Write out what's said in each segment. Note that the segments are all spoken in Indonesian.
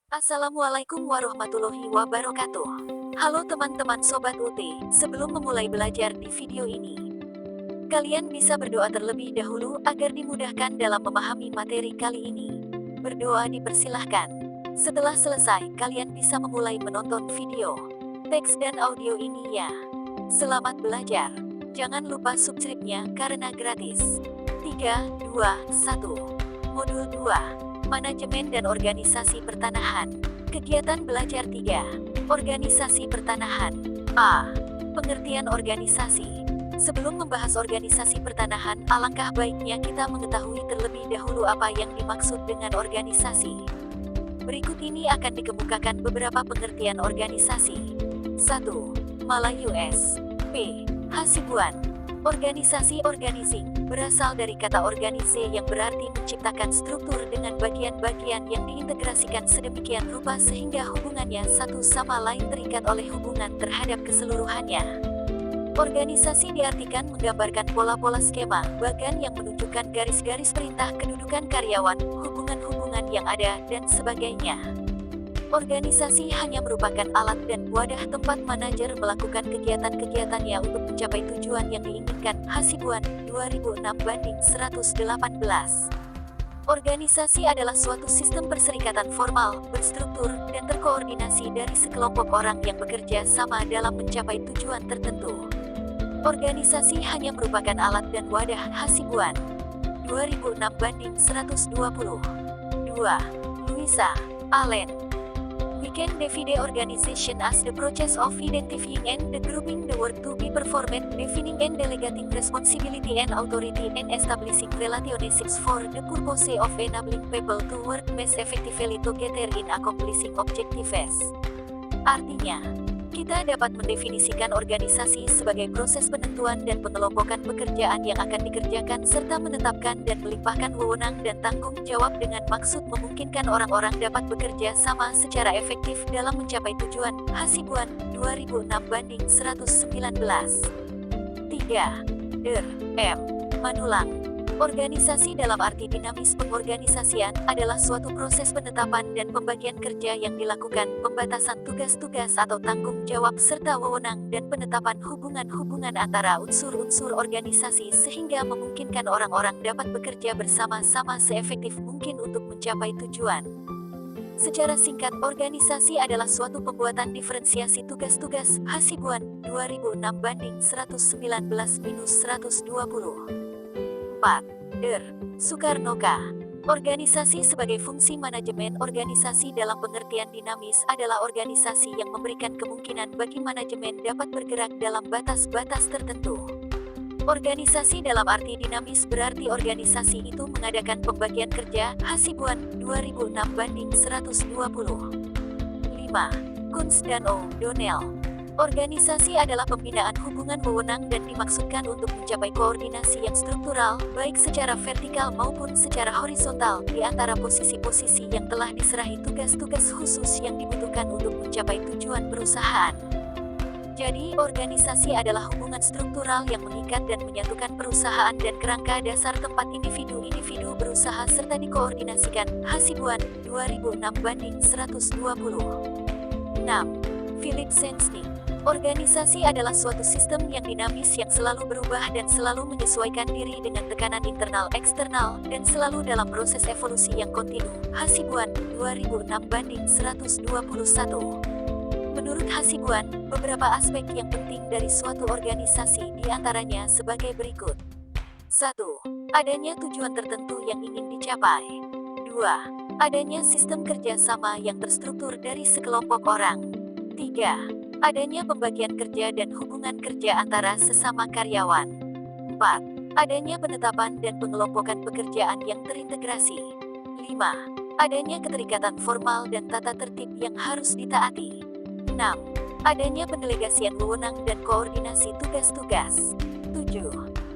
Assalamualaikum warahmatullahi wabarakatuh. Halo teman-teman Sobat UT, sebelum memulai belajar di video ini, kalian bisa berdoa terlebih dahulu agar dimudahkan dalam memahami materi kali ini. Berdoa dipersilahkan. Setelah selesai, kalian bisa memulai menonton video, teks dan audio ini ya. Selamat belajar. Jangan lupa subscribe-nya karena gratis. 3, 2, 1. Modul 2. Manajemen dan Organisasi Pertanahan. Kegiatan belajar 3. Organisasi pertanahan. A. Pengertian organisasi. Sebelum membahas organisasi pertanahan, alangkah baiknya kita mengetahui terlebih dahulu apa yang dimaksud dengan organisasi. Berikut ini akan dikemukakan beberapa pengertian organisasi. 1. Malayu S. P. Hasibuan. Organisasi organizing berasal dari kata organize yang berarti menciptakan struktur dengan bagian-bagian yang diintegrasikan sedemikian rupa sehingga hubungannya satu sama lain terikat oleh hubungan terhadap keseluruhannya. Organisasi diartikan menggambarkan pola-pola skema, bagan yang menunjukkan garis-garis perintah kedudukan karyawan, hubungan-hubungan yang ada, dan sebagainya. Organisasi hanya merupakan alat dan wadah tempat manajer melakukan kegiatan-kegiatannya untuk mencapai tujuan yang diinginkan. Hasibuan 2006/118. Organisasi adalah suatu sistem perserikatan formal, berstruktur, dan terkoordinasi dari sekelompok orang yang bekerja sama dalam mencapai tujuan tertentu. Organisasi hanya merupakan alat dan wadah. Hasibuan 2006/120. 2. Louisa Allen. We can divide organization as the process of identifying and grouping the work to be performed, defining and delegating responsibility and authority, and establishing relationships for the purpose of enabling people to work most effectively together in accomplishing objectives. Artinya, kita dapat mendefinisikan organisasi sebagai proses penentuan dan pengelompokan pekerjaan yang akan dikerjakan serta menetapkan dan melimpahkan wewenang dan tanggung jawab dengan maksud memungkinkan orang-orang dapat bekerja sama secara efektif dalam mencapai tujuan. Hasibuan 2006/119. 3. Der M. Manulang. Organisasi dalam arti dinamis pengorganisasian adalah suatu proses penetapan dan pembagian kerja yang dilakukan, pembatasan tugas-tugas atau tanggung jawab serta wewenang dan penetapan hubungan-hubungan antara unsur-unsur organisasi sehingga memungkinkan orang-orang dapat bekerja bersama-sama seefektif mungkin untuk mencapai tujuan. Secara singkat, organisasi adalah suatu pembuatan diferensiasi tugas-tugas. Hasibuan 2006/119-120. 4. Der Soekarno-K. Organisasi sebagai fungsi manajemen. Organisasi dalam pengertian dinamis adalah organisasi yang memberikan kemungkinan bagi manajemen dapat bergerak dalam batas-batas tertentu. Organisasi dalam arti dinamis berarti organisasi itu mengadakan pembagian kerja. Hasibuan 2006/120. 5. Kunz dan O'Donnell. Organisasi adalah pembinaan hubungan wewenang dan dimaksudkan untuk mencapai koordinasi yang struktural, baik secara vertikal maupun secara horizontal, di antara posisi-posisi yang telah diserahi tugas-tugas khusus yang dibutuhkan untuk mencapai tujuan perusahaan. Jadi, organisasi adalah hubungan struktural yang mengikat dan menyatukan perusahaan dan kerangka dasar tempat individu-individu berusaha serta dikoordinasikan. Hasibuan 2006/120. 6. Philip Sensnick. Organisasi adalah suatu sistem yang dinamis yang selalu berubah dan selalu menyesuaikan diri dengan tekanan internal eksternal dan selalu dalam proses evolusi yang kontinu. Hasibuan 2006/121. Menurut Hasibuan, beberapa aspek yang penting dari suatu organisasi diantaranya sebagai berikut. 1. Adanya tujuan tertentu yang ingin dicapai. 2. Adanya sistem kerjasama yang terstruktur dari sekelompok orang. 3. Adanya pembagian kerja dan hubungan kerja antara sesama karyawan. 4. Adanya penetapan dan pengelompokan pekerjaan yang terintegrasi. 5. Adanya keterikatan formal dan tata tertib yang harus ditaati. 6. Adanya pendelegasian wewenang dan koordinasi tugas-tugas. 7.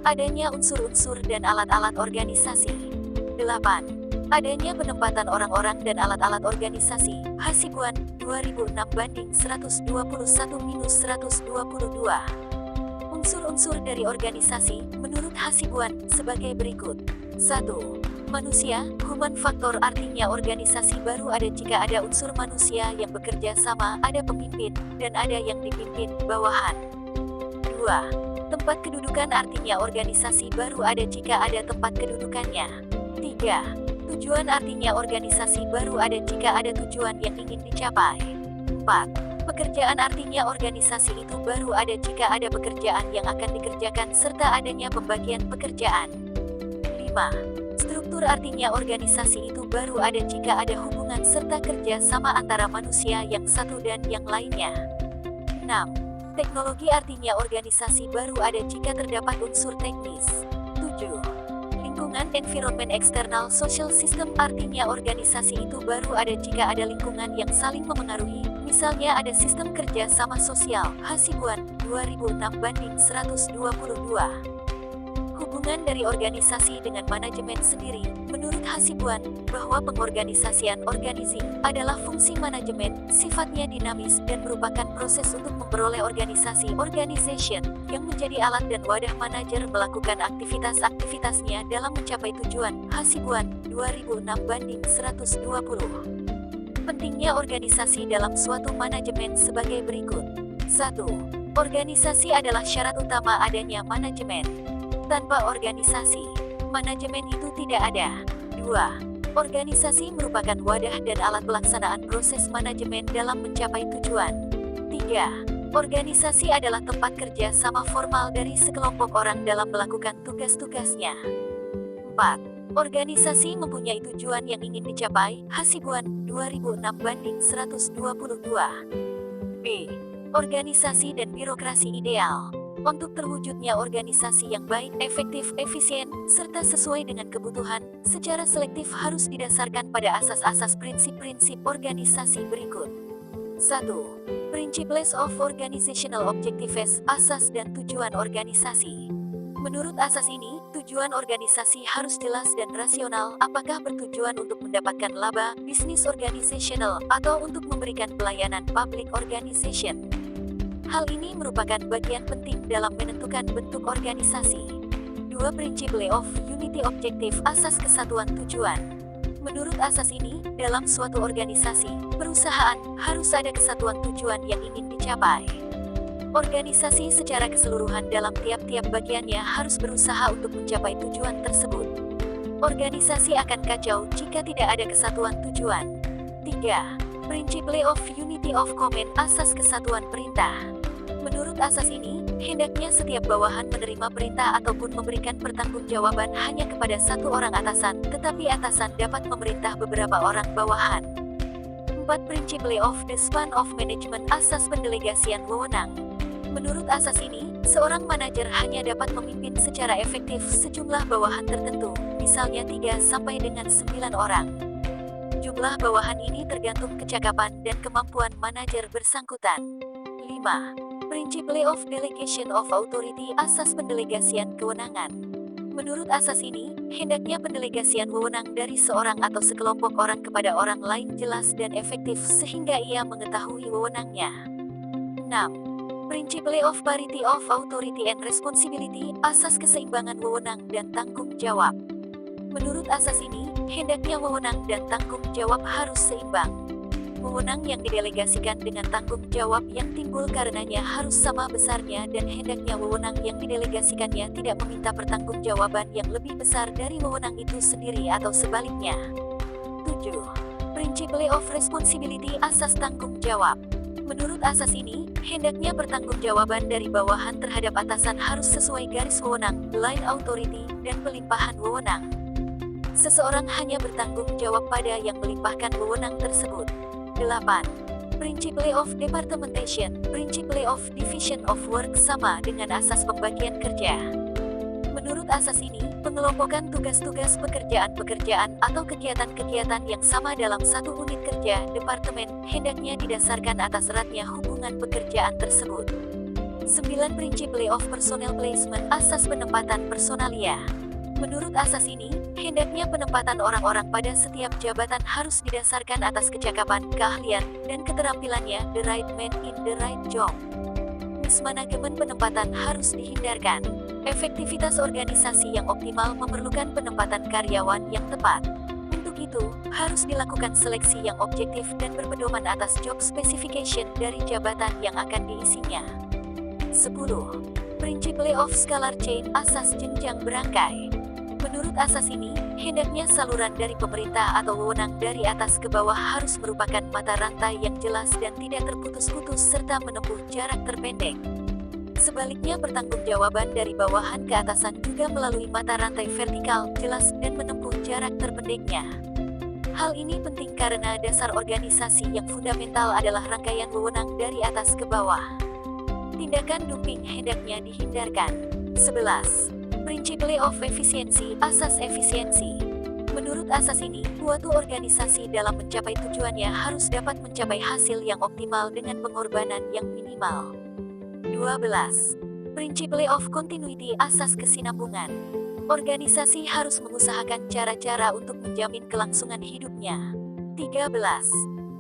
Adanya unsur-unsur dan alat-alat organisasi. 8. Adanya penempatan orang-orang dan alat-alat organisasi. Hasibuan 2006/121-122. Unsur-unsur dari organisasi, menurut Hasibuan, sebagai berikut. 1. Manusia, human factor artinya organisasi baru ada jika ada unsur manusia yang bekerja sama, ada pemimpin, dan ada yang dipimpin, bawahan. 2. Tempat kedudukan artinya organisasi baru ada jika ada tempat kedudukannya. 3. Tujuan artinya organisasi baru ada jika ada tujuan yang ingin dicapai. 4. Pekerjaan artinya organisasi itu baru ada jika ada pekerjaan yang akan dikerjakan serta adanya pembagian pekerjaan. 5. Struktur artinya organisasi itu baru ada jika ada hubungan serta kerja sama antara manusia yang satu dan yang lainnya. 6. Teknologi artinya organisasi baru ada jika terdapat unsur teknis. 7. Lingkungan environment eksternal social system artinya organisasi itu baru ada jika ada lingkungan yang saling memengaruhi, misalnya ada sistem kerja sama sosial. Hasibuan 2006:122. Hubungan dari organisasi dengan manajemen sendiri. Menurut Hasibuan, bahwa pengorganisasian organizing adalah fungsi manajemen, sifatnya dinamis dan merupakan proses untuk memperoleh organisasi organization yang menjadi alat dan wadah manajer melakukan aktivitas-aktivitasnya dalam mencapai tujuan. Hasibuan 2006:120. Pentingnya organisasi dalam suatu manajemen sebagai berikut. 1. Organisasi adalah syarat utama adanya manajemen. Tanpa organisasi, manajemen itu tidak ada. 2. Organisasi merupakan wadah dan alat pelaksanaan proses manajemen dalam mencapai tujuan. 3. Organisasi adalah tempat kerja sama formal dari sekelompok orang dalam melakukan tugas-tugasnya. 4. Organisasi mempunyai tujuan yang ingin dicapai. Hasibuan 2006:122. B. Organisasi dan birokrasi ideal. Untuk terwujudnya organisasi yang baik, efektif, efisien, serta sesuai dengan kebutuhan, secara selektif harus didasarkan pada asas-asas prinsip-prinsip organisasi berikut. 1. Principles of Organizational Objectives, asas dan tujuan organisasi. Menurut asas ini, tujuan organisasi harus jelas dan rasional, apakah bertujuan untuk mendapatkan laba, bisnis organizational, atau untuk memberikan pelayanan public organization. Hal ini merupakan bagian penting dalam menentukan bentuk organisasi. 2. Principle of Unity Objective, asas kesatuan tujuan. Menurut asas ini, dalam suatu organisasi, perusahaan, harus ada kesatuan tujuan yang ingin dicapai. Organisasi secara keseluruhan dalam tiap-tiap bagiannya harus berusaha untuk mencapai tujuan tersebut. Organisasi akan kacau jika tidak ada kesatuan tujuan. 3. Principle of Unity of Command, asas kesatuan perintah. Menurut asas ini, hendaknya setiap bawahan menerima perintah ataupun memberikan pertanggungjawaban hanya kepada satu orang atasan, tetapi atasan dapat memerintah beberapa orang bawahan. 4. Principle of the Span of Management, asas pendelegasian wewenang. Menurut asas ini, seorang manajer hanya dapat memimpin secara efektif sejumlah bawahan tertentu, misalnya 3 sampai dengan 9 orang. Jumlah bawahan ini tergantung kecakapan dan kemampuan manajer bersangkutan. 5. Principle of Delegation of Authority, asas pendelegasian kewenangan. Menurut asas ini, hendaknya pendelegasian wewenang dari seorang atau sekelompok orang kepada orang lain jelas dan efektif sehingga ia mengetahui wewenangnya. 6. Principle of Parity of Authority and Responsibility, asas keseimbangan wewenang dan tanggung jawab. Menurut asas ini, hendaknya wewenang dan tanggung jawab harus seimbang. Wewenang yang didelegasikan dengan tanggung jawab yang timbul karenanya harus sama besarnya dan hendaknya wewenang yang didelegasikannya tidak meminta pertanggungjawaban yang lebih besar dari wewenang itu sendiri atau sebaliknya. 7. Principle of Responsibility, asas tanggung jawab. Menurut asas ini, hendaknya pertanggungjawaban dari bawahan terhadap atasan harus sesuai garis wewenang, line authority, dan pelimpahan wewenang. Seseorang hanya bertanggung jawab pada yang melimpahkan wewenang tersebut. 8. Principle of Departmentation, Principle of Division of Work sama dengan asas pembagian kerja. Menurut asas ini, pengelompokan tugas-tugas pekerjaan-pekerjaan atau kegiatan-kegiatan yang sama dalam satu unit kerja, departemen, hendaknya didasarkan atas eratnya hubungan pekerjaan tersebut. 9. Principle of Personnel Placement, asas penempatan personalia. Menurut asas ini, hendaknya penempatan orang-orang pada setiap jabatan harus didasarkan atas kecakapan, keahlian, dan keterampilannya, the right man in the right job. mismanajemen penempatan harus dihindarkan. Efektivitas organisasi yang optimal memerlukan penempatan karyawan yang tepat. Untuk itu, harus dilakukan seleksi yang objektif dan berpedoman atas job specification dari jabatan yang akan diisinya. 10. Prinsip layoff scalar chain asas jenjang berangkai. Menurut asas ini, hendaknya saluran dari pemerintah atau wewenang dari atas ke bawah harus merupakan mata rantai yang jelas dan tidak terputus-putus serta menempuh jarak terpendek. Sebaliknya, pertanggungjawaban dari bawahan ke atasan juga melalui mata rantai vertikal, jelas, dan menempuh jarak terpendeknya. Hal ini penting karena dasar organisasi yang fundamental adalah rangkaian wewenang dari atas ke bawah. Tindakan dumping hendaknya dihindarkan. 11. Prinsip layoff efisiensi, asas efisiensi. Menurut asas ini, suatu organisasi dalam mencapai tujuannya harus dapat mencapai hasil yang optimal dengan pengorbanan yang minimal. 12. Prinsip layoff continuity, asas kesinambungan. Organisasi harus mengusahakan cara-cara untuk menjamin kelangsungan hidupnya. 13.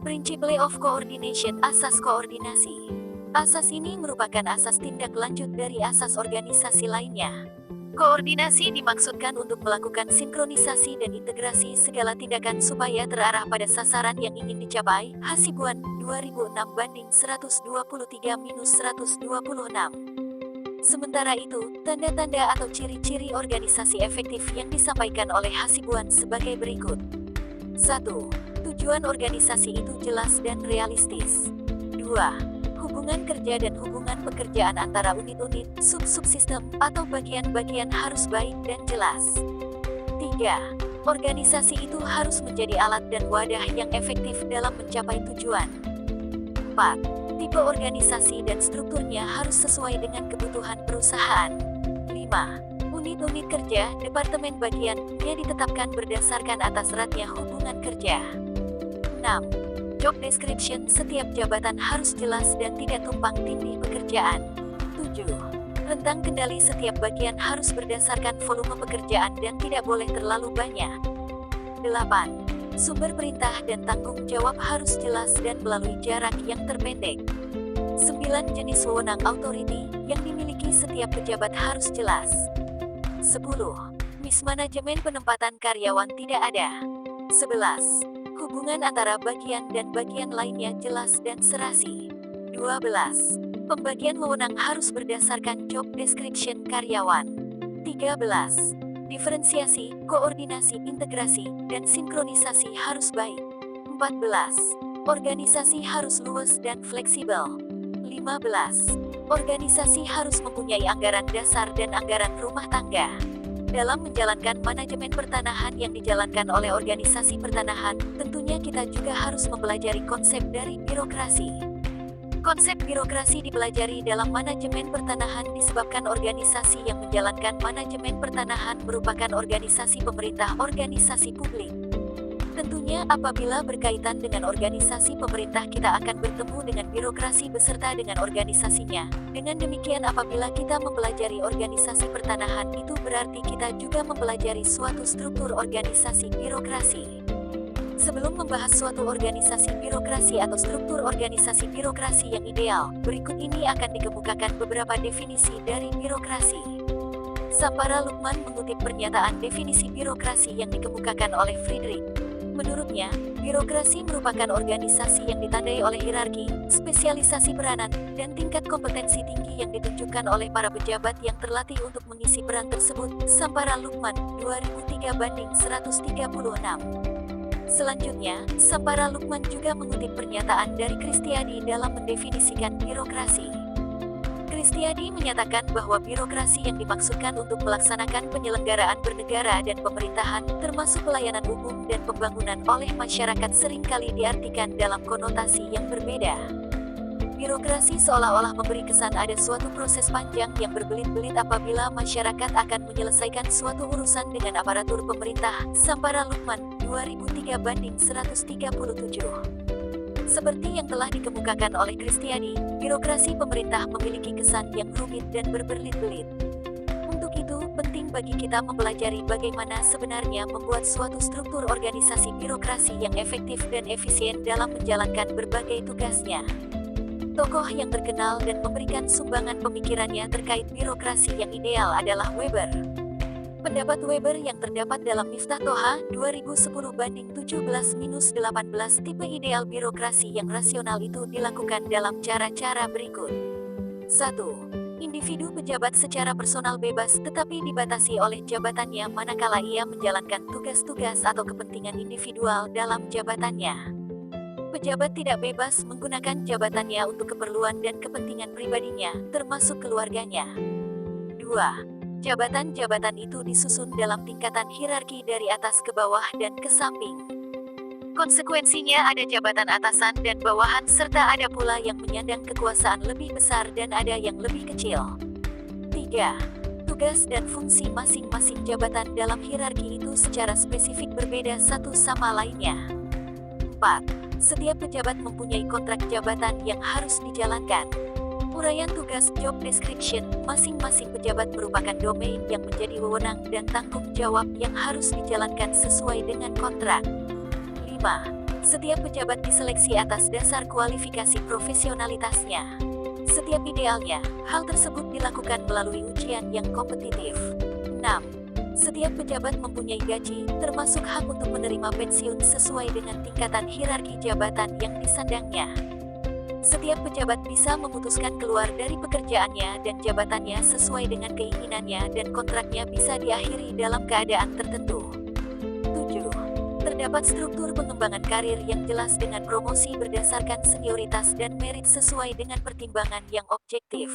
Prinsip layoff coordination, asas koordinasi. Asas ini merupakan asas tindak lanjut dari asas organisasi lainnya. Koordinasi dimaksudkan untuk melakukan sinkronisasi dan integrasi segala tindakan supaya terarah pada sasaran yang ingin dicapai. Hasibuan 2006-123-126. Sementara itu, tanda-tanda atau ciri-ciri organisasi efektif yang disampaikan oleh Hasibuan sebagai berikut. 1. Tujuan organisasi itu jelas dan realistis. 2. Hubungan kerja dan hubungan pekerjaan antara unit-unit, sub-subsistem, atau bagian-bagian harus baik dan jelas. 3. Organisasi itu harus menjadi alat dan wadah yang efektif dalam mencapai tujuan. 4. Tipe organisasi dan strukturnya harus sesuai dengan kebutuhan perusahaan. 5. Unit-unit kerja, departemen bagian-nya ditetapkan berdasarkan atas eratnya hubungan kerja. 6. Job description setiap jabatan harus jelas dan tidak tumpang tindih pekerjaan. 7. Rentang kendali setiap bagian harus berdasarkan volume pekerjaan dan tidak boleh terlalu banyak. 8. Sumber perintah dan tanggung jawab harus jelas dan melalui jarak yang terpendek. 9. Jenis wewenang authority yang dimiliki setiap pejabat harus jelas. 10. Mismanajemen penempatan karyawan tidak ada. 11. Hubungan antara bagian dan bagian lainnya jelas dan serasi. 12. Pembagian wewenang harus berdasarkan job description karyawan. 13. Diferensiasi, koordinasi, integrasi, dan sinkronisasi harus baik. 14. Organisasi harus luas dan fleksibel. 15. Organisasi harus mempunyai anggaran dasar dan anggaran rumah tangga. Dalam menjalankan manajemen pertanahan yang dijalankan oleh organisasi pertanahan, tentunya kita juga harus mempelajari konsep dari birokrasi. Konsep birokrasi dipelajari dalam manajemen pertanahan disebabkan organisasi yang menjalankan manajemen pertanahan merupakan organisasi pemerintah, organisasi publik. Tentunya apabila berkaitan dengan organisasi pemerintah kita akan bertemu dengan birokrasi beserta dengan organisasinya. Dengan demikian apabila kita mempelajari organisasi pertanahan itu berarti kita juga mempelajari suatu struktur organisasi birokrasi. Sebelum membahas suatu organisasi birokrasi atau struktur organisasi birokrasi yang ideal, berikut ini akan dikemukakan beberapa definisi dari birokrasi. Sampara Lukman mengutip pernyataan definisi birokrasi yang dikemukakan oleh Friedrich. Menurutnya, birokrasi merupakan organisasi yang ditandai oleh hierarki, spesialisasi peranan, dan tingkat kompetensi tinggi yang ditunjukkan oleh para pejabat yang terlatih untuk mengisi peran tersebut. Sampara Lukman, 2003-136. Selanjutnya, Sampara Lukman juga mengutip pernyataan dari Kristiadi dalam mendefinisikan birokrasi. Kristiadi menyatakan bahwa birokrasi yang dimaksudkan untuk melaksanakan penyelenggaraan bernegara dan pemerintahan, termasuk pelayanan umum dan pembangunan oleh masyarakat seringkali diartikan dalam konotasi yang berbeda. Birokrasi seolah-olah memberi kesan ada suatu proses panjang yang berbelit-belit apabila masyarakat akan menyelesaikan suatu urusan dengan aparatur pemerintah. Sampara Lukman, 2003-137. Seperti yang telah dikemukakan oleh Kristiadi, birokrasi pemerintah memiliki kesan yang rumit dan berbelit-belit. Untuk itu, penting bagi kita mempelajari bagaimana sebenarnya membuat suatu struktur organisasi birokrasi yang efektif dan efisien dalam menjalankan berbagai tugasnya. Tokoh yang terkenal dan memberikan sumbangan pemikirannya terkait birokrasi yang ideal adalah Weber. Pendapat Weber yang terdapat dalam Miftah Toha 2010-17-18 tipe ideal birokrasi yang rasional itu dilakukan dalam cara-cara berikut. 1. Individu pejabat secara personal bebas tetapi dibatasi oleh jabatannya manakala ia menjalankan tugas-tugas atau kepentingan individual dalam jabatannya. Pejabat tidak bebas menggunakan jabatannya untuk keperluan dan kepentingan pribadinya, termasuk keluarganya. 2. Jabatan-jabatan itu disusun dalam tingkatan hierarki dari atas ke bawah dan ke samping. Konsekuensinya ada jabatan atasan dan bawahan serta ada pula yang menyandang kekuasaan lebih besar dan ada yang lebih kecil. 3. Tugas dan fungsi masing-masing jabatan dalam hierarki itu secara spesifik berbeda satu sama lainnya. 4. Setiap pejabat mempunyai kontrak jabatan yang harus dijalankan. Uraian tugas job description masing-masing pejabat merupakan domain yang menjadi wewenang dan tanggung jawab yang harus dijalankan sesuai dengan kontrak. 5. Setiap pejabat diseleksi atas dasar kualifikasi profesionalitasnya. Setiap idealnya, hal tersebut dilakukan melalui ujian yang kompetitif. 6. Setiap pejabat mempunyai gaji, termasuk hak untuk menerima pensiun sesuai dengan tingkatan hierarki jabatan yang disandangnya. Setiap pejabat bisa memutuskan keluar dari pekerjaannya dan jabatannya sesuai dengan keinginannya dan kontraknya bisa diakhiri dalam keadaan tertentu. 7. Terdapat struktur pengembangan karir yang jelas dengan promosi berdasarkan senioritas dan merit sesuai dengan pertimbangan yang objektif.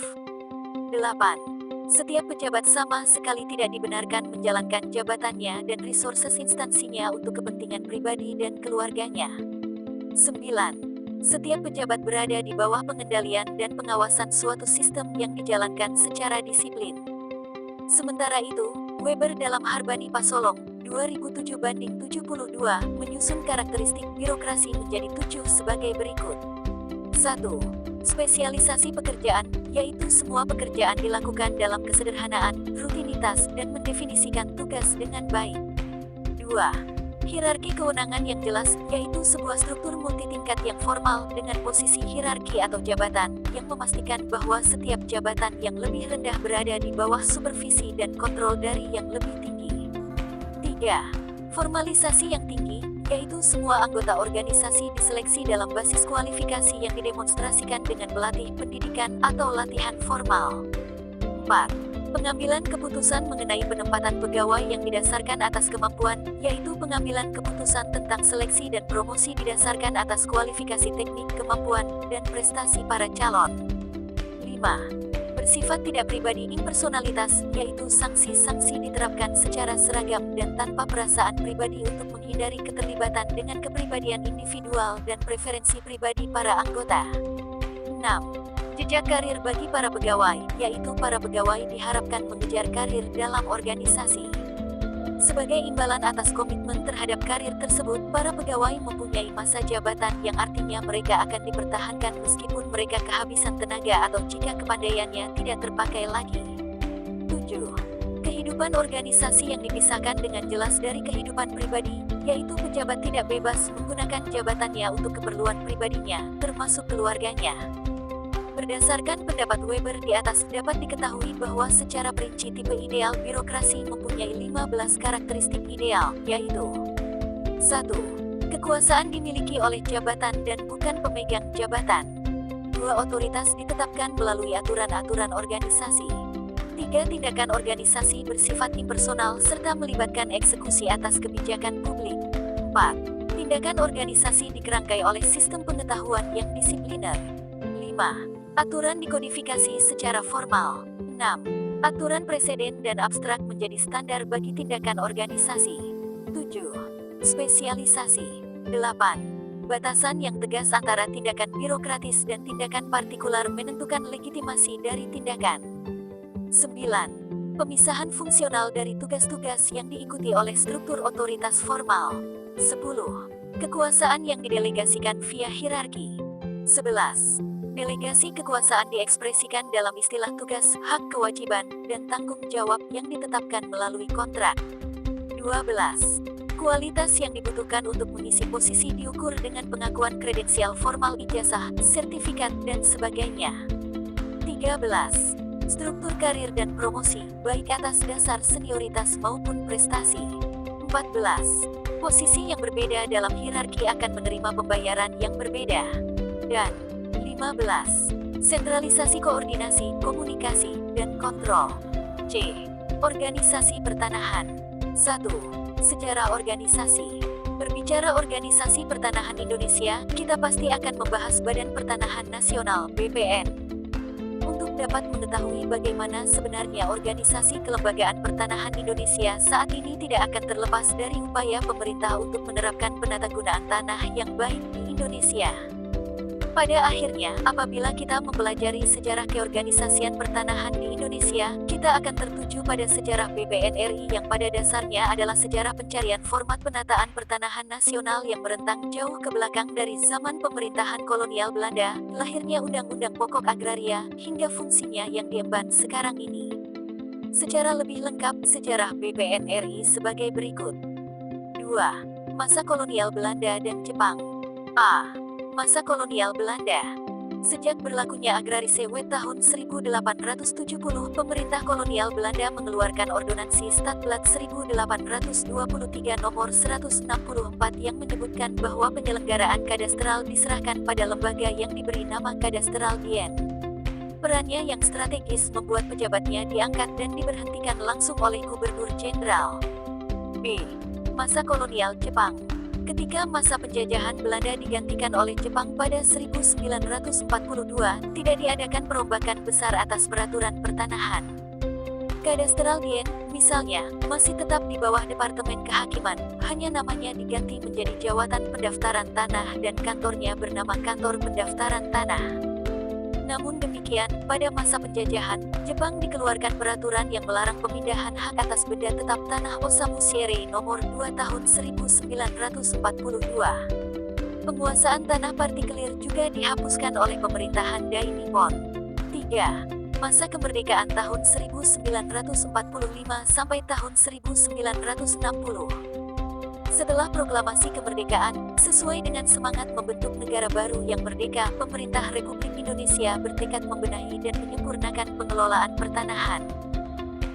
8. Setiap pejabat sama sekali tidak dibenarkan menjalankan jabatannya dan resources instansinya untuk kepentingan pribadi dan keluarganya. 9. Setiap pejabat berada di bawah pengendalian dan pengawasan suatu sistem yang dijalankan secara disiplin. Sementara itu, Weber dalam Harbani Pasolong 2007-72 menyusun karakteristik birokrasi menjadi 7 sebagai berikut. 1. Spesialisasi pekerjaan, yaitu semua pekerjaan dilakukan dalam kesederhanaan, rutinitas, dan mendefinisikan tugas dengan baik. 2. Hierarki kewenangan yang jelas, yaitu sebuah struktur multitingkat yang formal dengan posisi hierarki atau jabatan, yang memastikan bahwa setiap jabatan yang lebih rendah berada di bawah supervisi dan kontrol dari yang lebih tinggi. 3. Formalisasi yang tinggi, yaitu semua anggota organisasi diseleksi dalam basis kualifikasi yang didemonstrasikan dengan melatih pendidikan atau latihan formal. 4. Pengambilan keputusan mengenai penempatan pegawai yang didasarkan atas kemampuan, yaitu pengambilan keputusan tentang seleksi dan promosi didasarkan atas kualifikasi teknik, kemampuan, dan prestasi para calon. 5. Bersifat tidak pribadi impersonalitas, yaitu sanksi-sanksi diterapkan secara seragam dan tanpa perasaan pribadi untuk menghindari keterlibatan dengan kepribadian individual dan preferensi pribadi para anggota. 6. Jejak karir bagi para pegawai, yaitu para pegawai diharapkan mengejar karir dalam organisasi. Sebagai imbalan atas komitmen terhadap karir tersebut, para pegawai mempunyai masa jabatan yang artinya mereka akan dipertahankan meskipun mereka kehabisan tenaga atau jika kepandaiannya tidak terpakai lagi. 7. Kehidupan organisasi yang dipisahkan dengan jelas dari kehidupan pribadi, yaitu pejabat tidak bebas menggunakan jabatannya untuk keperluan pribadinya, termasuk keluarganya. Berdasarkan pendapat Weber di atas dapat diketahui bahwa secara perinci tipe ideal birokrasi mempunyai 15 karakteristik ideal, yaitu 1. Kekuasaan dimiliki oleh jabatan dan bukan pemegang jabatan. 2. Otoritas ditetapkan melalui aturan-aturan organisasi. 3. Tindakan organisasi bersifat impersonal serta melibatkan eksekusi atas kebijakan publik. 4. Tindakan organisasi dikerangkai oleh sistem pengetahuan yang disipliner. 5. Aturan dikodifikasi secara formal. 6. Aturan preseden dan abstrak menjadi standar bagi tindakan organisasi. 7. Spesialisasi. 8. Batasan yang tegas antara tindakan birokratis dan tindakan partikular menentukan legitimasi dari tindakan. 9. Pemisahan fungsional dari tugas-tugas yang diikuti oleh struktur otoritas formal. 10. Kekuasaan yang didelegasikan via hierarki. 11. Delegasi kekuasaan diekspresikan dalam istilah tugas, hak kewajiban, dan tanggung jawab yang ditetapkan melalui kontrak. 12. Kualitas yang dibutuhkan untuk mengisi posisi diukur dengan pengakuan kredensial formal ijazah, sertifikat, dan sebagainya. 13. Struktur karir dan promosi, baik atas dasar senioritas maupun prestasi. 14. Posisi yang berbeda dalam hierarki akan menerima pembayaran yang berbeda. Dan 15. Sentralisasi koordinasi, komunikasi, dan kontrol. C. Organisasi pertanahan. 1. Sejarah organisasi. Berbicara organisasi pertanahan Indonesia, kita pasti akan membahas Badan Pertanahan Nasional (BPN). Untuk dapat mengetahui bagaimana sebenarnya organisasi kelembagaan pertanahan Indonesia saat ini tidak akan terlepas dari upaya pemerintah untuk menerapkan penatagunaan tanah yang baik di Indonesia. Pada akhirnya, apabila kita mempelajari sejarah keorganisasian pertanahan di Indonesia, kita akan tertuju pada sejarah BPN RI yang pada dasarnya adalah sejarah pencarian format penataan pertanahan nasional yang merentang jauh ke belakang dari zaman pemerintahan kolonial Belanda, lahirnya Undang-Undang Pokok Agraria, hingga fungsinya yang diemban sekarang ini. Secara lebih lengkap, sejarah BPN RI sebagai berikut. 2. Masa kolonial Belanda dan Jepang. A. Masa kolonial Belanda. Sejak berlakunya Agrarisewet tahun 1870, pemerintah kolonial Belanda mengeluarkan Ordonansi Stadblad 1823 nomor 164 yang menyebutkan bahwa penyelenggaraan kadastral diserahkan pada lembaga yang diberi nama Kadastral Dien. Perannya yang strategis membuat pejabatnya diangkat dan diberhentikan langsung oleh Gubernur Jenderal. B. Masa kolonial Jepang. Ketika masa penjajahan Belanda digantikan oleh Jepang pada 1942, tidak diadakan perombakan besar atas peraturan pertanahan. Kadastral Dien, misalnya, masih tetap di bawah Departemen Kehakiman, hanya namanya diganti menjadi Jawatan Pendaftaran Tanah dan kantornya bernama Kantor Pendaftaran Tanah. Namun demikian, pada masa penjajahan, Jepang dikeluarkan peraturan yang melarang pemindahan hak atas benda tetap tanah Osamu Shiere nomor 2 tahun 1942. Penguasaan tanah partikelir juga dihapuskan oleh pemerintahan Dai Nippon. 3. Masa kemerdekaan tahun 1945 sampai tahun 1960. Setelah proklamasi kemerdekaan, sesuai dengan semangat membentuk negara baru yang merdeka, pemerintah Republik Indonesia bertekad membenahi dan menyempurnakan pengelolaan pertanahan.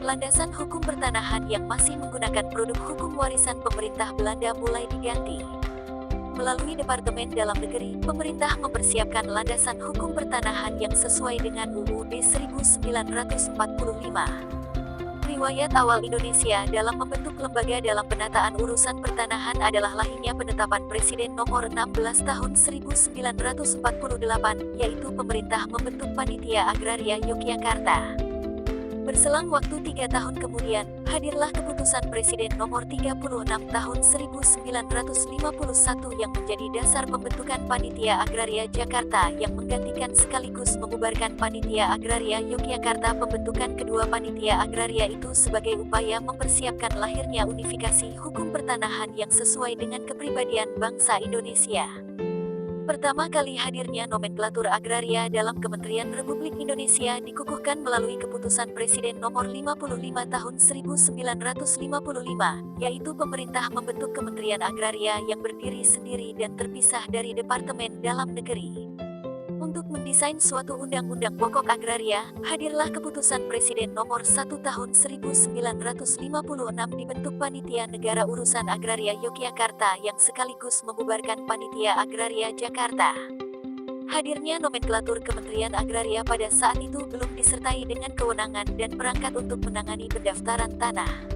Landasan hukum pertanahan yang masih menggunakan produk hukum warisan pemerintah Belanda mulai diganti. Melalui Departemen Dalam Negeri, pemerintah mempersiapkan landasan hukum pertanahan yang sesuai dengan UUD 1945. Riwayat awal Indonesia dalam membentuk lembaga dalam penataan urusan pertanahan adalah lahirnya penetapan Presiden nomor 16 tahun 1948, yaitu pemerintah membentuk Panitia Agraria Yogyakarta. Berselang waktu 3 tahun kemudian, hadirlah keputusan Presiden nomor 36 tahun 1951 yang menjadi dasar pembentukan Panitia Agraria Jakarta yang menggantikan sekaligus membubarkan Panitia Agraria Yogyakarta. Pembentukan kedua Panitia Agraria itu sebagai upaya mempersiapkan lahirnya unifikasi hukum pertanahan yang sesuai dengan kepribadian bangsa Indonesia. Pertama kali hadirnya nomenklatur agraria dalam Kementerian Republik Indonesia dikukuhkan melalui keputusan Presiden nomor 55 tahun 1955, yaitu pemerintah membentuk Kementerian Agraria yang berdiri sendiri dan terpisah dari Departemen Dalam Negeri. Untuk mendesain suatu undang-undang pokok agraria, hadirlah keputusan Presiden nomor 1 tahun 1956 dibentuk Panitia Negara Urusan Agraria Yogyakarta yang sekaligus membubarkan Panitia Agraria Jakarta. Hadirnya nomenklatur Kementerian Agraria pada saat itu belum disertai dengan kewenangan dan perangkat untuk menangani pendaftaran tanah.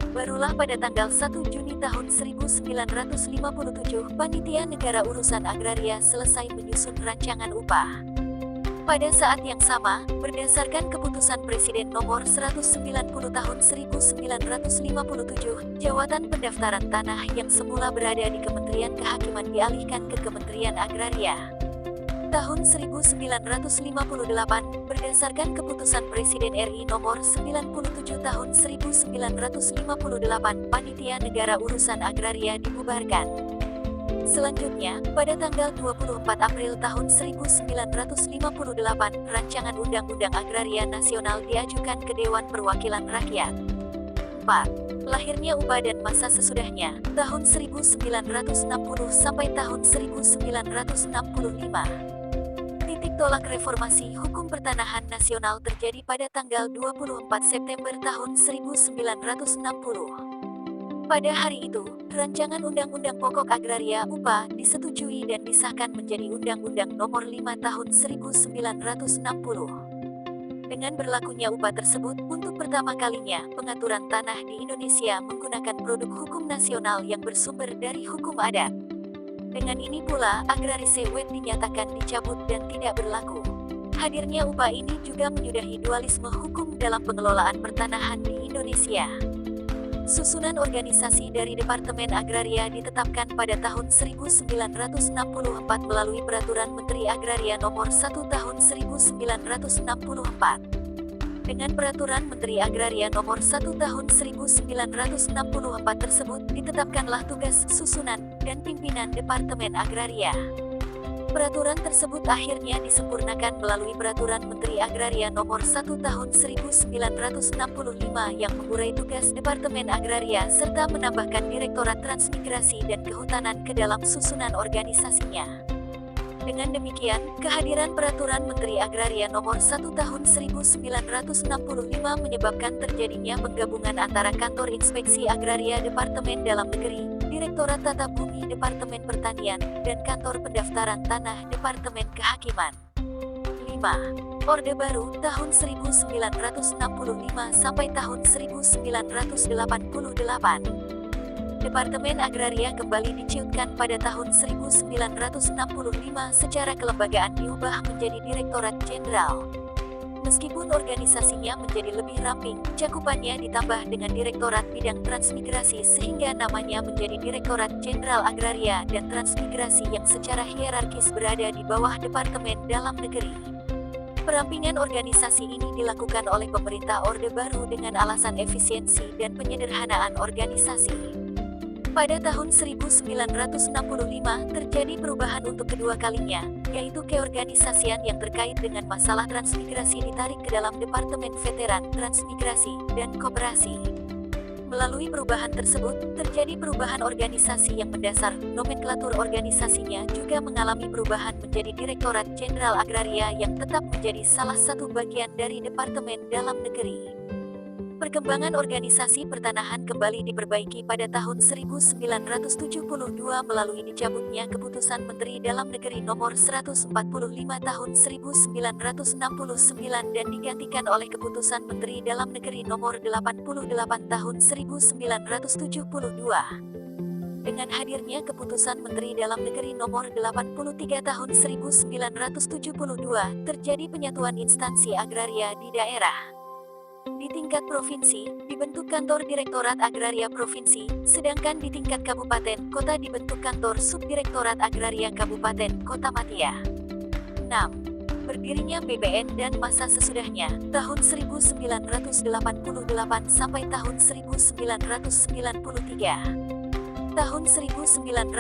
Barulah pada tanggal 1 Juni tahun 1957, Panitia Negara Urusan Agraria selesai menyusun rancangan upah. Pada saat yang sama, berdasarkan keputusan Presiden nomor 190 tahun 1957, jawatan pendaftaran tanah yang semula berada di Kementerian Kehakiman dialihkan ke Kementerian Agraria. Tahun 1958, berdasarkan keputusan Presiden RI nomor 97 tahun 1958, Panitia Negara Urusan Agraria dibubarkan. Selanjutnya, pada tanggal 24 April tahun 1958, rancangan Undang-Undang Agraria Nasional diajukan ke Dewan Perwakilan Rakyat. 4. 4. Lahirnya UPA dan masa sesudahnya, tahun 1960 sampai tahun 1965. Titik tolak reformasi hukum pertanahan nasional terjadi pada tanggal 24 September tahun 1960. Pada hari itu, Rancangan Undang-Undang Pokok Agraria (UPA) disetujui dan disahkan menjadi Undang-Undang Nomor 5 Tahun 1960. Dengan berlakunya UPA tersebut, untuk pertama kalinya, pengaturan tanah di Indonesia menggunakan produk hukum nasional yang bersumber dari hukum adat. Dengan ini pula, Agrarise Wet dinyatakan dicabut dan tidak berlaku. Hadirnya UPA ini juga menyudahi dualisme hukum dalam pengelolaan pertanahan di Indonesia. Susunan organisasi dari Departemen Agraria ditetapkan pada tahun 1964 melalui Peraturan Menteri Agraria Nomor 1 Tahun 1964. Dengan Peraturan Menteri Agraria Nomor 1 Tahun 1964 tersebut, ditetapkanlah tugas, susunan, dan pimpinan Departemen Agraria. Peraturan tersebut akhirnya disempurnakan melalui Peraturan Menteri Agraria Nomor 1 Tahun 1965 yang mengurai tugas Departemen Agraria serta menambahkan Direktorat Transmigrasi dan Kehutanan ke dalam susunan organisasinya. Dengan demikian, kehadiran Peraturan Menteri Agraria Nomor 1 Tahun 1965 menyebabkan terjadinya penggabungan antara Kantor Inspeksi Agraria Departemen Dalam Negeri, Direktorat Tata Bumi Departemen Pertanian, dan Kantor Pendaftaran Tanah Departemen Kehakiman. 5. Orde Baru tahun 1965 sampai tahun 1988. Departemen Agraria kembali diciutkan pada tahun 1965 secara kelembagaan diubah menjadi Direktorat Jenderal. Meskipun organisasinya menjadi lebih ramping, cakupannya ditambah dengan Direktorat Bidang Transmigrasi sehingga namanya menjadi Direktorat Jenderal Agraria dan Transmigrasi yang secara hierarkis berada di bawah Departemen Dalam Negeri. Perampingan organisasi ini dilakukan oleh pemerintah Orde Baru dengan alasan efisiensi dan penyederhanaan organisasi. Pada tahun 1965 terjadi perubahan untuk kedua kalinya, yaitu keorganisasian yang terkait dengan masalah transmigrasi ditarik ke dalam Departemen Veteran, Transmigrasi, dan Koperasi. Melalui perubahan tersebut, terjadi perubahan organisasi yang mendasar. Nomenklatur organisasinya juga mengalami perubahan menjadi Direktorat Jenderal Agraria yang tetap menjadi salah satu bagian dari Departemen Dalam Negeri. Perkembangan organisasi pertanahan kembali diperbaiki pada tahun 1972 melalui dicabutnya Keputusan Menteri Dalam Negeri Nomor 145 Tahun 1969 dan digantikan oleh Keputusan Menteri Dalam Negeri Nomor 88 Tahun 1972. Dengan hadirnya Keputusan Menteri Dalam Negeri Nomor 83 Tahun 1972, terjadi penyatuan instansi agraria di daerah. Di tingkat provinsi, dibentuk Kantor Direktorat Agraria Provinsi, sedangkan di tingkat kabupaten, kota dibentuk Kantor Subdirektorat Agraria Kabupaten Kota Matia. 6. Berdirinya BBN dan masa sesudahnya, tahun 1988 sampai tahun 1993. Tahun 1988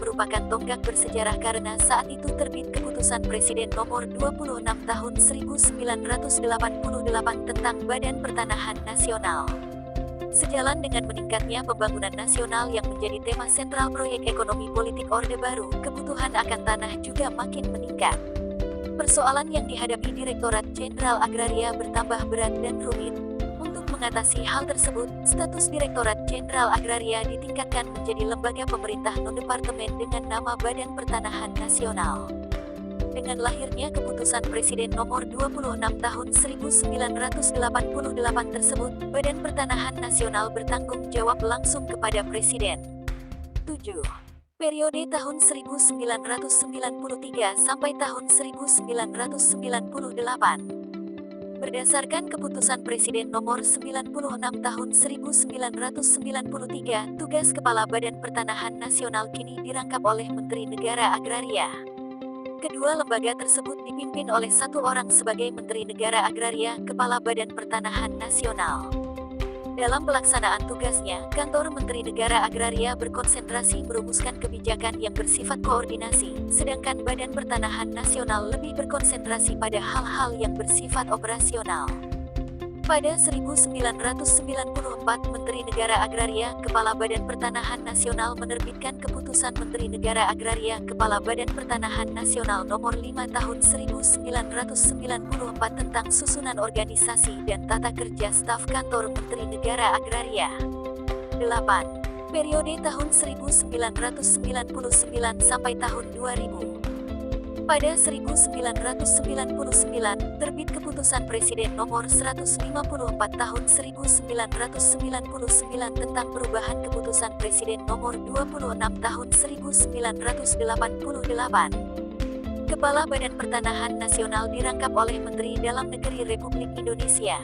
merupakan tonggak bersejarah karena saat itu terbit Keputusan Presiden Nomor 26 Tahun 1988 tentang Badan Pertanahan Nasional. Sejalan dengan meningkatnya pembangunan nasional yang menjadi tema sentral proyek ekonomi politik Orde Baru, kebutuhan akan tanah juga makin meningkat. Persoalan yang dihadapi Direktorat Jenderal Agraria bertambah berat dan rumit. Mengatasi hal tersebut, status Direktorat Jenderal Agraria ditingkatkan menjadi lembaga pemerintah non-departemen dengan nama Badan Pertanahan Nasional. Dengan lahirnya Keputusan Presiden Nomor 26 Tahun 1988 tersebut, Badan Pertanahan Nasional bertanggung jawab langsung kepada Presiden. 7. Periode tahun 1993 sampai tahun 1998. Berdasarkan Keputusan Presiden Nomor 96 Tahun 1993, tugas Kepala Badan Pertanahan Nasional kini dirangkap oleh Menteri Negara Agraria. Kedua lembaga tersebut dipimpin oleh satu orang sebagai Menteri Negara Agraria, Kepala Badan Pertanahan Nasional. Dalam pelaksanaan tugasnya, Kantor Menteri Negara Agraria berkonsentrasi merumuskan kebijakan yang bersifat koordinasi, sedangkan Badan Pertanahan Nasional lebih berkonsentrasi pada hal-hal yang bersifat operasional. Pada 1994, Menteri Negara Agraria, Kepala Badan Pertanahan Nasional menerbitkan Keputusan Menteri Negara Agraria, Kepala Badan Pertanahan Nasional Nomor 5 Tahun 1994 tentang susunan organisasi dan tata kerja staf kantor Menteri Negara Agraria. 8. Periode tahun 1999 sampai tahun 2000. Pada 1999, terbit Keputusan Presiden Nomor 154 Tahun 1999 tentang perubahan Keputusan Presiden Nomor 26 Tahun 1988. Kepala Badan Pertanahan Nasional dirangkap oleh Menteri Dalam Negeri Republik Indonesia.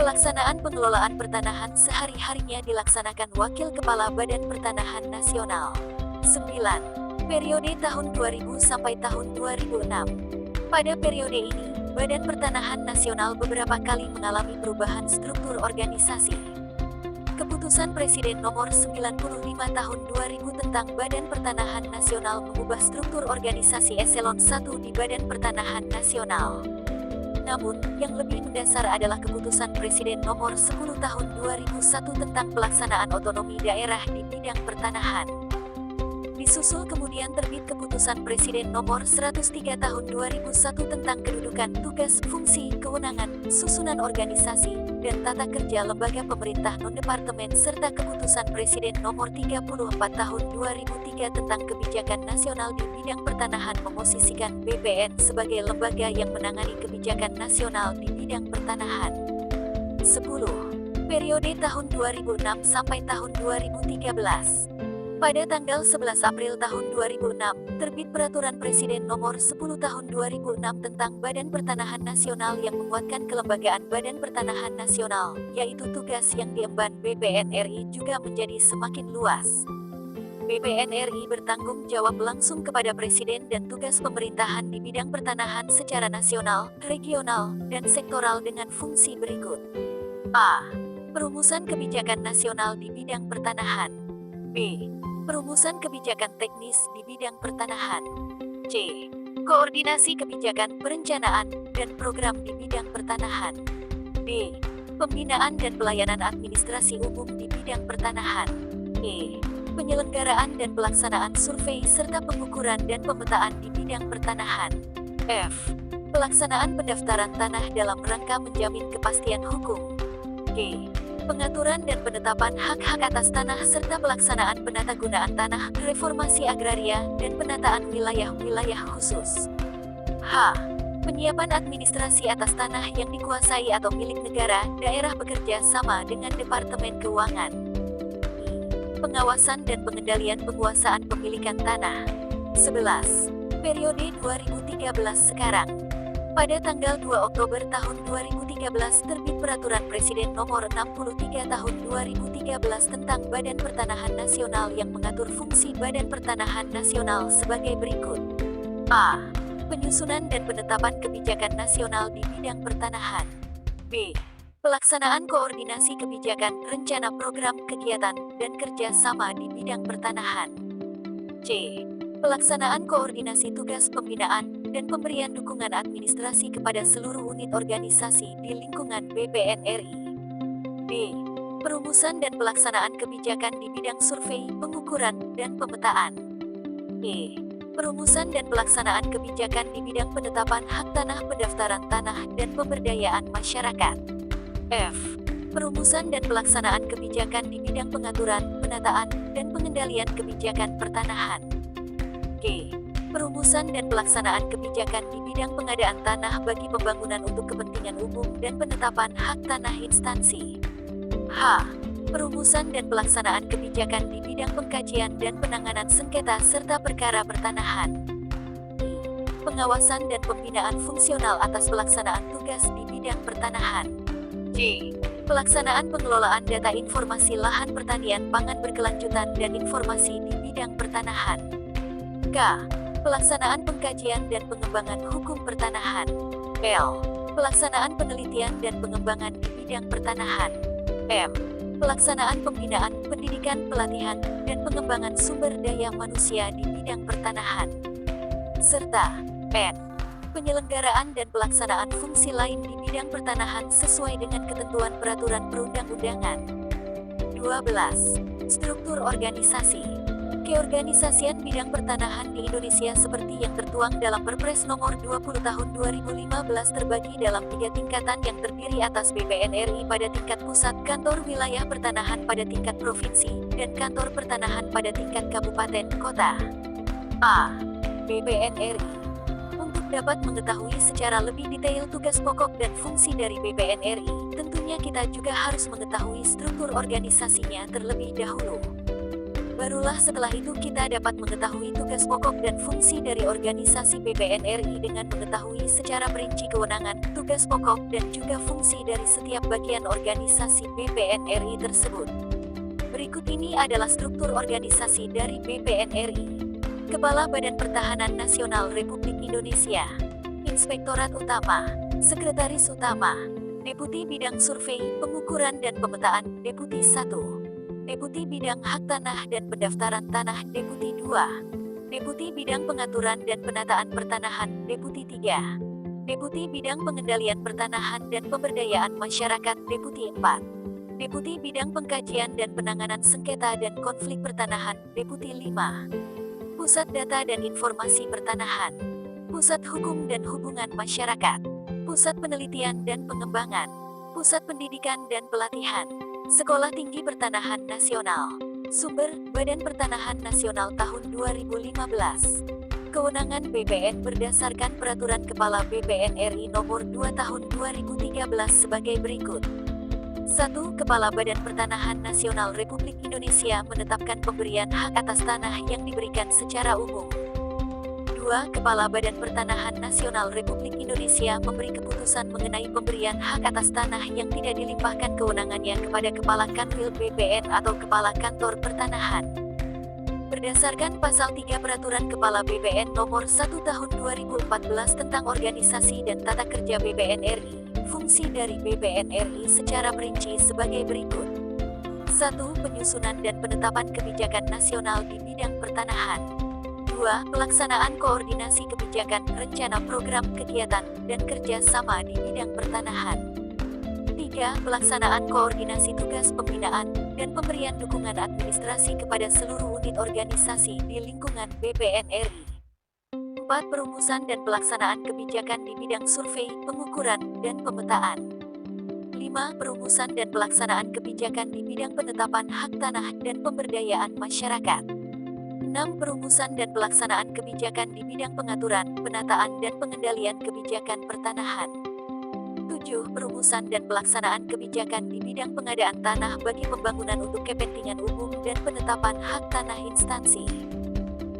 Pelaksanaan pengelolaan pertanahan sehari-harinya dilaksanakan Wakil Kepala Badan Pertanahan Nasional. 9. Periode tahun 2000 sampai tahun 2006. Pada periode ini, Badan Pertanahan Nasional beberapa kali mengalami perubahan struktur organisasi. Keputusan Presiden Nomor 95 Tahun 2000 tentang Badan Pertanahan Nasional mengubah struktur organisasi Eselon 1 di Badan Pertanahan Nasional. Namun, yang lebih mendasar adalah Keputusan Presiden Nomor 10 Tahun 2001 tentang pelaksanaan otonomi daerah di bidang pertanahan. Disusul kemudian terbit Keputusan Presiden Nomor 103 Tahun 2001 tentang kedudukan, tugas, fungsi, kewenangan, susunan organisasi, dan tata kerja lembaga pemerintah non-departemen serta Keputusan Presiden Nomor 34 Tahun 2003 tentang kebijakan nasional di bidang pertanahan memosisikan BPN sebagai lembaga yang menangani kebijakan nasional di bidang pertanahan. 10. Periode tahun 2006 sampai tahun 2013. Pada tanggal 11 April tahun 2006, terbit Peraturan Presiden Nomor 10 Tahun 2006 tentang Badan Pertanahan Nasional yang menguatkan kelembagaan Badan Pertanahan Nasional, yaitu tugas yang diemban BPN RI juga menjadi semakin luas. BPN RI bertanggung jawab langsung kepada Presiden dan tugas pemerintahan di bidang pertanahan secara nasional, regional, dan sektoral dengan fungsi berikut. A. Perumusan kebijakan nasional di bidang pertanahan. B. Perumusan kebijakan teknis di bidang pertanahan. C. Koordinasi kebijakan perencanaan dan program di bidang pertanahan. D. Pembinaan dan pelayanan administrasi umum di bidang pertanahan. E. Penyelenggaraan dan pelaksanaan survei serta pengukuran dan pemetaan di bidang pertanahan. F. Pelaksanaan pendaftaran tanah dalam rangka menjamin kepastian hukum. G. Pengaturan dan penetapan hak-hak atas tanah serta pelaksanaan penatagunaan tanah, reformasi agraria, dan penataan wilayah-wilayah khusus. H. Penyiapan administrasi atas tanah yang dikuasai atau milik negara, daerah bekerja sama dengan Departemen Keuangan. I. Pengawasan dan pengendalian penguasaan pemilikan tanah. 11. Periode 2013 sekarang. Pada tanggal 2 Oktober tahun 2013 terbit Peraturan Presiden Nomor 63 Tahun 2013 tentang Badan Pertanahan Nasional yang mengatur fungsi Badan Pertanahan Nasional sebagai berikut. A. Penyusunan dan penetapan kebijakan nasional di bidang pertanahan. B. Pelaksanaan koordinasi kebijakan, rencana program, kegiatan, dan kerja sama di bidang pertanahan. C. Pelaksanaan koordinasi tugas pembinaan dan pemberian dukungan administrasi kepada seluruh unit organisasi di lingkungan BPN RI. D. Perumusan dan pelaksanaan kebijakan di bidang survei, pengukuran, dan pemetaan. E. Perumusan dan pelaksanaan kebijakan di bidang penetapan hak tanah, pendaftaran tanah, dan pemberdayaan masyarakat. F. Perumusan dan pelaksanaan kebijakan di bidang pengaturan, penataan, dan pengendalian kebijakan pertanahan. G. Perumusan dan pelaksanaan kebijakan di bidang pengadaan tanah bagi pembangunan untuk kepentingan umum dan penetapan hak tanah instansi. H. Perumusan dan pelaksanaan kebijakan di bidang pengkajian dan penanganan sengketa serta perkara pertanahan. I. Pengawasan dan pembinaan fungsional atas pelaksanaan tugas di bidang pertanahan. J. Pelaksanaan pengelolaan data informasi lahan pertanian pangan berkelanjutan dan informasi di bidang pertanahan. K. Pelaksanaan pengkajian dan pengembangan hukum pertanahan. L. Pelaksanaan penelitian dan pengembangan di bidang pertanahan. M. Pelaksanaan pembinaan, pendidikan, pelatihan, dan pengembangan sumber daya manusia di bidang pertanahan. Serta N. Penyelenggaraan dan pelaksanaan fungsi lain di bidang pertanahan sesuai dengan ketentuan peraturan perundang-undangan. 12. Struktur organisasi. Keorganisasian bidang pertanahan di Indonesia seperti yang tertuang dalam Perpres Nomor 20 Tahun 2015 terbagi dalam 3 tingkatan yang terdiri atas BPN RI pada tingkat pusat, kantor wilayah pertanahan pada tingkat provinsi, dan kantor pertanahan pada tingkat kabupaten kota. A. BPN RI. Untuk dapat mengetahui secara lebih detail tugas pokok dan fungsi dari BPN RI, tentunya kita juga harus mengetahui struktur organisasinya terlebih dahulu. Barulah setelah itu kita dapat mengetahui tugas pokok dan fungsi dari organisasi BPN RI dengan mengetahui secara perinci kewenangan, tugas pokok dan juga fungsi dari setiap bagian organisasi BPN RI tersebut. Berikut ini adalah struktur organisasi dari BPN RI. Kepala Badan Pertahanan Nasional Republik Indonesia, Inspektorat Utama, Sekretaris Utama, Deputi Bidang Survei, Pengukuran dan Pemetaan, Deputi 1. Deputi Bidang Hak Tanah dan Pendaftaran Tanah, Deputi 2. Deputi Bidang Pengaturan dan Penataan Pertanahan, Deputi 3. Deputi Bidang Pengendalian Pertanahan dan Pemberdayaan Masyarakat, Deputi 4. Deputi Bidang Pengkajian dan Penanganan Sengketa dan Konflik Pertanahan, Deputi 5. Pusat Data dan Informasi Pertanahan, Pusat Hukum dan Hubungan Masyarakat, Pusat Penelitian dan Pengembangan, Pusat Pendidikan dan Pelatihan, Sekolah Tinggi Pertanahan Nasional. Sumber, Badan Pertanahan Nasional tahun 2015. Kewenangan BPN berdasarkan Peraturan Kepala BPN RI Nomor 2 Tahun 2013 sebagai berikut. 1. Kepala Badan Pertanahan Nasional Republik Indonesia menetapkan pemberian hak atas tanah yang diberikan secara umum. 2. Kepala Badan Pertanahan Nasional Republik Indonesia memberi keputusan mengenai pemberian hak atas tanah yang tidak dilimpahkan kewenangannya kepada Kepala Kanwil BPN atau Kepala Kantor Pertanahan. Berdasarkan Pasal 3 Peraturan Kepala BPN Nomor 1 Tahun 2014 tentang Organisasi dan Tata Kerja BPN RI, fungsi dari BPN RI secara perinci sebagai berikut. 1. Penyusunan dan penetapan kebijakan nasional di bidang pertanahan. 2. Pelaksanaan koordinasi kebijakan, rencana program, kegiatan, dan kerja sama di bidang pertanahan. 3. Pelaksanaan koordinasi tugas pembinaan dan pemberian dukungan administrasi kepada seluruh unit organisasi di lingkungan BPN RI. 4. Perumusan dan pelaksanaan kebijakan di bidang survei, pengukuran, dan pemetaan. 5. Perumusan dan pelaksanaan kebijakan di bidang penetapan hak tanah dan pemberdayaan masyarakat. 6. Perumusan dan pelaksanaan kebijakan di bidang pengaturan, penataan dan pengendalian kebijakan pertanahan. 7. Perumusan dan pelaksanaan kebijakan di bidang pengadaan tanah bagi pembangunan untuk kepentingan umum dan penetapan hak tanah instansi.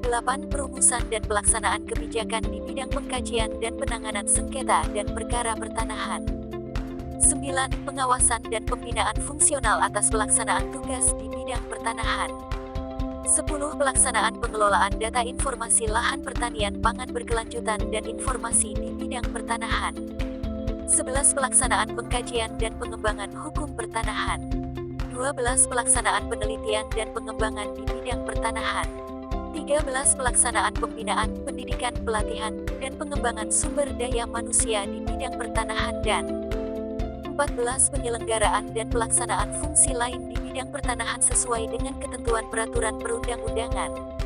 8. Perumusan dan pelaksanaan kebijakan di bidang pengkajian dan penanganan sengketa dan perkara pertanahan. 9. Pengawasan dan pembinaan fungsional atas pelaksanaan tugas di bidang pertanahan. 10. Pelaksanaan pengelolaan data informasi lahan pertanian pangan berkelanjutan dan informasi di bidang pertanahan. 11. Pelaksanaan pengkajian dan pengembangan hukum pertanahan. 12. Pelaksanaan penelitian dan pengembangan di bidang pertanahan. 13. Pelaksanaan pembinaan, pendidikan, pelatihan, dan pengembangan sumber daya manusia di bidang pertanahan dan 14. Penyelenggaraan dan pelaksanaan fungsi lain di bidang pertanahan sesuai dengan ketentuan peraturan perundang-undangan.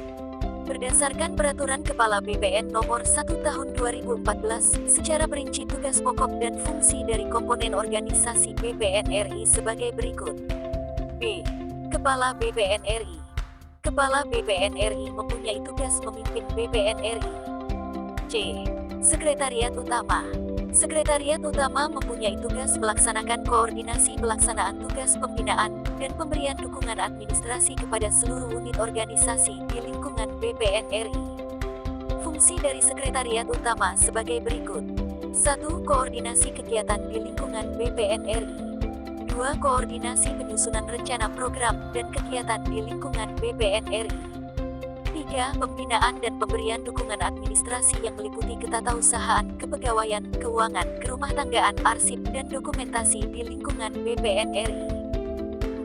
Berdasarkan Peraturan Kepala BPN Nomor 1 Tahun 2014, secara perinci tugas pokok dan fungsi dari komponen organisasi BPN RI sebagai berikut. B. Kepala BPN RI. Kepala BPN RI mempunyai tugas memimpin BPN RI. C. Sekretariat Utama. Sekretariat Utama mempunyai tugas melaksanakan koordinasi pelaksanaan tugas pembinaan dan pemberian dukungan administrasi kepada seluruh unit organisasi di lingkungan BPN RI. Fungsi dari Sekretariat Utama sebagai berikut. 1. Koordinasi kegiatan di lingkungan BPN RI. 2. Koordinasi penyusunan rencana program dan kegiatan di lingkungan BPN RI. 3. Pembinaan dan pemberian dukungan administrasi yang meliputi ketatausahaan, kepegawaian, keuangan, kerumah tanggaan, arsip, dan dokumentasi di lingkungan BPN RI.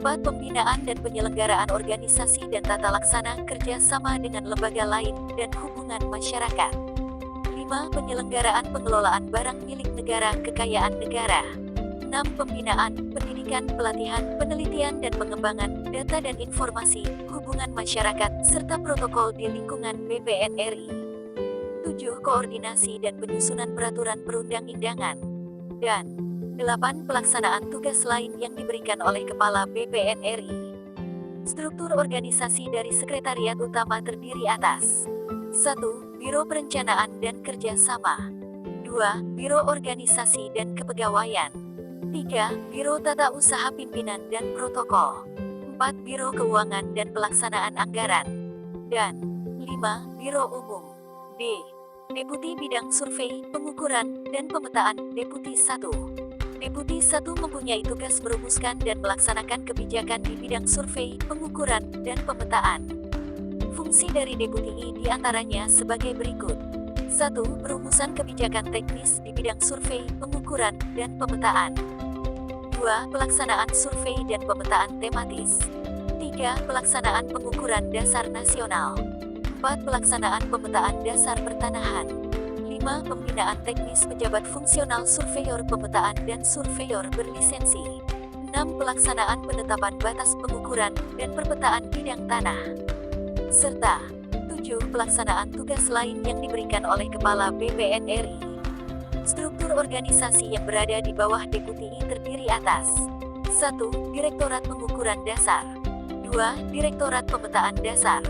4. Pembinaan dan penyelenggaraan organisasi dan tata laksana kerja sama dengan lembaga lain dan hubungan masyarakat. 5. 5. Penyelenggaraan pengelolaan barang milik negara, kekayaan negara. 6. Pembinaan, pendidikan, pelatihan, penelitian dan pengembangan, data dan informasi, hubungan masyarakat, serta protokol di lingkungan BPN RI. 7. Koordinasi dan penyusunan peraturan perundang-undangan. Dan 8. Pelaksanaan tugas lain yang diberikan oleh Kepala BPN RI. Struktur organisasi dari Sekretariat Utama terdiri atas 1. Biro Perencanaan dan Kerjasama. 2. Biro Organisasi dan Kepegawaian. 3. Biro Tata Usaha Pimpinan dan Protokol. 4. Biro Keuangan dan Pelaksanaan Anggaran. Dan 5. Biro Umum. D. Deputi Bidang Survei, Pengukuran, dan Pemetaan, Deputi 1. Deputi 1 mempunyai tugas merumuskan dan melaksanakan kebijakan di bidang survei, pengukuran, dan pemetaan. Fungsi dari Deputi I diantaranya sebagai berikut. 1. Perumusan kebijakan teknis di bidang survei, pengukuran, dan pemetaan. 2. Pelaksanaan survei dan pemetaan tematis. 3. Pelaksanaan pengukuran dasar nasional. 4. Pelaksanaan pemetaan dasar pertanahan. 5. Pembinaan teknis pejabat fungsional surveyor pemetaan dan surveyor berlisensi. 6. Pelaksanaan penetapan batas pengukuran dan perpetaan bidang tanah. Serta 7. Pelaksanaan tugas lain yang diberikan oleh Kepala BPN RI. Struktur organisasi yang berada di bawah Deputi I terdiri atas 1. Direktorat Pengukuran Dasar. 2. Direktorat Pemetaan Dasar.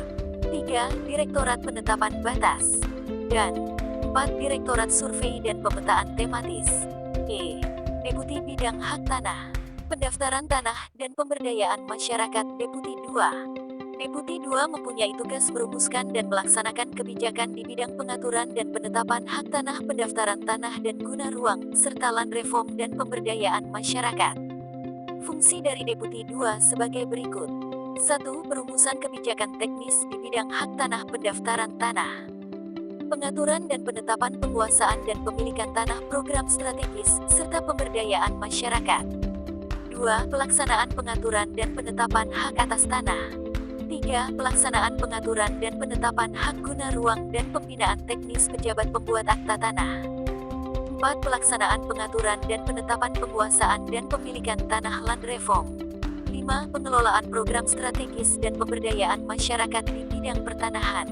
3. Direktorat Penetapan Batas. Dan 4. Direktorat Survei dan Pemetaan Tematis. E. Deputi Bidang Hak Tanah, Pendaftaran Tanah dan Pemberdayaan Masyarakat Deputi 2. Deputi 2 mempunyai tugas merumuskan dan melaksanakan kebijakan di bidang pengaturan dan penetapan hak tanah, pendaftaran tanah dan guna ruang, serta land reform dan pemberdayaan masyarakat. Fungsi dari Deputi 2 sebagai berikut. 1. Perumusan kebijakan teknis di bidang hak tanah, pendaftaran tanah, pengaturan dan penetapan penguasaan dan pemilikan tanah, program strategis, serta pemberdayaan masyarakat. 2. Pelaksanaan pengaturan dan penetapan hak atas tanah. 3. Pelaksanaan pengaturan dan penetapan hak guna ruang dan pembinaan teknis pejabat pembuat akta tanah. 4. Pelaksanaan pengaturan dan penetapan penguasaan dan pemilikan tanah, land reform. 5. Pengelolaan program strategis dan pemberdayaan masyarakat di bidang pertanahan.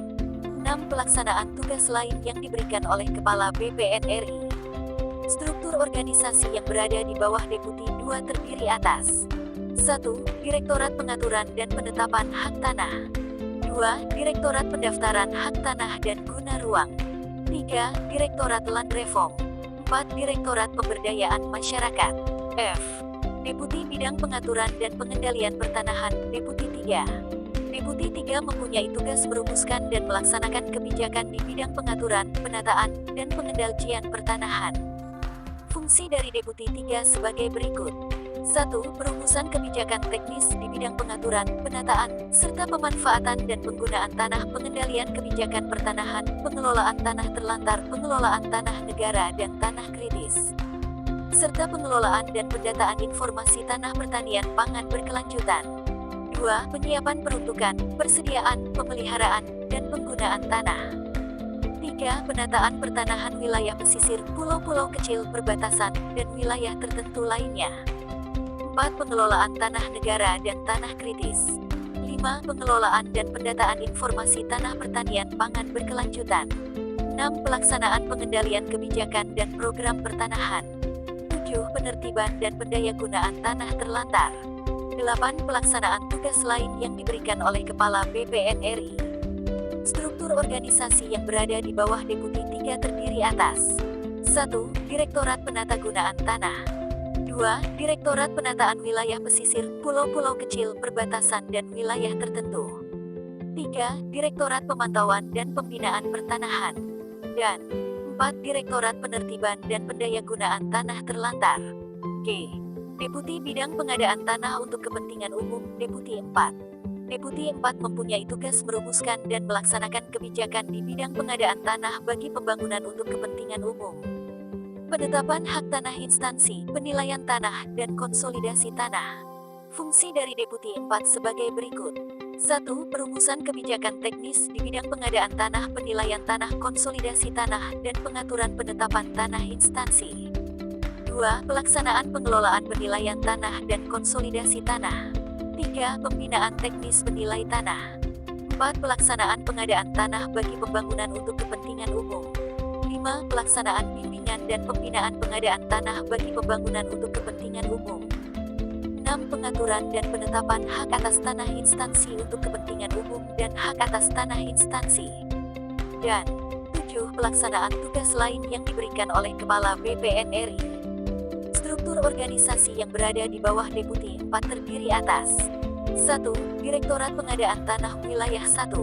6. Pelaksanaan tugas lain yang diberikan oleh Kepala BPN RI. Struktur organisasi yang berada di bawah Deputi 2 terdiri atas 1. Direktorat Pengaturan dan Penetapan Hak Tanah. 2. Direktorat Pendaftaran Hak Tanah dan Guna Ruang. 3. Direktorat Land Reform. 4. Direktorat Pemberdayaan Masyarakat. F. Deputi Bidang Pengaturan dan Pengendalian Pertanahan, Deputi 3. Deputi 3 mempunyai tugas merumuskan dan melaksanakan kebijakan di bidang pengaturan, penataan, dan pengendalian pertanahan. Fungsi dari Deputi 3 sebagai berikut. 1. Perumusan kebijakan teknis di bidang pengaturan, penataan, serta pemanfaatan dan penggunaan tanah, pengendalian kebijakan pertanahan, pengelolaan tanah terlantar, pengelolaan tanah negara dan tanah kritis, serta pengelolaan dan pendataan informasi tanah pertanian pangan berkelanjutan. 2. Penyiapan peruntukan, persediaan, pemeliharaan, dan penggunaan tanah. 3. Penataan pertanahan wilayah pesisir, pulau-pulau kecil, perbatasan, dan wilayah tertentu lainnya. 4. Pengelolaan tanah negara dan tanah kritis. 5. Pengelolaan dan pendataan informasi tanah pertanian pangan berkelanjutan. 6. Pelaksanaan pengendalian kebijakan dan program pertanahan. 7. Penertiban dan pendayagunaan tanah terlantar. 8. Pelaksanaan tugas lain yang diberikan oleh Kepala BPN RI. Struktur organisasi yang berada di bawah Deputi 3 terdiri atas 1. Direktorat Penatagunaan Tanah. 2. Direktorat Penataan Wilayah Pesisir, Pulau-pulau Kecil, Perbatasan dan Wilayah Tertentu. 3. Direktorat Pemantauan dan Pembinaan Pertanahan. Dan 4. Direktorat Penertiban dan Pendayagunaan Tanah Terlantar. G. Deputi Bidang Pengadaan Tanah untuk Kepentingan Umum, Deputi 4. Deputi 4 mempunyai tugas merumuskan dan melaksanakan kebijakan di bidang pengadaan tanah bagi pembangunan untuk kepentingan umum, penetapan hak tanah instansi, penilaian tanah, dan konsolidasi tanah. Fungsi dari Deputi 4 sebagai berikut. 1. Perumusan kebijakan teknis di bidang pengadaan tanah, penilaian tanah, konsolidasi tanah, dan pengaturan penetapan tanah instansi. 2. Pelaksanaan pengelolaan penilaian tanah dan konsolidasi tanah. 3. Pembinaan teknis penilai tanah. 4. Pelaksanaan pengadaan tanah bagi pembangunan untuk kepentingan umum. 5. Pelaksanaan bimbingan dan pembinaan pengadaan tanah bagi pembangunan untuk kepentingan umum. 6. Pengaturan dan penetapan hak atas tanah instansi untuk kepentingan umum dan hak atas tanah instansi. Dan 7. Pelaksanaan tugas lain yang diberikan oleh Kepala BPN RI. Struktur organisasi yang berada di bawah Deputi 4 terdiri atas 1. Direktorat Pengadaan Tanah Wilayah 1.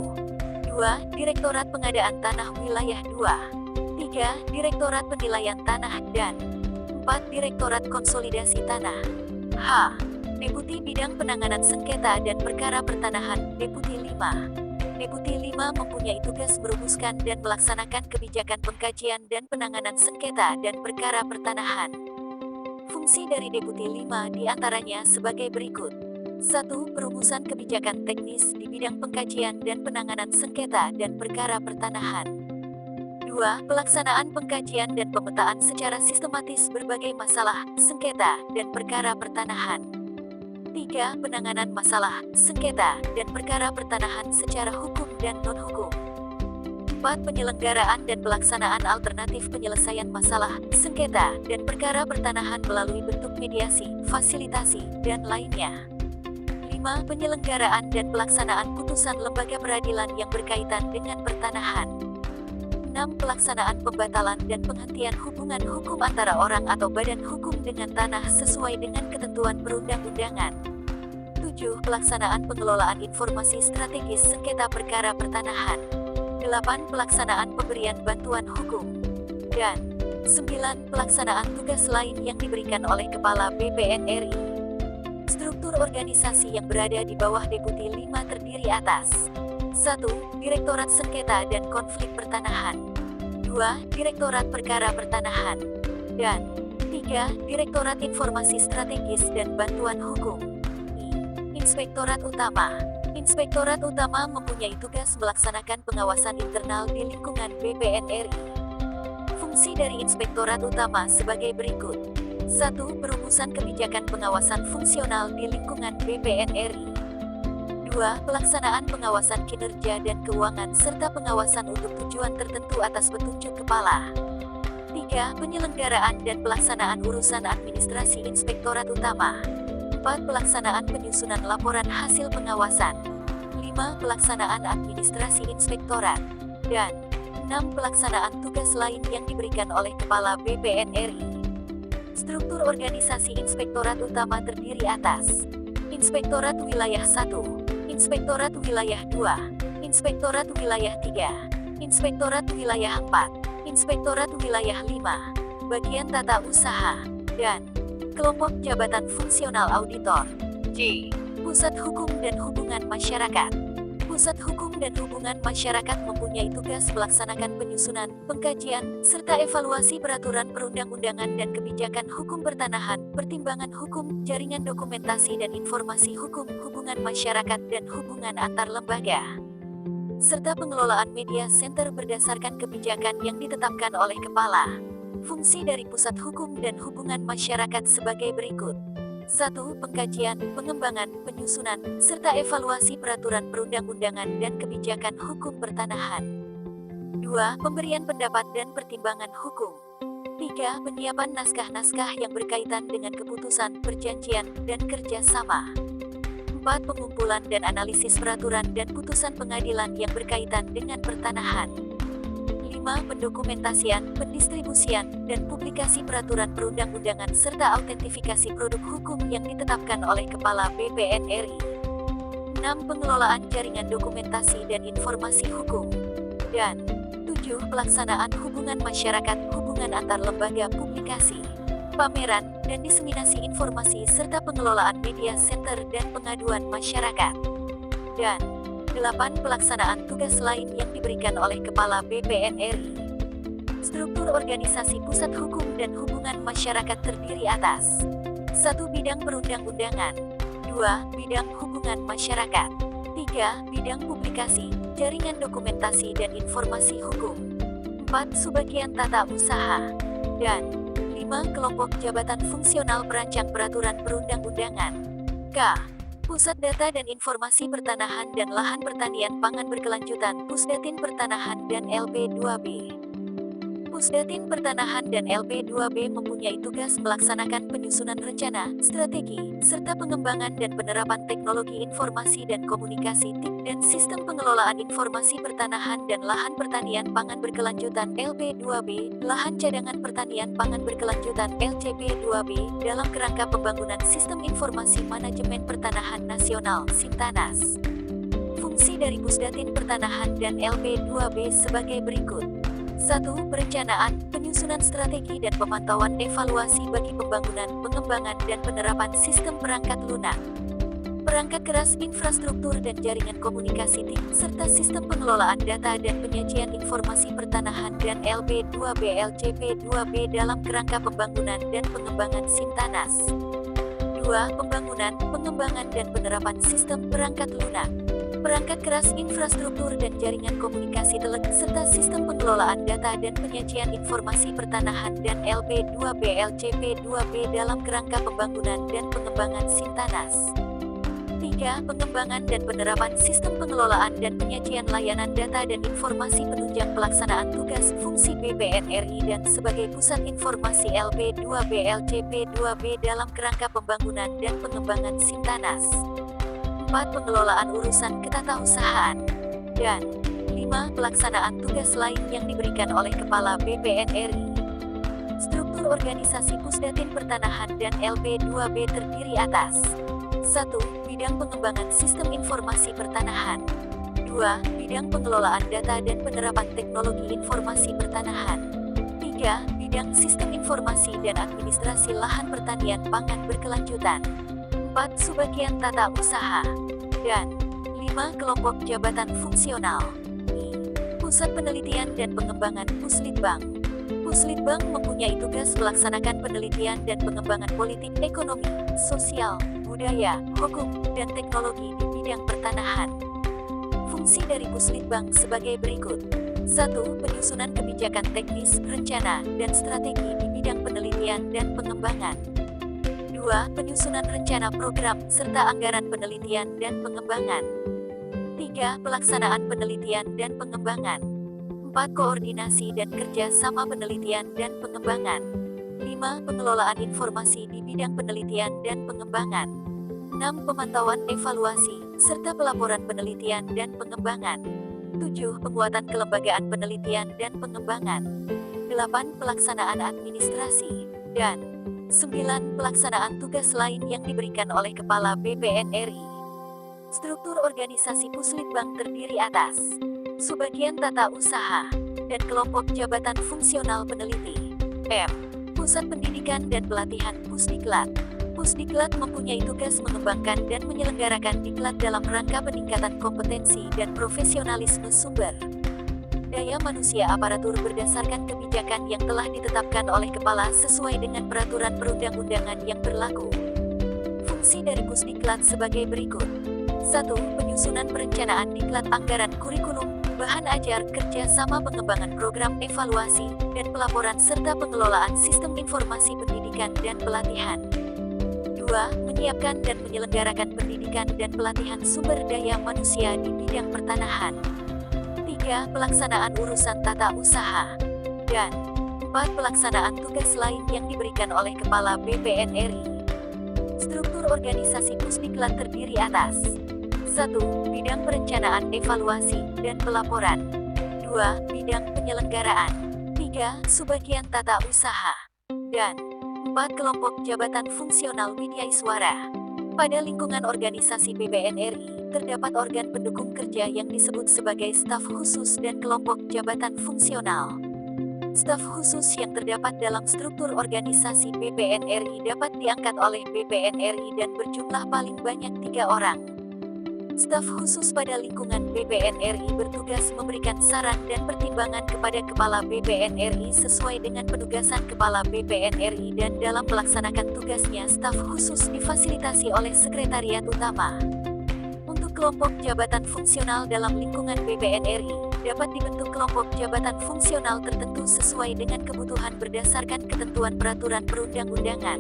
2. Direktorat Pengadaan Tanah Wilayah 2. 3. Direktorat Penilaian Tanah dan 4. Direktorat Konsolidasi Tanah. H. Deputi Bidang Penanganan Sengketa dan Perkara Pertanahan, Deputi 5. Deputi 5 mempunyai tugas merumuskan dan melaksanakan kebijakan pengkajian dan penanganan sengketa dan perkara pertanahan. Fungsi dari Deputi 5 diantaranya sebagai berikut. 1. Perumusan kebijakan teknis di bidang pengkajian dan penanganan sengketa dan perkara pertanahan. 2. Pelaksanaan pengkajian dan pemetaan secara sistematis berbagai masalah, sengketa, dan perkara pertanahan. 3. Penanganan masalah, sengketa, dan perkara pertanahan secara hukum dan non-hukum. 4. Penyelenggaraan dan pelaksanaan alternatif penyelesaian masalah, sengketa, dan perkara pertanahan melalui bentuk mediasi, fasilitasi, dan lainnya. 5. Penyelenggaraan dan pelaksanaan putusan lembaga peradilan yang berkaitan dengan pertanahan. 6. Pelaksanaan pembatalan dan penghentian hubungan hukum antara orang atau badan hukum dengan tanah sesuai dengan ketentuan perundang-undangan. 7. Pelaksanaan pengelolaan informasi strategis sengketa perkara pertanahan. 8. Pelaksanaan pemberian bantuan hukum. Dan 9. Pelaksanaan tugas lain yang diberikan oleh Kepala BPN RI. Struktur organisasi yang berada di bawah Deputi 5 terdiri atas 1. Direktorat Sengketa dan Konflik Pertanahan. 2. Direktorat Perkara Pertanahan. Dan 3. Direktorat Informasi Strategis dan Bantuan Hukum. Inspektorat Utama. Inspektorat Utama mempunyai tugas melaksanakan pengawasan internal di lingkungan BPN RI. Fungsi dari Inspektorat Utama sebagai berikut. 1. Perumusan kebijakan pengawasan fungsional di lingkungan BPN RI. 2. Pelaksanaan pengawasan kinerja dan keuangan serta pengawasan untuk tujuan tertentu atas petunjuk kepala. 3. Penyelenggaraan dan pelaksanaan urusan administrasi Inspektorat Utama. 4. Pelaksanaan penyusunan laporan hasil pengawasan. 5. Pelaksanaan administrasi Inspektorat. Dan 6. Pelaksanaan tugas lain yang diberikan oleh Kepala BPN RI. Struktur organisasi Inspektorat Utama terdiri atas Inspektorat Wilayah 1, Inspektorat Wilayah 2, Inspektorat Wilayah 3, Inspektorat Wilayah 4, Inspektorat Wilayah 5, Bagian Tata Usaha, dan Kelompok Jabatan Fungsional Auditor. J. Pusat Hukum dan Hubungan Masyarakat. Pusat Hukum dan Hubungan Masyarakat mempunyai tugas melaksanakan penyusunan, pengkajian, serta evaluasi peraturan perundang-undangan dan kebijakan hukum pertanahan, pertimbangan hukum, jaringan dokumentasi dan informasi hukum, hubungan masyarakat dan hubungan antar lembaga, serta pengelolaan media center berdasarkan kebijakan yang ditetapkan oleh Kepala. Fungsi dari Pusat Hukum dan Hubungan Masyarakat sebagai berikut. 1. Pengkajian, pengembangan, penyusunan, serta evaluasi peraturan perundang-undangan dan kebijakan hukum pertanahan. 2. Pemberian pendapat dan pertimbangan hukum. 3. Penyiapan naskah-naskah yang berkaitan dengan keputusan, perjanjian, dan kerjasama. 4. Pengumpulan dan analisis peraturan dan putusan pengadilan yang berkaitan dengan pertanahan. 5. Pendokumentasian, pendistribusian, dan publikasi peraturan perundang-undangan serta autentifikasi produk hukum yang ditetapkan oleh Kepala BPN RI. 6. Pengelolaan jaringan dokumentasi dan informasi hukum. Dan 7. Pelaksanaan hubungan masyarakat, hubungan antar lembaga publikasi, pameran, dan diseminasi informasi serta pengelolaan media center dan pengaduan masyarakat. Dan 8. Pelaksanaan tugas lain yang diberikan oleh Kepala BPN RI. Struktur organisasi Pusat Hukum dan Hubungan Masyarakat terdiri atas 1. Bidang perundang-undangan. 2. Bidang hubungan masyarakat. 3. 3. Bidang publikasi, jaringan dokumentasi dan informasi hukum. 4. Subbagian tata usaha. Dan 5. Kelompok jabatan fungsional perancang peraturan perundang-undangan. K. Pusat Data dan Informasi Pertanahan dan Lahan Pertanian Pangan Berkelanjutan Pusdatin Pertanahan dan LP2B. Pusdatin Pertanahan dan LP2B mempunyai tugas melaksanakan penyusunan rencana, strategi, serta pengembangan dan penerapan teknologi informasi dan komunikasi TIK dan sistem pengelolaan informasi pertanahan dan lahan pertanian pangan berkelanjutan LP2B, lahan cadangan pertanian pangan berkelanjutan LCP2B dalam kerangka pembangunan sistem informasi manajemen pertanahan nasional (Sintanas). Fungsi dari Pusdatin Pertanahan dan LP2B sebagai berikut. 1. Perencanaan, penyusunan strategi dan pemantauan evaluasi bagi pembangunan, pengembangan dan penerapan sistem perangkat lunak, perangkat keras, infrastruktur dan jaringan komunikasi TIK, serta sistem pengelolaan data dan penyajian informasi pertanahan dan LP2B LCP2B dalam kerangka pembangunan dan pengembangan Sintanas. 2. Pembangunan, pengembangan dan penerapan sistem perangkat lunak, perangkat keras, infrastruktur dan jaringan komunikasi telek, serta sistem pengelolaan data dan penyajian informasi pertanahan dan LP2B LCP2B dalam kerangka pembangunan dan pengembangan Sintanas. 3. Pengembangan dan penerapan sistem pengelolaan dan penyajian layanan data dan informasi penunjang pelaksanaan tugas fungsi BPN-RI dan sebagai pusat informasi LP2B LCP2B dalam kerangka pembangunan dan pengembangan Sintanas. 4. Pengelolaan urusan ketatausahaan. Dan 5. Pelaksanaan tugas lain yang diberikan oleh Kepala BPN-RI. Struktur organisasi Pusdatin Pertanahan dan LP2B terdiri atas 1. Bidang pengembangan sistem informasi pertanahan. 2. Bidang pengelolaan data dan penerapan teknologi informasi pertanahan. 3. Bidang sistem informasi dan administrasi lahan pertanian pangan berkelanjutan. 4. Subbagian tata usaha. Dan 5. Kelompok jabatan fungsional. I. Pusat Penelitian dan Pengembangan Puslitbang. Puslitbang mempunyai tugas melaksanakan penelitian dan pengembangan politik, ekonomi, sosial, budaya, hukum, dan teknologi di bidang pertanahan. Fungsi dari Puslitbang sebagai berikut. 1. Penyusunan kebijakan teknis, rencana, dan strategi di bidang penelitian dan pengembangan. 2. Penyusunan rencana program, serta anggaran penelitian dan pengembangan. 3. Pelaksanaan penelitian dan pengembangan. 4. Koordinasi dan kerja sama penelitian dan pengembangan. 5. Pengelolaan informasi di bidang penelitian dan pengembangan. 6. Pemantauan evaluasi, serta pelaporan penelitian dan pengembangan. 7. Penguatan kelembagaan penelitian dan pengembangan. 8. Pelaksanaan administrasi. Dan 9. Pelaksanaan tugas lain yang diberikan oleh Kepala BPN-RI. Struktur organisasi Puslitbang terdiri atas Subbagian Tata Usaha dan Kelompok Jabatan Fungsional Peneliti. M. Pusat Pendidikan dan Pelatihan Pusdiklat. Pusdiklat mempunyai tugas mengembangkan dan menyelenggarakan diklat dalam rangka peningkatan kompetensi dan profesionalisme sumber daya manusia aparatur berdasarkan kebijakan yang telah ditetapkan oleh Kepala sesuai dengan peraturan perundang-undangan yang berlaku. Fungsi dari Pusdiklat sebagai berikut. 1. Penyusunan perencanaan diklat, anggaran kurikulum, bahan ajar, kerja sama pengembangan program evaluasi, dan pelaporan serta pengelolaan sistem informasi pendidikan dan pelatihan. 2. Menyiapkan dan menyelenggarakan pendidikan dan pelatihan sumber daya manusia di bidang pertanahan. 3. Pelaksanaan urusan tata usaha. Dan 4. Pelaksanaan tugas lain yang diberikan oleh Kepala BPN-RI. Struktur organisasi Pusdiklat terdiri atas 1. Bidang perencanaan, evaluasi, dan pelaporan. 2. Bidang penyelenggaraan. 3. Subbagian tata usaha. Dan 4. Kelompok jabatan fungsional Widyaiswara. Pada lingkungan organisasi BPN-RI, terdapat organ pendukung kerja yang disebut sebagai staf khusus dan kelompok jabatan fungsional. Staf khusus yang terdapat dalam struktur organisasi BPN-RI dapat diangkat oleh BPN-RI dan berjumlah paling banyak 3 orang. Staf khusus pada lingkungan BPN-RI bertugas memberikan saran dan pertimbangan kepada Kepala BPN-RI sesuai dengan penugasan Kepala BPN-RI dan dalam melaksanakan tugasnya staf khusus difasilitasi oleh Sekretariat Utama. Untuk Kelompok jabatan fungsional dalam lingkungan BPN RI dapat dibentuk kelompok jabatan fungsional tertentu sesuai dengan kebutuhan berdasarkan ketentuan peraturan perundang-undangan.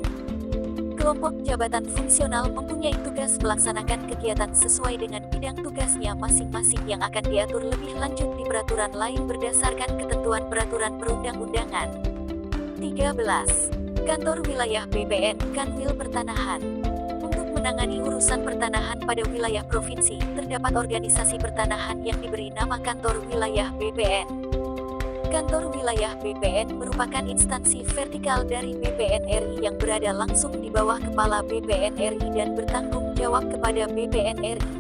Kelompok jabatan fungsional mempunyai tugas melaksanakan kegiatan sesuai dengan bidang tugasnya masing-masing yang akan diatur lebih lanjut di peraturan lain berdasarkan ketentuan peraturan perundang-undangan. 13. Kantor Wilayah BPN Kanwil Pertanahan. Untuk menangani urusan pertanahan pada wilayah provinsi, terdapat organisasi pertanahan yang diberi nama Kantor Wilayah BPN. Kantor Wilayah BPN merupakan instansi vertikal dari BPN RI yang berada langsung di bawah Kepala BPN RI dan bertanggung jawab kepada BPN RI.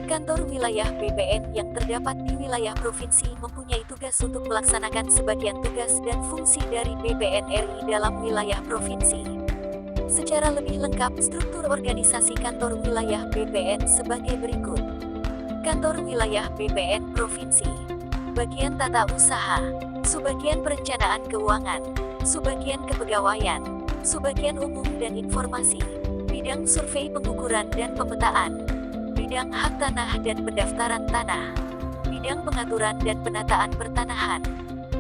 Kantor Wilayah BPN yang terdapat di wilayah provinsi mempunyai tugas untuk melaksanakan sebagian tugas dan fungsi dari BPN RI dalam wilayah provinsi. Secara lebih lengkap, struktur organisasi Kantor Wilayah BPN sebagai berikut. Kantor Wilayah BPN Provinsi. Bagian Tata Usaha, Subbagian Perencanaan Keuangan, Subbagian Kepegawaian, Subbagian Umum dan Informasi, Bidang Survei Pengukuran dan Pemetaan, Bidang Hak Tanah dan Pendaftaran Tanah, Bidang Pengaturan dan Penataan Pertanahan,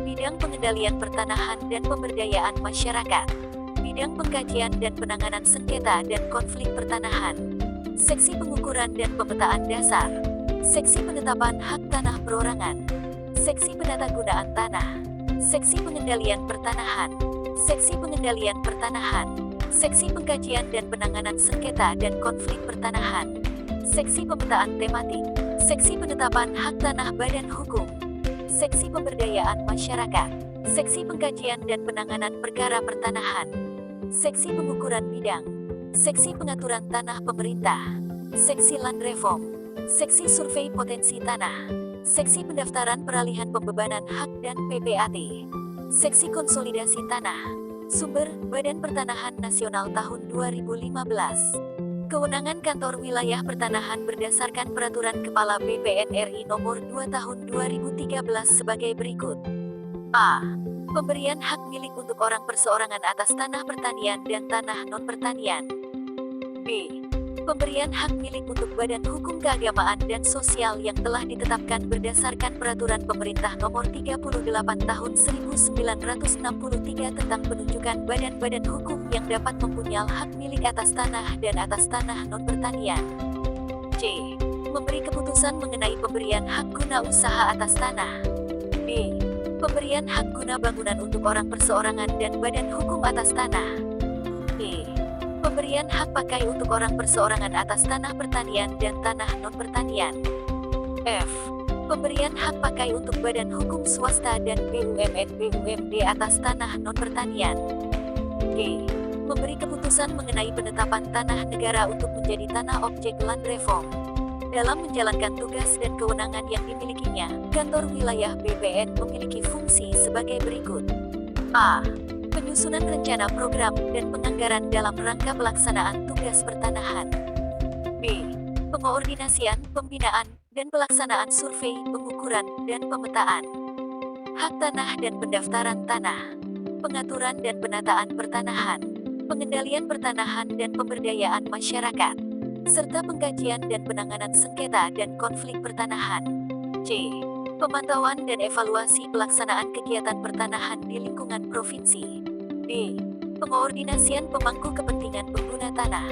Bidang Pengendalian Pertanahan dan Pemberdayaan Masyarakat, Bidang Pengkajian dan Penanganan Sengketa dan Konflik Pertanahan, Seksi Pengukuran dan Pemetaan Dasar, Seksi Penetapan Hak Tanah Perorangan, Seksi Penatagunaan Tanah, Seksi Pengendalian Pertanahan, Seksi Pengendalian Pertanahan, Seksi Pengkajian dan Penanganan Sengketa dan Konflik Pertanahan, Seksi Pemetaan Tematik, Seksi Penetapan Hak Tanah Badan Hukum, Seksi Pemberdayaan Masyarakat, Seksi Pengkajian dan Penanganan Perkara Pertanahan, Seksi Pengukuran Bidang, Seksi Pengaturan Tanah Pemerintah, Seksi Land Reform, Seksi Survei Potensi Tanah, Seksi Pendaftaran Peralihan Pembebanan Hak dan PPAT, Seksi Konsolidasi Tanah, Sumber Badan Pertanahan Nasional tahun 2015. Kewenangan Kantor Wilayah Pertanahan berdasarkan Peraturan Kepala BPN RI Nomor 2 Tahun 2013 sebagai berikut. A. Pemberian hak milik untuk orang perseorangan atas tanah pertanian dan tanah non-pertanian. B. Pemberian hak milik untuk badan hukum keagamaan dan sosial yang telah ditetapkan berdasarkan Peraturan Pemerintah Nomor 38 Tahun 1963 tentang penunjukan badan-badan hukum yang dapat mempunyai hak milik atas tanah dan atas tanah non-pertanian. C. Memberi keputusan mengenai pemberian hak guna usaha atas tanah. D. Pemberian hak guna bangunan untuk orang perseorangan dan badan hukum atas tanah. E. Pemberian hak pakai untuk orang perseorangan atas tanah pertanian dan tanah non-pertanian. F. Pemberian hak pakai untuk badan hukum swasta dan BUMN/BUMD atas tanah non-pertanian. G. Memberi keputusan mengenai penetapan tanah negara untuk menjadi tanah objek land reform. Dalam menjalankan tugas dan kewenangan yang dimilikinya, Kantor Wilayah BPN memiliki fungsi sebagai berikut. A. Penyusunan rencana program dan penganggaran dalam rangka pelaksanaan tugas pertanahan. B. Pengoordinasian, pembinaan, dan pelaksanaan survei, pengukuran, dan pemetaan. Hak tanah dan pendaftaran tanah. Pengaturan dan penataan pertanahan. Pengendalian pertanahan dan pemberdayaan masyarakat. Serta pengkajian dan penanganan sengketa dan konflik pertanahan. C. Pemantauan dan evaluasi pelaksanaan kegiatan pertanahan di lingkungan provinsi. D. Pengoordinasian pemangku kepentingan pengguna tanah.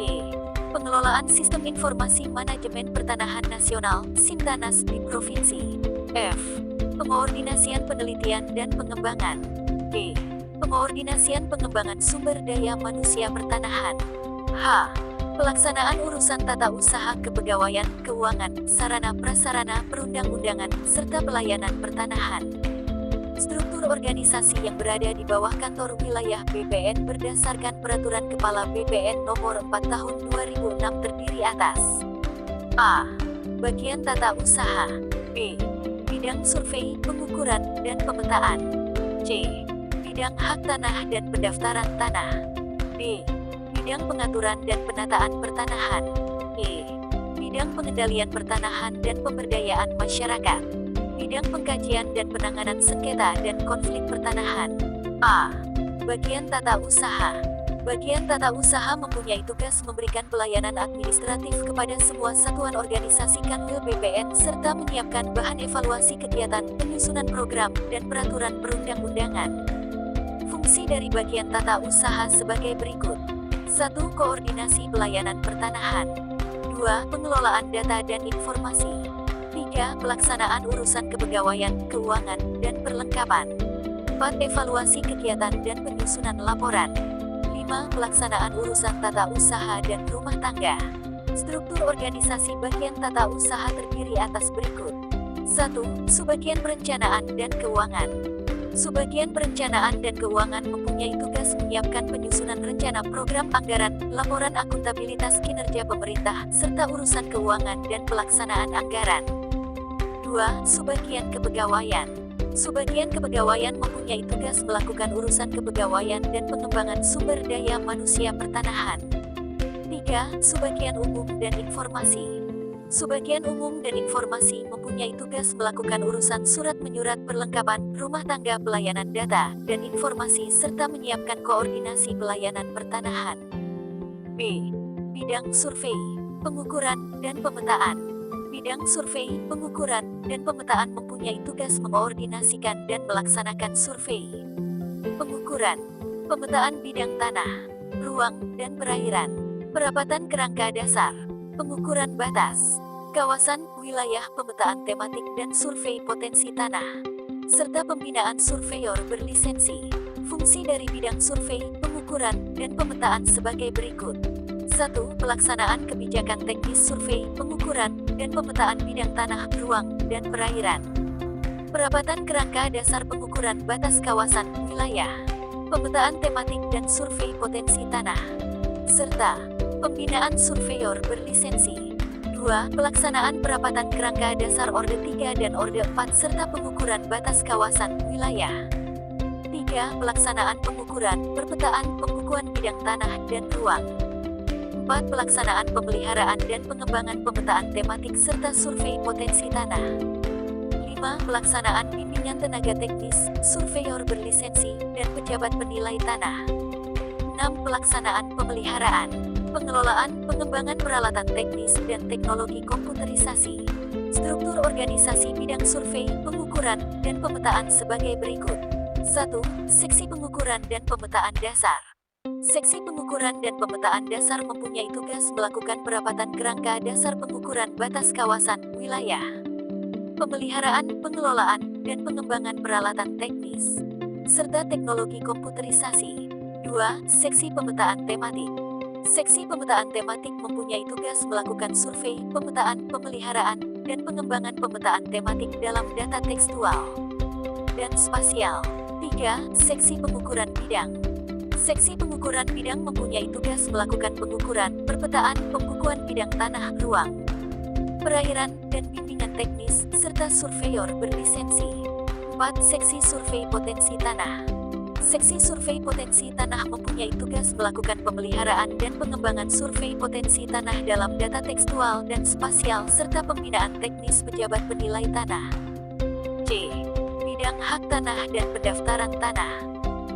E. Pengelolaan Sistem Informasi Manajemen Pertanahan Nasional (Sintanas) di provinsi. F. Pengoordinasian penelitian dan pengembangan. G. Pengoordinasian pengembangan sumber daya manusia pertanahan. H. Pelaksanaan urusan tata usaha kepegawaian, keuangan, sarana prasarana perundang-undangan, serta pelayanan pertanahan. Struktur organisasi yang berada di bawah Kantor Wilayah BPN berdasarkan Peraturan Kepala BPN Nomor 4 Tahun 2006 terdiri atas: A. Bagian Tata Usaha. B. Bidang Survei, Pengukuran, dan Pemetaan. C. Bidang Hak Tanah dan Pendaftaran Tanah. D. Bidang Pengaturan dan Penataan Pertanahan. E. Bidang Pengendalian Pertanahan dan Pemberdayaan Masyarakat. Bidang Pengkajian dan Penanganan Sengketa dan Konflik Pertanahan. A. Bagian Tata Usaha. Bagian tata usaha mempunyai tugas memberikan pelayanan administratif kepada semua satuan organisasi Kanwil BPN serta menyiapkan bahan evaluasi kegiatan, penyusunan program, dan peraturan perundang-undangan. Fungsi dari bagian tata usaha sebagai berikut. 1. Koordinasi pelayanan pertanahan. 2. Pengelolaan data dan informasi. 3. Pelaksanaan urusan kepegawaian, keuangan, dan perlengkapan. 4. Evaluasi kegiatan dan penyusunan laporan. 5. Pelaksanaan urusan tata usaha dan rumah tangga. Struktur organisasi bagian tata usaha terdiri atas berikut. 1. Subbagian perencanaan dan keuangan. Subbagian perencanaan dan keuangan mempunyai tugas menyiapkan penyusunan rencana program anggaran, laporan akuntabilitas kinerja pemerintah, serta urusan keuangan dan pelaksanaan anggaran. 2. Subbagian kepegawaian. Subbagian kepegawaian mempunyai tugas melakukan urusan kepegawaian dan pengembangan sumber daya manusia pertanahan. 3. Subbagian umum dan informasi. Subbagian umum dan informasi mempunyai tugas melakukan urusan surat menyurat perlengkapan, rumah tangga pelayanan data, dan informasi serta menyiapkan koordinasi pelayanan pertanahan. B. Bidang survei, pengukuran, dan pemetaan. Bidang survei, pengukuran, dan pemetaan mempunyai tugas mengkoordinasikan dan melaksanakan survei, pengukuran, pemetaan bidang tanah, ruang, dan perairan, perapatan kerangka dasar, pengukuran batas, kawasan, wilayah, pemetaan tematik dan survei potensi tanah, serta pembinaan surveyor berlisensi. Fungsi dari bidang survei, pengukuran, dan pemetaan sebagai berikut. 1. Pelaksanaan kebijakan teknis survei, pengukuran, dan pemetaan bidang tanah, ruang, dan perairan. Perapatan kerangka dasar pengukuran batas kawasan, wilayah. Pemetaan tematik dan survei potensi tanah. Serta pembinaan surveyor berlisensi. 2. Pelaksanaan perapatan kerangka dasar Orde 3 dan Orde 4 serta pengukuran batas kawasan, wilayah. 3. Pelaksanaan pengukuran, perpetaan, pembukuan bidang tanah dan ruang. 4. Pelaksanaan pemeliharaan dan pengembangan pemetaan tematik serta survei potensi tanah. 5. Pelaksanaan bimbingan tenaga teknis, surveyor berlisensi, dan pejabat penilai tanah. 6. Pelaksanaan pemeliharaan, pengelolaan, pengembangan peralatan teknis, dan teknologi komputerisasi. Struktur organisasi bidang survei, pengukuran, dan pemetaan sebagai berikut. 1. Seksi pengukuran dan pemetaan dasar. Seksi pengukuran dan pemetaan dasar mempunyai tugas melakukan perapatan kerangka dasar pengukuran batas kawasan, wilayah, pemeliharaan, pengelolaan, dan pengembangan peralatan teknis, serta teknologi komputerisasi. 2. Seksi pemetaan tematik. Seksi pemetaan tematik mempunyai tugas melakukan survei, pemetaan, pemeliharaan, dan pengembangan pemetaan tematik dalam data tekstual dan spasial. 3. Seksi pengukuran bidang. Seksi pengukuran bidang mempunyai tugas melakukan pengukuran, perpetaan, pembukuan bidang tanah, ruang, perairan, dan bimbingan teknis, serta surveyor berlisensi. 4. Seksi survei potensi tanah. Seksi survei potensi tanah mempunyai tugas melakukan pemeliharaan dan pengembangan survei potensi tanah dalam data tekstual dan spasial serta pembinaan teknis pejabat penilai tanah. C. Bidang hak tanah dan pendaftaran tanah.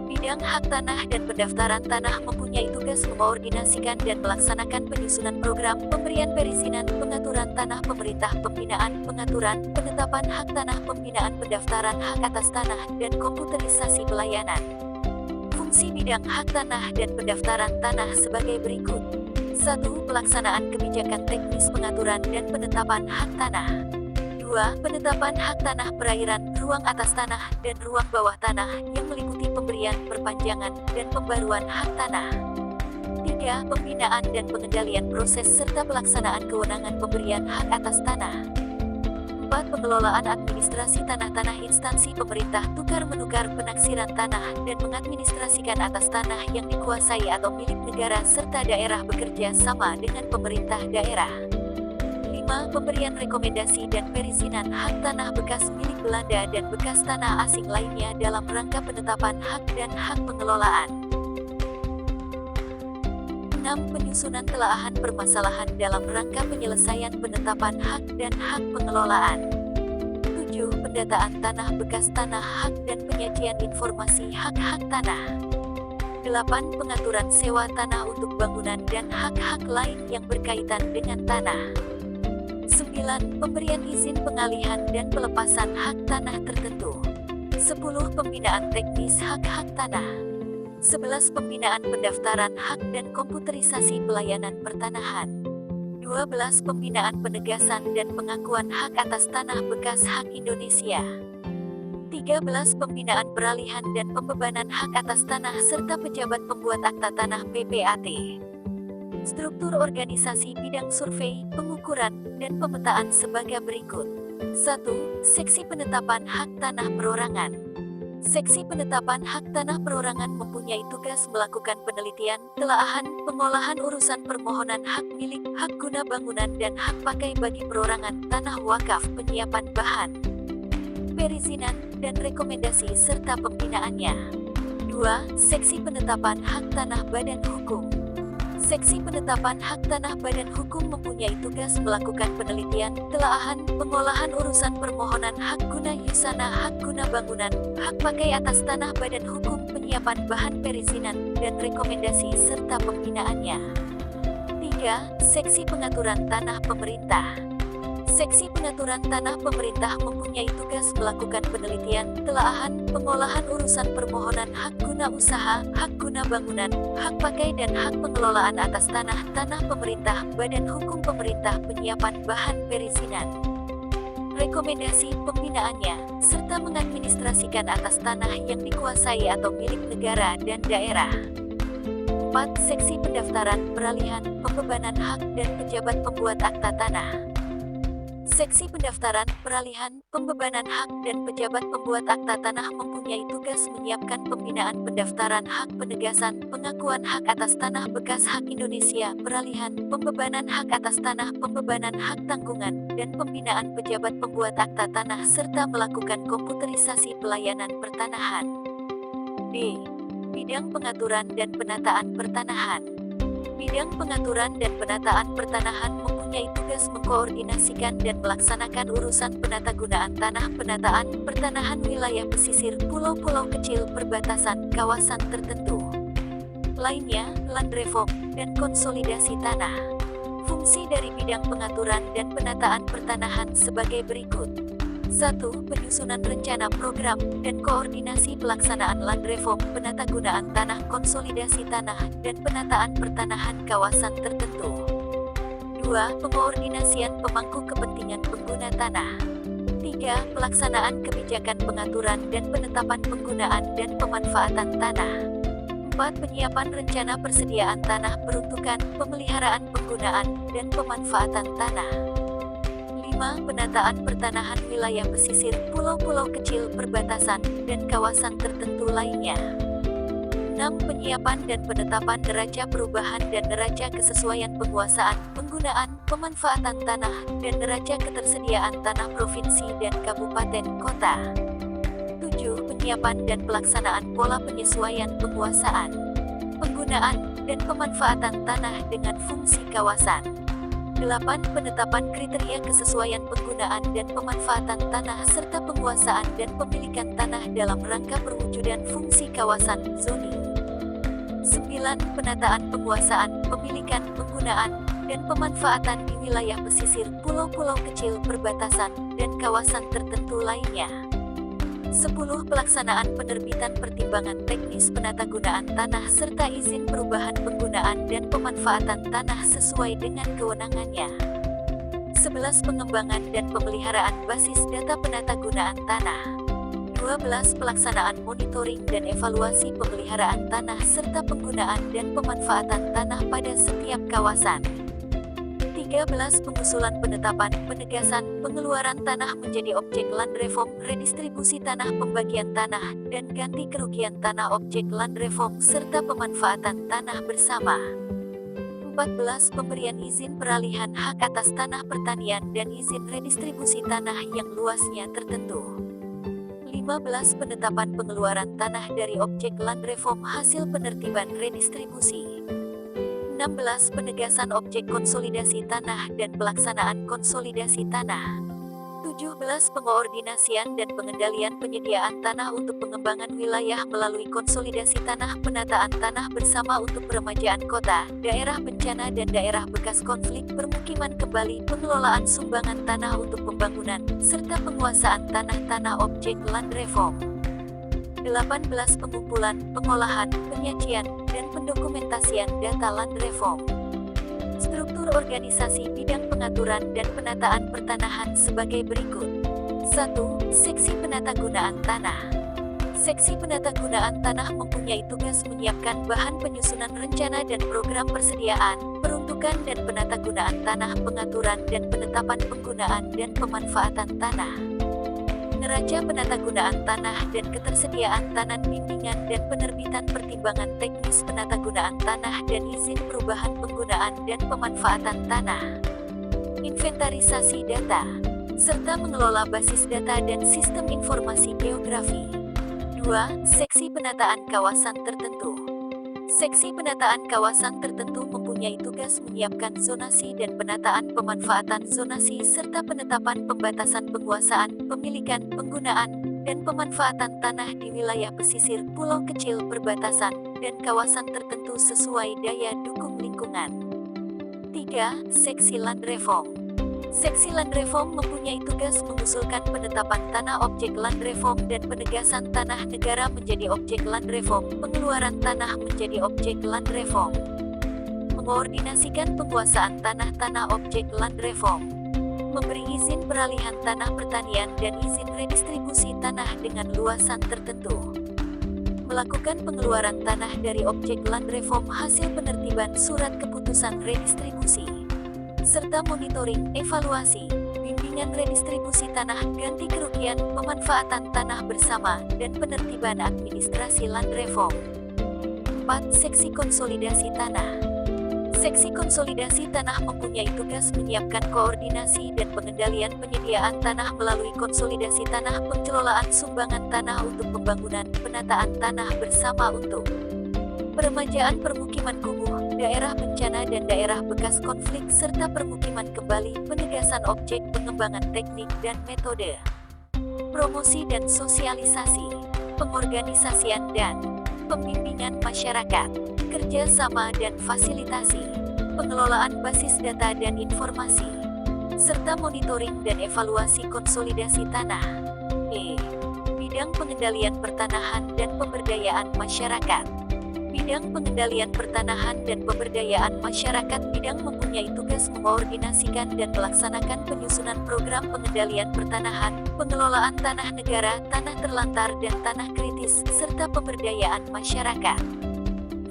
Bidang hak tanah dan pendaftaran tanah mempunyai tugas mengkoordinasikan dan melaksanakan penyusunan program, pemberian perizinan, pengaturan tanah pemerintah, pembinaan, pengaturan, penetapan hak tanah, pembinaan pendaftaran hak atas tanah, dan komputerisasi pelayanan. Fungsi bidang hak tanah dan pendaftaran tanah sebagai berikut. 1. Pelaksanaan kebijakan teknis pengaturan dan penetapan hak tanah. 2. Penetapan hak tanah perairan, ruang atas tanah, dan ruang bawah tanah yang meliputi pemberian, perpanjangan, dan pembaruan hak tanah. 3. Pembinaan dan pengendalian proses serta pelaksanaan kewenangan pemberian hak atas tanah. 4. Pengelolaan administrasi tanah-tanah instansi pemerintah, tukar-menukar penaksiran tanah, dan mengadministrasikan atas tanah yang dikuasai atau milik negara serta daerah bekerja sama dengan pemerintah daerah. 5. Pemberian rekomendasi dan perizinan hak tanah bekas milik Belanda dan bekas tanah asing lainnya dalam rangka penetapan hak dan hak pengelolaan. 6. Penyusunan telaahan permasalahan dalam rangka penyelesaian penetapan hak dan hak pengelolaan. 7. Pendataan tanah bekas tanah hak dan penyajian informasi hak-hak tanah. 8. Pengaturan sewa tanah untuk bangunan dan hak-hak lain yang berkaitan dengan tanah. 9. Pemberian izin pengalihan dan pelepasan hak tanah tertentu. 10. Pembinaan teknis hak-hak tanah. 11. Pembinaan pendaftaran hak dan komputerisasi pelayanan pertanahan. 12. Pembinaan penegasan dan pengakuan hak atas tanah bekas hak Indonesia. 13. Pembinaan peralihan dan pembebanan hak atas tanah serta pejabat pembuat akta tanah PPAT. Struktur organisasi bidang survei, pengukuran, dan pemetaan sebagai berikut. 1. Seksi penetapan hak tanah perorangan. Seksi penetapan hak tanah perorangan mempunyai tugas melakukan penelitian, telaahan, pengolahan urusan permohonan hak milik, hak guna bangunan dan hak pakai bagi perorangan tanah wakaf, penyiapan bahan, perizinan, dan rekomendasi serta pembinaannya. 2. Seksi penetapan hak tanah badan hukum. Seksi penetapan hak tanah badan hukum mempunyai tugas melakukan penelitian, telaahan, pengolahan urusan permohonan hak guna yusana, hak guna bangunan, hak pakai atas tanah badan hukum, penyiapan bahan perizinan, dan rekomendasi serta pembinaannya. 3. Seksi pengaturan tanah pemerintah. Seksi pengaturan tanah pemerintah mempunyai tugas melakukan penelitian, telaahan, pengolahan urusan permohonan hak guna usaha, hak guna bangunan, hak pakai dan hak pengelolaan atas tanah pemerintah, badan hukum pemerintah, penyiapan bahan perizinan, rekomendasi pembinaannya, serta mengadministrasikan atas tanah yang dikuasai atau milik negara dan daerah. 4. Seksi pendaftaran, peralihan, pembebanan hak, dan pejabat pembuat akta tanah. Seksi pendaftaran, peralihan, pembebanan hak, dan pejabat pembuat akta tanah mempunyai tugas menyiapkan pembinaan pendaftaran hak, penegasan, pengakuan hak atas tanah bekas hak Indonesia, peralihan, pembebanan hak atas tanah, pembebanan hak tanggungan, dan pembinaan pejabat pembuat akta tanah serta melakukan komputerisasi pelayanan pertanahan. D. Bidang pengaturan dan penataan pertanahan. Bidang pengaturan dan penataan pertanahan mempunyai tugas mengkoordinasikan dan melaksanakan urusan penatagunaan tanah, penataan, pertanahan wilayah pesisir, pulau-pulau kecil, perbatasan, kawasan tertentu. Lainnya, land reform, dan konsolidasi tanah. Fungsi dari bidang pengaturan dan penataan pertanahan sebagai berikut. 1. Penyusunan rencana program dan koordinasi pelaksanaan land reform, penatagunaan tanah, konsolidasi tanah, dan penataan pertanahan kawasan tertentu. 2. Pengoordinasian pemangku kepentingan pengguna tanah. 3. Pelaksanaan kebijakan pengaturan dan penetapan penggunaan dan pemanfaatan tanah. 4. Penyiapan rencana persediaan tanah, peruntukan, pemeliharaan, penggunaan, dan pemanfaatan tanah. 5. Penataan pertanahan wilayah pesisir, pulau-pulau kecil, perbatasan, dan kawasan tertentu lainnya. 6. Penyiapan dan penetapan neraca perubahan dan neraca kesesuaian penguasaan, penggunaan, pemanfaatan tanah, dan neraca ketersediaan tanah provinsi dan kabupaten kota. 7. Penyiapan dan pelaksanaan pola penyesuaian penguasaan, penggunaan, dan pemanfaatan tanah dengan fungsi kawasan. 8. Penetapan kriteria kesesuaian penggunaan dan pemanfaatan tanah serta penguasaan dan pemilikan tanah dalam rangka perwujudan fungsi kawasan zoning. 9. Penataan penguasaan, pemilikan, penggunaan, dan pemanfaatan di wilayah pesisir, pulau-pulau kecil, perbatasan, dan kawasan tertentu lainnya. 10. Pelaksanaan penerbitan pertimbangan teknis penatagunaan tanah serta izin perubahan penggunaan dan pemanfaatan tanah sesuai dengan kewenangannya. 11. Pengembangan dan pemeliharaan basis data penatagunaan tanah. 12. Pelaksanaan monitoring dan evaluasi pemeliharaan tanah serta penggunaan dan pemanfaatan tanah pada setiap kawasan. 13. Pengusulan penetapan, penegasan, pengeluaran tanah menjadi objek land reform, redistribusi tanah, pembagian tanah, dan ganti kerugian tanah objek land reform, serta pemanfaatan tanah bersama. 14. Pemberian izin peralihan hak atas tanah pertanian dan izin redistribusi tanah yang luasnya tertentu. 15. Penetapan pengeluaran tanah dari objek land reform hasil penertiban redistribusi. 16. Penegasan objek konsolidasi tanah dan pelaksanaan konsolidasi tanah. 17. Pengoordinasian dan pengendalian penyediaan tanah untuk pengembangan wilayah melalui konsolidasi tanah, penataan tanah bersama untuk peremajaan kota, daerah bencana dan daerah bekas konflik, permukiman kembali, pengelolaan sumbangan tanah untuk pembangunan, serta penguasaan tanah-tanah objek land reform. 18. Pengumpulan, pengolahan, penyajian, dan pendokumentasian data land reform. Struktur organisasi bidang pengaturan dan penataan pertanahan sebagai berikut. 1. Seksi Penatagunaan Tanah. Seksi Penatagunaan Tanah mempunyai tugas menyiapkan bahan penyusunan rencana dan program persediaan, peruntukan dan penatagunaan tanah, pengaturan dan penetapan penggunaan dan pemanfaatan tanah. Neraca penatagunaan tanah dan ketersediaan tanah, bimbingan dan penerbitan pertimbangan teknis penatagunaan tanah dan izin perubahan penggunaan dan pemanfaatan tanah. Inventarisasi data, serta mengelola basis data dan sistem informasi geografi. 2. Seksi Penataan Kawasan Tertentu. Seksi Penataan Kawasan Tertentu mempunyai tugas menyiapkan zonasi dan penataan pemanfaatan zonasi serta penetapan pembatasan penguasaan, pemilikan, penggunaan, dan pemanfaatan tanah di wilayah pesisir, pulau kecil, perbatasan, dan kawasan tertentu sesuai daya dukung lingkungan. 3. Seksi Land Reform. Seksi Land Reform mempunyai tugas mengusulkan penetapan tanah objek land reform dan penegasan tanah negara menjadi objek land reform, pengeluaran tanah menjadi objek land reform. Mengoordinasikan penguasaan tanah-tanah objek land reform. Memberi izin peralihan tanah pertanian dan izin redistribusi tanah dengan luasan tertentu. Melakukan pengeluaran tanah dari objek land reform hasil penertiban surat keputusan redistribusi. Serta monitoring, evaluasi, bimbingan redistribusi tanah, ganti kerugian, pemanfaatan tanah bersama, dan penertiban administrasi land reform. 4. Seksi Konsolidasi Tanah. Seksi Konsolidasi Tanah mempunyai tugas menyiapkan koordinasi dan pengendalian penyediaan tanah melalui konsolidasi tanah, pengelolaan sumbangan tanah untuk pembangunan, penataan tanah bersama untuk peremajaan permukiman kumuh, daerah bencana dan daerah bekas konflik, serta permukiman kembali, penegasan objek, pengembangan teknik dan metode, promosi dan sosialisasi, pengorganisasian dan pembimbingan masyarakat, kerjasama dan fasilitasi, pengelolaan basis data dan informasi, serta monitoring dan evaluasi konsolidasi tanah. Bidang pengendalian pertanahan dan pemberdayaan masyarakat. Bidang pengendalian pertanahan dan pemberdayaan masyarakat bidang mempunyai tugas mengoordinasikan dan melaksanakan penyusunan program pengendalian pertanahan, pengelolaan tanah negara, tanah terlantar dan tanah kritis, serta pemberdayaan masyarakat.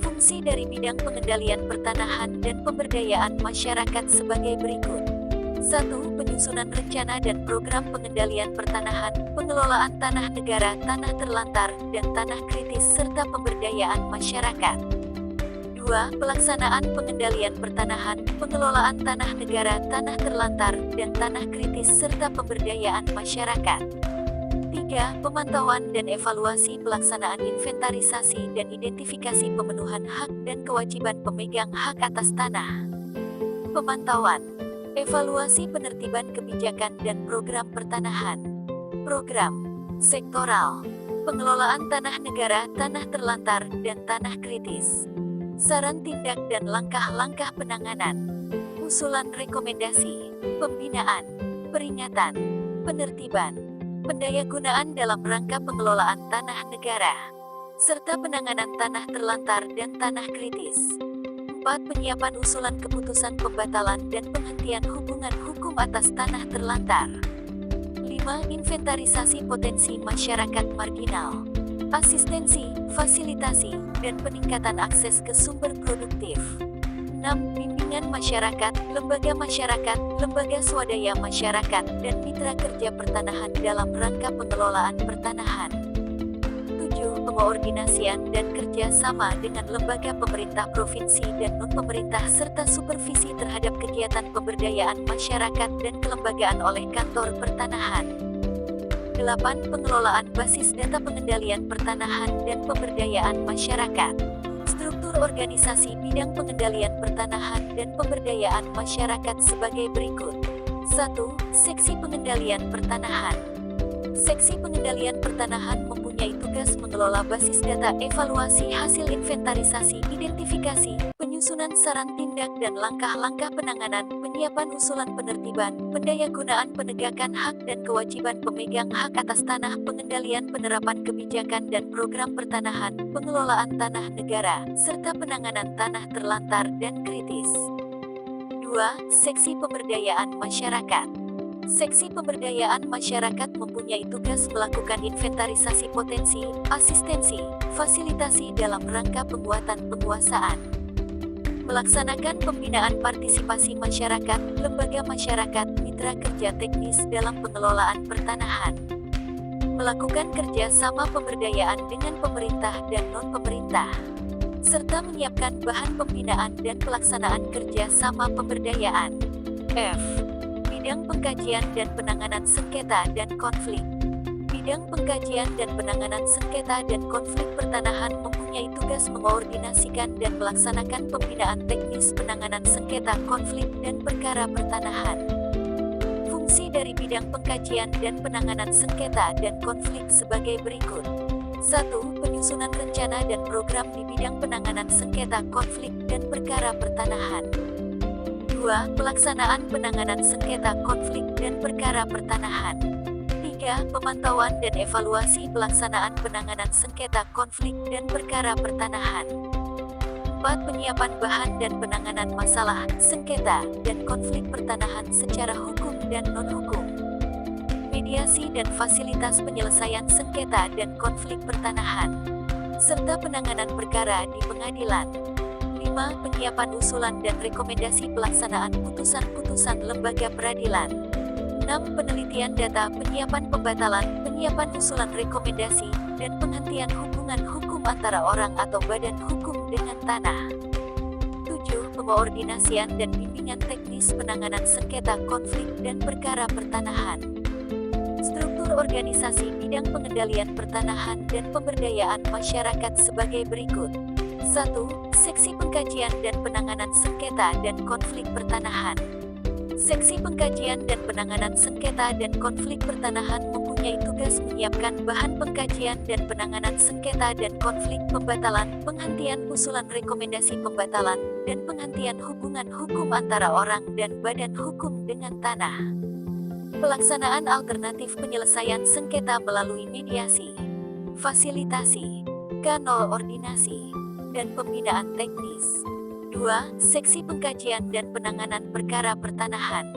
Fungsi dari bidang pengendalian pertanahan dan pemberdayaan masyarakat sebagai berikut. 1. Penyusunan rencana dan program pengendalian pertanahan, pengelolaan tanah negara, tanah terlantar, dan tanah kritis, serta pemberdayaan masyarakat. 2. Pelaksanaan pengendalian pertanahan, pengelolaan tanah negara, tanah terlantar, dan tanah kritis, serta pemberdayaan masyarakat. 3. Pemantauan dan evaluasi pelaksanaan inventarisasi dan identifikasi pemenuhan hak dan kewajiban pemegang hak atas tanah. Pemantauan, evaluasi penertiban kebijakan dan program pertanahan. Program sektoral, pengelolaan tanah negara, tanah terlantar, dan tanah kritis. Saran tindak dan langkah-langkah penanganan. Usulan rekomendasi, pembinaan, peringatan, penertiban, pendayagunaan dalam rangka pengelolaan tanah negara, serta penanganan tanah terlantar dan tanah kritis. 4. Penyiapan usulan keputusan pembatalan dan penghentian hubungan hukum atas tanah terlantar. 5. Inventarisasi potensi masyarakat marginal, asistensi, fasilitasi, dan peningkatan akses ke sumber produktif. 6. Bimbingan masyarakat, lembaga swadaya masyarakat, dan mitra kerja pertanahan dalam rangka pengelolaan pertanahan. 7. Pengoordinasian dan kerjasama dengan lembaga pemerintah provinsi dan non-pemerintah serta supervisi terhadap kegiatan pemberdayaan masyarakat dan kelembagaan oleh kantor pertanahan. 8. Pengelolaan basis data pengendalian pertanahan dan pemberdayaan masyarakat. Struktur organisasi bidang pengendalian pertanahan dan pemberdayaan masyarakat sebagai berikut. 1. Seksi Pengendalian Pertanahan. Seksi Pengendalian Pertanahan mempunyai tugas mengelola basis data, evaluasi hasil inventarisasi, identifikasi, penyusunan saran tindak dan langkah-langkah penanganan, penyiapan usulan penertiban, pendayagunaan penegakan hak dan kewajiban pemegang hak atas tanah, pengendalian penerapan kebijakan dan program pertanahan, pengelolaan tanah negara, serta penanganan tanah terlantar dan kritis. 2. Seksi Pemberdayaan Masyarakat. Seksi Pemberdayaan Masyarakat mempunyai tugas melakukan inventarisasi potensi, asistensi, fasilitasi dalam rangka penguatan penguasaan. Melaksanakan pembinaan partisipasi masyarakat, lembaga masyarakat, mitra kerja teknis dalam pengelolaan pertanahan. Melakukan kerja sama pemberdayaan dengan pemerintah dan non-pemerintah. Serta menyiapkan bahan pembinaan dan pelaksanaan kerja sama pemberdayaan. F. Bidang Pengkajian dan Penanganan Sengketa dan Konflik. Bidang Pengkajian dan Penanganan Sengketa dan Konflik Pertanahan mempunyai tugas mengkoordinasikan dan melaksanakan pembinaan teknis penanganan sengketa, konflik, dan perkara pertanahan. Fungsi dari Bidang Pengkajian dan Penanganan Sengketa dan Konflik sebagai berikut. 1. Penyusunan rencana dan program di bidang penanganan sengketa, konflik, dan perkara pertanahan. 2. Pelaksanaan penanganan sengketa, konflik, dan perkara pertanahan. 3. Pemantauan dan evaluasi pelaksanaan penanganan sengketa, konflik, dan perkara pertanahan. 4. Penyiapan bahan dan penanganan masalah, sengketa, dan konflik pertanahan secara hukum dan non-hukum. Mediasi dan fasilitas penyelesaian sengketa dan konflik pertanahan. Serta penanganan perkara di pengadilan. 5. Penyiapan usulan dan rekomendasi pelaksanaan putusan-putusan lembaga peradilan. 6. Penelitian data, penyiapan pembatalan, penyiapan usulan rekomendasi, dan penghentian hubungan hukum antara orang atau badan hukum dengan tanah. 7. Pengoordinasian dan bimbingan teknis penanganan sengketa, konflik, dan perkara pertanahan. Struktur organisasi bidang pengendalian pertanahan dan pemberdayaan masyarakat sebagai berikut. 1. Seksi Pengkajian dan Penanganan Sengketa dan Konflik Pertanahan. Seksi Pengkajian dan Penanganan Sengketa dan Konflik Pertanahan mempunyai tugas menyiapkan bahan pengkajian dan penanganan sengketa dan konflik, pembatalan, penghentian usulan rekomendasi pembatalan, dan penghentian hubungan hukum antara orang dan badan hukum dengan tanah. Pelaksanaan alternatif penyelesaian sengketa melalui mediasi, fasilitasi, koordinasi, dan pembinaan teknis. 2. Seksi Pengkajian dan Penanganan Perkara Pertanahan.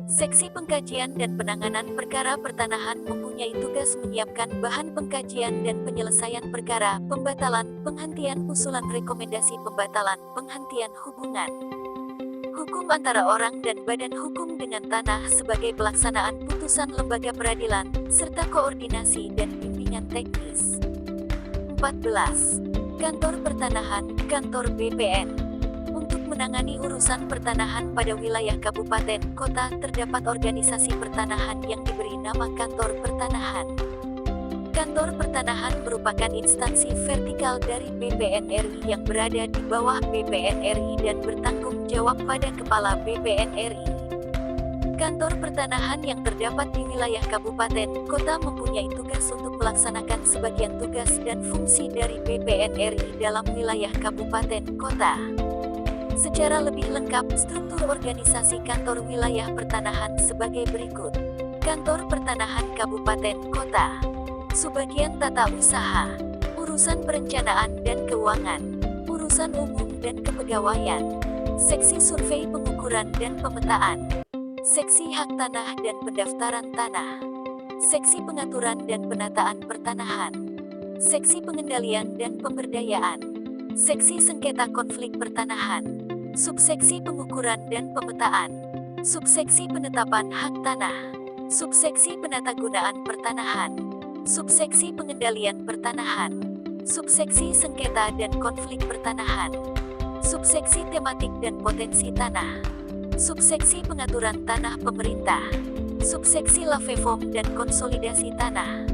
Seksi Pengkajian dan Penanganan Perkara Pertanahan mempunyai tugas menyiapkan bahan pengkajian dan penyelesaian perkara, pembatalan, penghentian usulan rekomendasi pembatalan, penghentian hubungan hukum antara orang dan badan hukum dengan tanah sebagai pelaksanaan putusan lembaga peradilan, serta koordinasi dan bimbingan teknis. 14. Kantor Pertanahan, Kantor BPN. Untuk menangani urusan pertanahan pada wilayah kabupaten, kota, terdapat organisasi pertanahan yang diberi nama Kantor Pertanahan. Kantor Pertanahan merupakan instansi vertikal dari BPN RI yang berada di bawah BPN RI dan bertanggung jawab pada Kepala BPN RI. Kantor Pertanahan yang terdapat di wilayah kabupaten, kota mempunyai tugas untuk melaksanakan sebagian tugas dan fungsi dari BPN RI dalam wilayah kabupaten, kota. Secara lebih lengkap, struktur organisasi kantor wilayah pertanahan sebagai berikut. Kantor Pertanahan Kabupaten Kota. Subbagian Tata Usaha, Urusan Perencanaan dan Keuangan, Urusan Umum dan Kepegawaian, Seksi Survei Pengukuran dan Pemetaan, Seksi Hak Tanah dan Pendaftaran Tanah, Seksi Pengaturan dan Penataan Pertanahan, Seksi Pengendalian dan Pemberdayaan, Seksi Sengketa Konflik Pertanahan, Subseksi Pengukuran dan Pemetaan, Subseksi Penetapan Hak Tanah, Subseksi Penatagunaan Pertanahan, Subseksi Pengendalian Pertanahan, Subseksi Sengketa dan Konflik Pertanahan, Subseksi Tematik dan Potensi Tanah, Subseksi Pengaturan Tanah Pemerintah, Subseksi Lavefom dan Konsolidasi Tanah,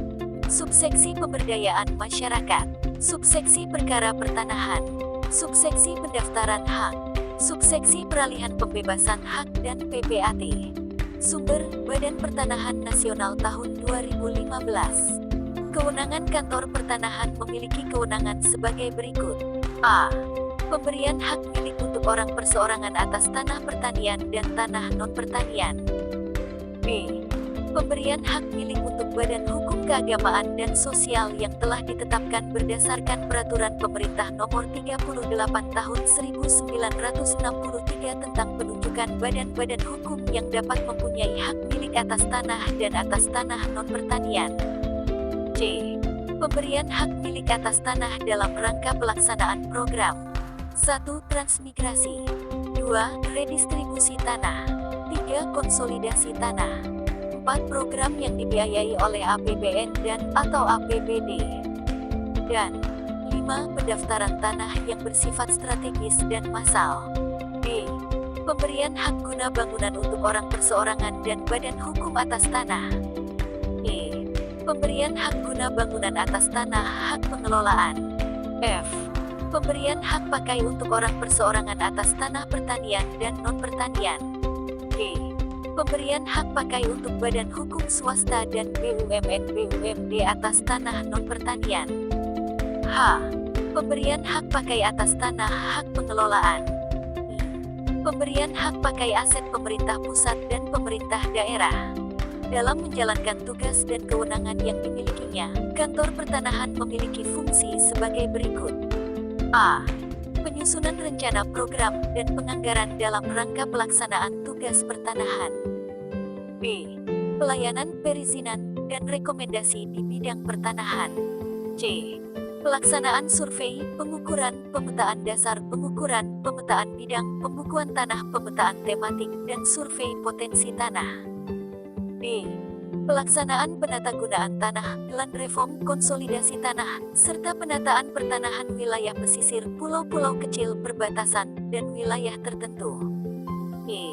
Subseksi Pemberdayaan Masyarakat, Subseksi Perkara Pertanahan, Subseksi Pendaftaran Hak, Subseksi Peralihan Pembebasan Hak dan PPAT, Sumber, Badan Pertanahan Nasional tahun 2015. Kewenangan Kantor Pertanahan memiliki kewenangan sebagai berikut. A. Pemberian hak milik untuk orang perseorangan atas tanah pertanian dan tanah non-pertanian. B. Pemberian hak milik untuk badan hukum keagamaan dan sosial yang telah ditetapkan berdasarkan Peraturan Pemerintah Nomor 38 Tahun 1963 tentang penunjukan badan-badan hukum yang dapat mempunyai hak milik atas tanah dan atas tanah non-pertanian. C. Pemberian hak milik atas tanah dalam rangka pelaksanaan program 1. Transmigrasi 2. Redistribusi tanah 3. Konsolidasi tanah 4. Program yang dibiayai oleh APBN dan atau APBD dan 5. Pendaftaran tanah yang bersifat strategis dan massal. D. Pemberian hak guna bangunan untuk orang perseorangan dan badan hukum atas tanah. E. Pemberian hak guna bangunan atas tanah, hak pengelolaan. F. Pemberian hak pakai untuk orang perseorangan atas tanah pertanian dan non-pertanian. G. Pemberian hak pakai untuk badan hukum swasta dan BUMN/BUMD atas tanah non-pertanian. H. Pemberian hak pakai atas tanah, hak pengelolaan. I. Pemberian hak pakai aset pemerintah pusat dan pemerintah daerah. Dalam menjalankan tugas dan kewenangan yang dimilikinya, Kantor Pertanahan memiliki fungsi sebagai berikut. A. Penyusunan rencana program dan penganggaran dalam rangka pelaksanaan tugas pertanahan. B. Pelayanan perizinan dan rekomendasi di bidang pertanahan. C. Pelaksanaan survei, pengukuran, pemetaan dasar, pengukuran, pemetaan bidang, pembukuan tanah, pemetaan tematik, dan survei potensi tanah. D. Pelaksanaan penatagunaan tanah, land reform, konsolidasi tanah, serta penataan pertanahan wilayah pesisir, pulau-pulau kecil, perbatasan, dan wilayah tertentu. E.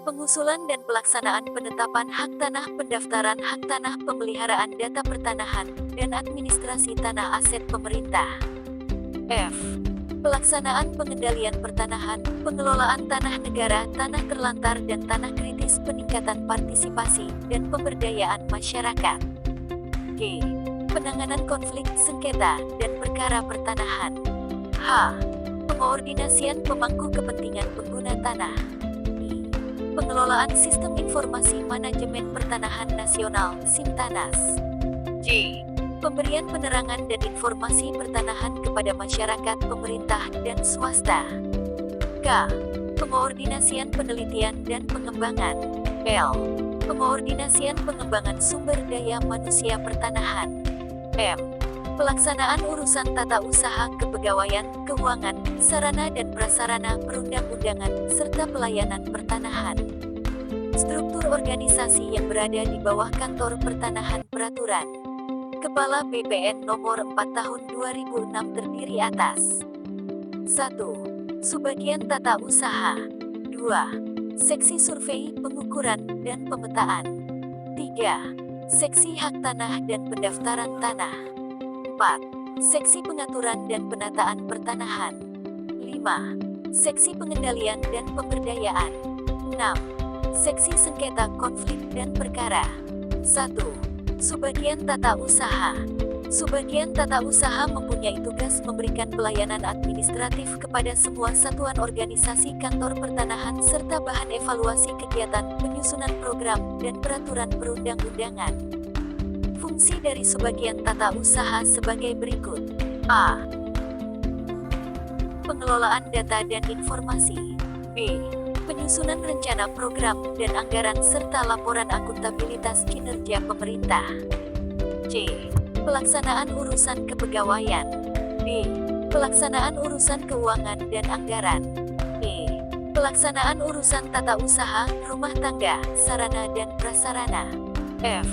Pengusulan dan pelaksanaan penetapan hak tanah, pendaftaran hak tanah, pemeliharaan data pertanahan, dan administrasi tanah aset pemerintah. F. Pelaksanaan pengendalian pertanahan, pengelolaan tanah negara, tanah terlantar dan tanah kritis, peningkatan partisipasi, dan pemberdayaan masyarakat. G. Penanganan konflik, sengketa, dan perkara pertanahan. H. Pengoordinasian pemangku kepentingan pengguna tanah. I. Pengelolaan Sistem Informasi Manajemen Pertanahan Nasional, Sintanas. J. Pemberian penerangan dan informasi pertanahan kepada masyarakat, pemerintah, dan swasta. K. Pengoordinasian penelitian dan pengembangan. L. Pengoordinasian pengembangan sumber daya manusia pertanahan. M. Pelaksanaan urusan tata usaha, kepegawaian, keuangan, sarana dan prasarana, perundang-undangan, serta pelayanan pertanahan. Struktur organisasi yang berada di bawah Kantor Pertanahan. Peraturan Kepala BPN Nomor 4 Tahun 2006 terdiri atas 1. Subbagian tata usaha 2. Seksi survei, pengukuran, dan pemetaan 3. Seksi hak tanah dan pendaftaran tanah 4. Seksi pengaturan dan penataan pertanahan 5. Seksi pengendalian dan pemberdayaan 6. Seksi sengketa konflik dan perkara 1. Subbagian tata usaha. Subbagian tata usaha mempunyai tugas memberikan pelayanan administratif kepada semua satuan organisasi Kantor Pertanahan serta bahan evaluasi kegiatan, penyusunan program, dan peraturan perundang-undangan. Fungsi dari subbagian tata usaha sebagai berikut. A. Pengelolaan data dan informasi. B. Penyusunan rencana program dan anggaran serta laporan akuntabilitas kinerja pemerintah. C. Pelaksanaan urusan kepegawaian. D. Pelaksanaan urusan keuangan dan anggaran. E. Pelaksanaan urusan tata usaha, rumah tangga, sarana dan prasarana. F.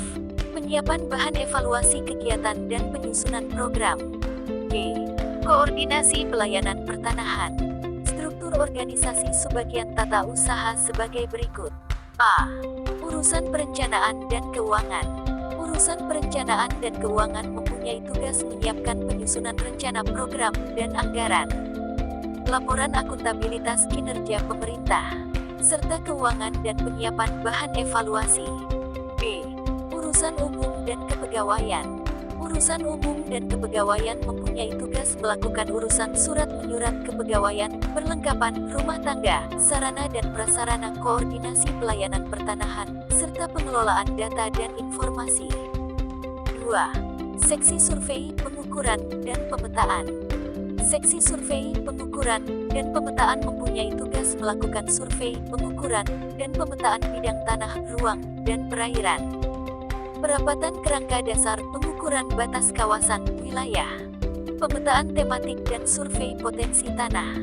Penyiapan bahan evaluasi kegiatan dan penyusunan program. G. Koordinasi pelayanan pertanahan. Organisasi subbagian tata usaha sebagai berikut. A. Urusan perencanaan dan keuangan. Urusan perencanaan dan keuangan mempunyai tugas menyiapkan penyusunan rencana program dan anggaran. Laporan akuntabilitas kinerja pemerintah. serta keuangan dan penyiapan bahan evaluasi. B. Urusan umum dan kepegawaian. Urusan umum dan kepegawaian mempunyai tugas melakukan urusan surat menyurat kepegawaian, perlengkapan rumah tangga, sarana dan prasarana, koordinasi pelayanan pertanahan, serta pengelolaan data dan informasi. 2. Seksi survei, pengukuran, dan pemetaan. Seksi survei, pengukuran, dan pemetaan mempunyai tugas melakukan survei, pengukuran, dan pemetaan bidang tanah, ruang, dan perairan. Perapatan kerangka dasar, pengukuran batas kawasan, wilayah, pemetaan tematik dan survei potensi tanah,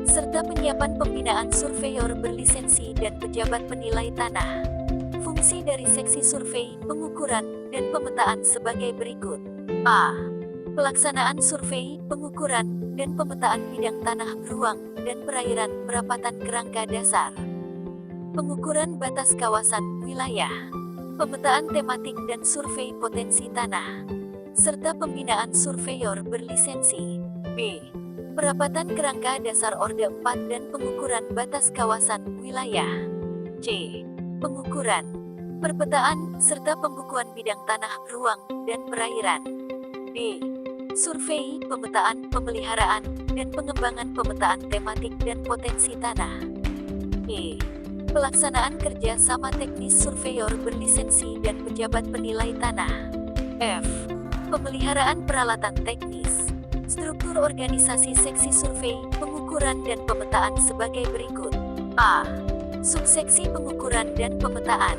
serta penyiapan pembinaan surveyor berlisensi dan pejabat penilai tanah. Fungsi dari seksi survei, pengukuran, dan pemetaan sebagai berikut. A. Pelaksanaan survei, pengukuran, dan pemetaan bidang tanah, ruang, dan perairan, perapatan kerangka dasar. Pengukuran batas kawasan, wilayah, pemetaan tematik dan survei potensi tanah, serta pembinaan surveyor berlisensi. B. Perapatan kerangka dasar Orde 4 dan pengukuran batas kawasan, wilayah. C. Pengukuran, perpetaan, serta pembukuan bidang tanah, ruang, dan perairan. D. Survei, pemetaan, pemeliharaan, dan pengembangan pemetaan tematik dan potensi tanah. E. Pelaksanaan kerja sama teknis surveyor berlisensi dan pejabat penilai tanah. F. Pemeliharaan peralatan teknis. Struktur organisasi seksi survei, pengukuran dan pemetaan sebagai berikut. A. Subseksi pengukuran dan pemetaan.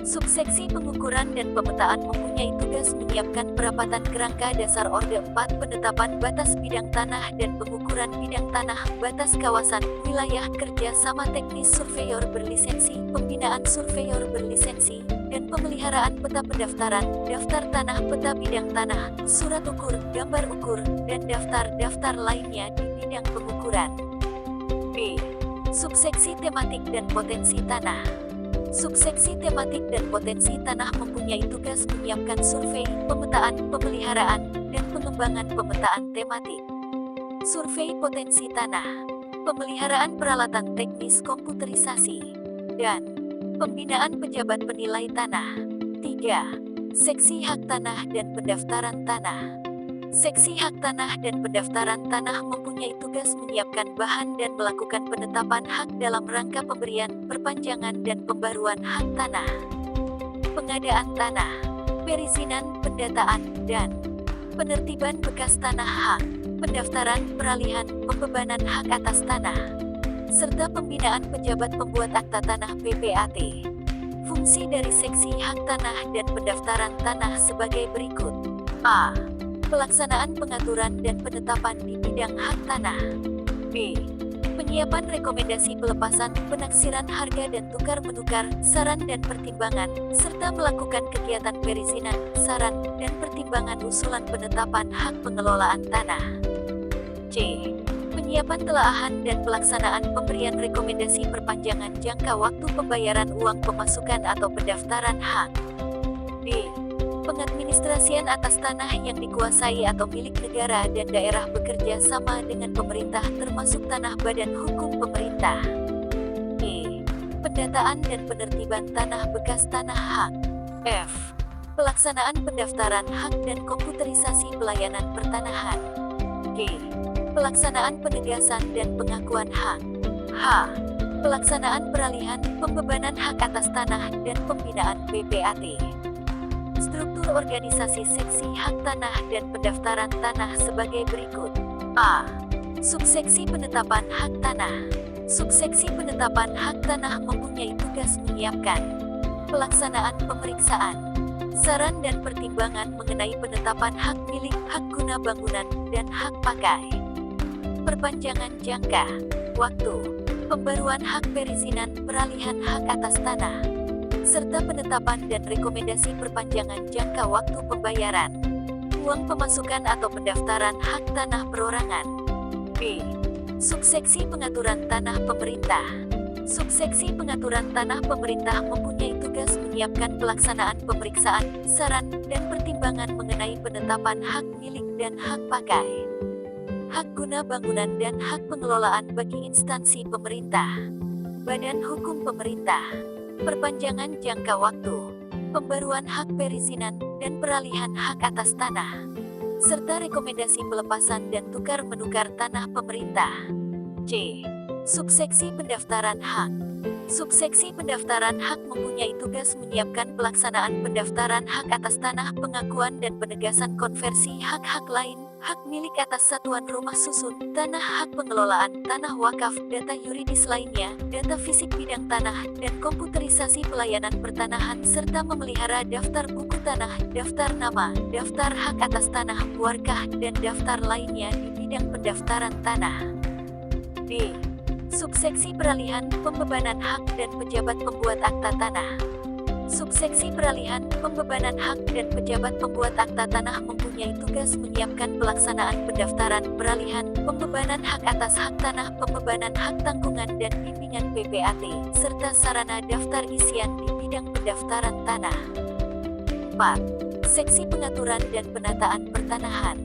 Subseksi pengukuran dan pemetaan mempunyai tugas menyiapkan perapatan kerangka dasar Orde 4, penetapan batas bidang tanah dan pengukuran bidang tanah, batas kawasan, wilayah, kerja sama teknis surveyor berlisensi, pembinaan surveyor berlisensi, dan pemeliharaan peta pendaftaran, daftar tanah, peta bidang tanah, surat ukur, gambar ukur, dan daftar-daftar lainnya di bidang pengukuran. B. Subseksi tematik dan potensi tanah. Subseksi tematik dan potensi tanah mempunyai tugas menyiapkan survei, pemetaan, pemeliharaan, dan pengembangan pemetaan tematik. Survei potensi tanah, pemeliharaan peralatan teknis komputerisasi, dan pembinaan pejabat penilai tanah. 3. Seksi hak tanah dan pendaftaran tanah. Seksi hak tanah dan pendaftaran tanah mempunyai tugas menyiapkan bahan dan melakukan penetapan hak dalam rangka pemberian, perpanjangan dan pembaruan hak tanah, pengadaan tanah, perizinan, pendataan, dan penertiban bekas tanah hak, pendaftaran, peralihan, pembebanan hak atas tanah, serta pembinaan pejabat pembuat akta tanah PPAT. Fungsi dari seksi hak tanah dan pendaftaran tanah sebagai berikut. A. Pelaksanaan pengaturan dan penetapan di bidang hak tanah. B. Penyiapan rekomendasi pelepasan, penaksiran harga dan tukar-menukar, saran dan pertimbangan, serta melakukan kegiatan perizinan, saran, dan pertimbangan usulan penetapan hak pengelolaan tanah. C. Penyiapan telaahan dan pelaksanaan pemberian rekomendasi perpanjangan jangka waktu pembayaran uang pemasukan atau pendaftaran hak. D. Pengadministrasian atas tanah yang dikuasai atau milik negara dan daerah bekerja sama dengan pemerintah termasuk tanah badan hukum pemerintah. E. Pendataan dan penertiban tanah bekas tanah hak. F. Pelaksanaan pendaftaran hak dan komputerisasi pelayanan pertanahan. G. Pelaksanaan penegasan dan pengakuan hak. H. Pelaksanaan peralihan, pembebanan hak atas tanah dan pembinaan PPAT. Struktur organisasi seksi hak tanah dan pendaftaran tanah sebagai berikut. A. Subseksi penetapan hak tanah. Subseksi penetapan hak tanah mempunyai tugas menyiapkan pelaksanaan pemeriksaan, saran dan pertimbangan mengenai penetapan hak milik, hak guna bangunan, dan hak pakai, perpanjangan jangka waktu, pembaruan hak perizinan, peralihan hak atas tanah, serta penetapan dan rekomendasi perpanjangan jangka waktu pembayaran uang pemasukan atau pendaftaran hak tanah perorangan. B. Subseksi pengaturan tanah pemerintah. Subseksi pengaturan tanah pemerintah mempunyai tugas menyiapkan pelaksanaan pemeriksaan, saran, dan pertimbangan mengenai penetapan hak milik dan hak pakai, hak guna bangunan dan hak pengelolaan bagi instansi pemerintah. Badan Hukum Pemerintah, perpanjangan jangka waktu, pembaruan hak perizinan, dan peralihan hak atas tanah, serta rekomendasi pelepasan dan tukar-menukar tanah pemerintah. C. Subseksi pendaftaran hak. Subseksi pendaftaran hak mempunyai tugas menyiapkan pelaksanaan pendaftaran hak atas tanah, pengakuan dan penegasan konversi hak-hak lain, hak milik atas satuan rumah susun, tanah, hak pengelolaan, tanah wakaf, data yuridis lainnya, data fisik bidang tanah, dan komputerisasi pelayanan pertanahan, serta memelihara daftar buku tanah, daftar nama, daftar hak atas tanah, warkah, dan daftar lainnya di bidang pendaftaran tanah. D. Subseksi peralihan, pembebanan hak, dan pejabat pembuat akta tanah. Subseksi peralihan, pembebanan hak, dan pejabat pembuat akta tanah mempunyai tugas menyiapkan pelaksanaan pendaftaran, peralihan, pembebanan hak atas hak tanah, pembebanan hak tanggungan dan bimbingan PPAT, serta sarana daftar isian di bidang pendaftaran tanah. 4. Seksi pengaturan dan penataan pertanahan.